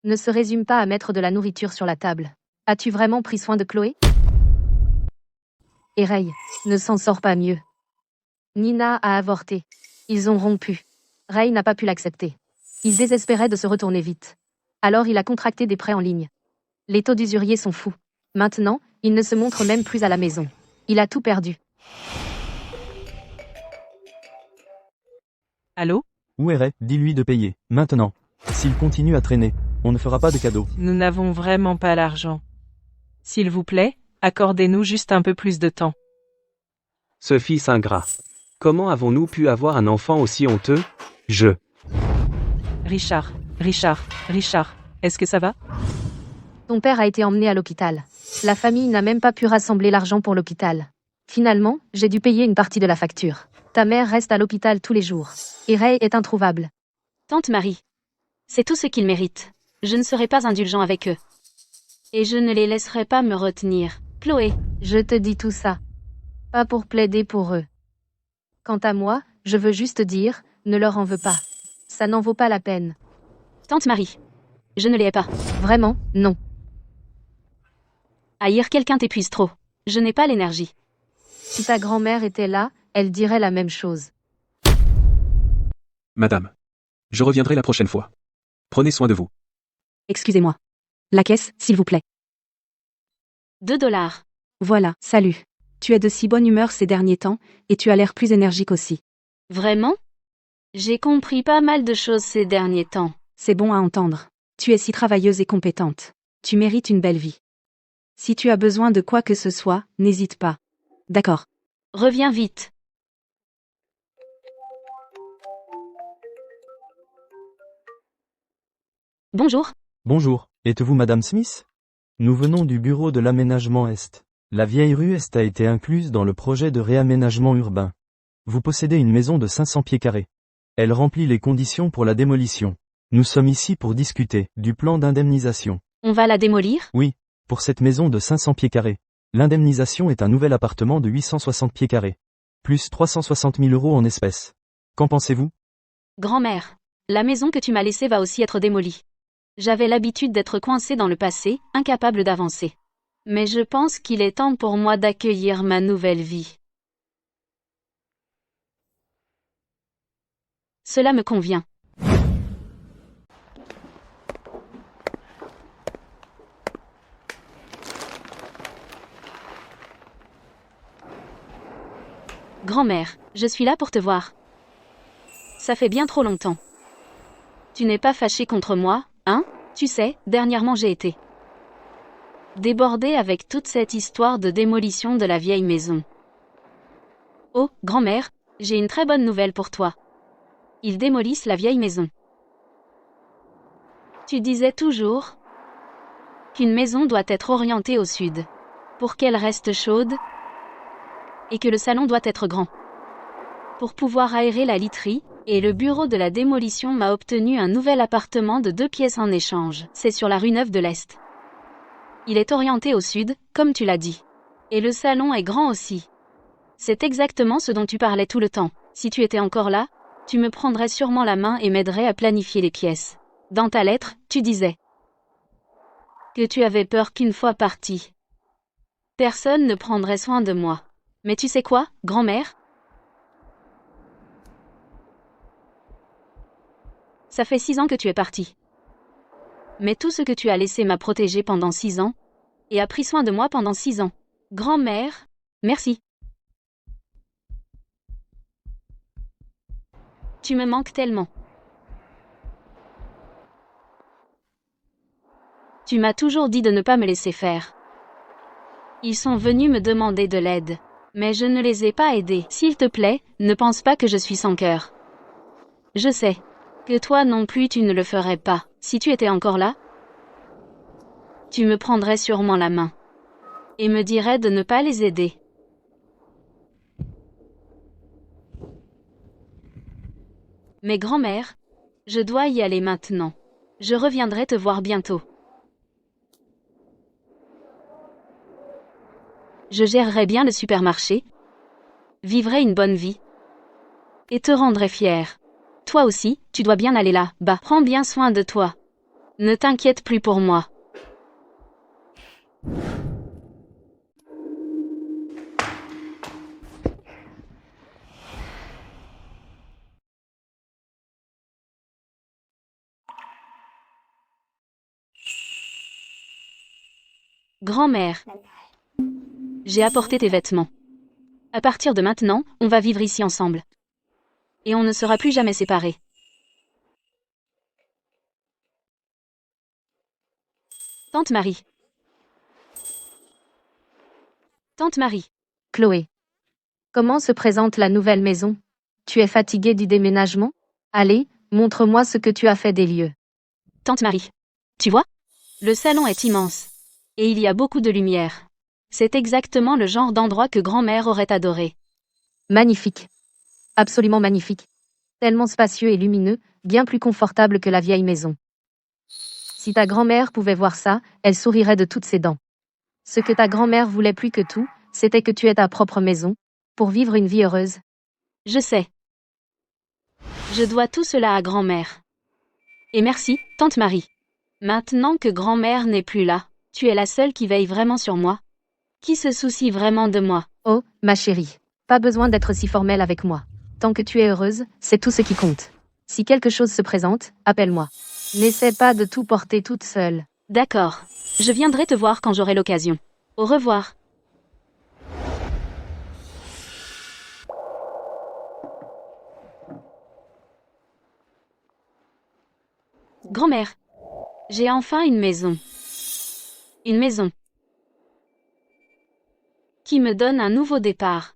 ne se résume pas à mettre de la nourriture sur la table. As-tu vraiment pris soin de Chloé? Et Ray ne s'en sort pas mieux. Nina a avorté. Ils ont rompu. Ray n'a pas pu l'accepter. Il désespérait de se retourner vite. Alors il a contracté des prêts en ligne. Les taux d'usurier sont fous. Maintenant, il ne se montre même plus à la maison. Il a tout perdu. Allô? Où est Ray? Dis-lui de payer, maintenant. S'il continue à traîner, on ne fera pas de cadeau. Nous n'avons vraiment pas l'argent. S'il vous plaît, accordez-nous juste un peu plus de temps. Ce fils ingrat. Comment avons-nous pu avoir un enfant aussi honteux? Richard, est-ce que ça va? Ton père a été emmené à l'hôpital. La famille n'a même pas pu rassembler l'argent pour l'hôpital. Finalement, j'ai dû payer une partie de la facture. Ta mère reste à l'hôpital tous les jours. Et Ray est introuvable. Tante Marie. C'est tout ce qu'ils méritent. Je ne serai pas indulgent avec eux. Et je ne les laisserai pas me retenir. Chloé. Je te dis tout ça. Pas pour plaider pour eux. Quant à moi, je veux juste dire, ne leur en veux pas. Ça n'en vaut pas la peine. Tante Marie. Je ne les hais pas. Vraiment, non. Haïr quelqu'un t'épuise trop. Je n'ai pas l'énergie. Si ta grand-mère était là, elle dirait la même chose. Madame. Je reviendrai la prochaine fois. Prenez soin de vous. Excusez-moi. La caisse, s'il vous plaît. 2 $. Voilà, salut. Tu es de si bonne humeur ces derniers temps, et tu as l'air plus énergique aussi. Vraiment? J'ai compris pas mal de choses ces derniers temps. C'est bon à entendre. Tu es si travailleuse et compétente. Tu mérites une belle vie. Si tu as besoin de quoi que ce soit, n'hésite pas. D'accord. Reviens vite. Bonjour. Bonjour, êtes-vous Madame Smith? Nous venons du bureau de l'aménagement Est. La vieille rue Est a été incluse dans le projet de réaménagement urbain. Vous possédez une maison de 500 pieds carrés. Elle remplit les conditions pour la démolition. Nous sommes ici pour discuter du plan d'indemnisation. On va la démolir? Oui, pour cette maison de 500 pieds carrés. L'indemnisation est un nouvel appartement de 860 pieds carrés. Plus 360 000 € en espèces. Qu'en pensez-vous? Grand-mère, la maison que tu m'as laissée va aussi être démolie. J'avais l'habitude d'être coincée dans le passé, incapable d'avancer. Mais je pense qu'il est temps pour moi d'accueillir ma nouvelle vie. Cela me convient. Grand-mère, je suis là pour te voir. Ça fait bien trop longtemps. Tu n'es pas fâchée contre moi, hein? Tu sais, dernièrement j'ai été débordée avec toute cette histoire de démolition de la vieille maison. Oh, grand-mère, j'ai une très bonne nouvelle pour toi. Ils démolissent la vieille maison. Tu disais toujours qu'une maison doit être orientée au sud, pour qu'elle reste chaude et que le salon doit être grand. Pour pouvoir aérer la literie, et le bureau de la démolition m'a obtenu un nouvel appartement de 2 pièces en échange. C'est sur la rue Neuve de l'Est. Il est orienté au sud, comme tu l'as dit. Et le salon est grand aussi. C'est exactement ce dont tu parlais tout le temps. Si tu étais encore là, tu me prendrais sûrement la main et m'aiderais à planifier les pièces. Dans ta lettre, tu disais que tu avais peur qu'une fois parti, personne ne prendrait soin de moi. Mais tu sais quoi, grand-mère? Ça fait 6 ans que tu es parti. Mais tout ce que tu as laissé m'a protégé pendant 6 ans, et a pris soin de moi pendant 6 ans. Grand-mère, merci. Tu me manques tellement. Tu m'as toujours dit de ne pas me laisser faire. Ils sont venus me demander de l'aide, mais je ne les ai pas aidés. S'il te plaît, ne pense pas que je suis sans cœur. Je sais que toi non plus tu ne le ferais pas. Si tu étais encore là, tu me prendrais sûrement la main et me dirais de ne pas les aider. Mais grand-mère, je dois y aller maintenant. Je reviendrai te voir bientôt. Je gérerai bien le supermarché, vivrai une bonne vie et te rendrai fière. Toi aussi, tu dois bien aller là-bas. Prends bien soin de toi. Ne t'inquiète plus pour moi. Grand-mère, j'ai apporté tes vêtements. À partir de maintenant, on va vivre ici ensemble. Et on ne sera plus jamais séparés. Tante Marie. Tante Marie. Chloé. Comment se présente la nouvelle maison? Tu es fatiguée du déménagement? Allez, montre-moi ce que tu as fait des lieux. Tante Marie. Tu vois? Le salon est immense. Et il y a beaucoup de lumière. C'est exactement le genre d'endroit que grand-mère aurait adoré. Magnifique. Absolument magnifique. Tellement spacieux et lumineux, bien plus confortable que la vieille maison. Si ta grand-mère pouvait voir ça, elle sourirait de toutes ses dents. Ce que ta grand-mère voulait plus que tout, c'était que tu aies ta propre maison, pour vivre une vie heureuse. Je sais. Je dois tout cela à grand-mère. Et merci, tante Marie. Maintenant que grand-mère n'est plus là, tu es la seule qui veille vraiment sur moi. Qui se soucie vraiment de moi. Oh, ma chérie. Pas besoin d'être si formelle avec moi. Tant que tu es heureuse, c'est tout ce qui compte. Si quelque chose se présente, appelle-moi. N'essaie pas de tout porter toute seule. D'accord. Je viendrai te voir quand j'aurai l'occasion. Au revoir. Grand-mère, j'ai enfin une maison. Une maison qui me donne un nouveau départ.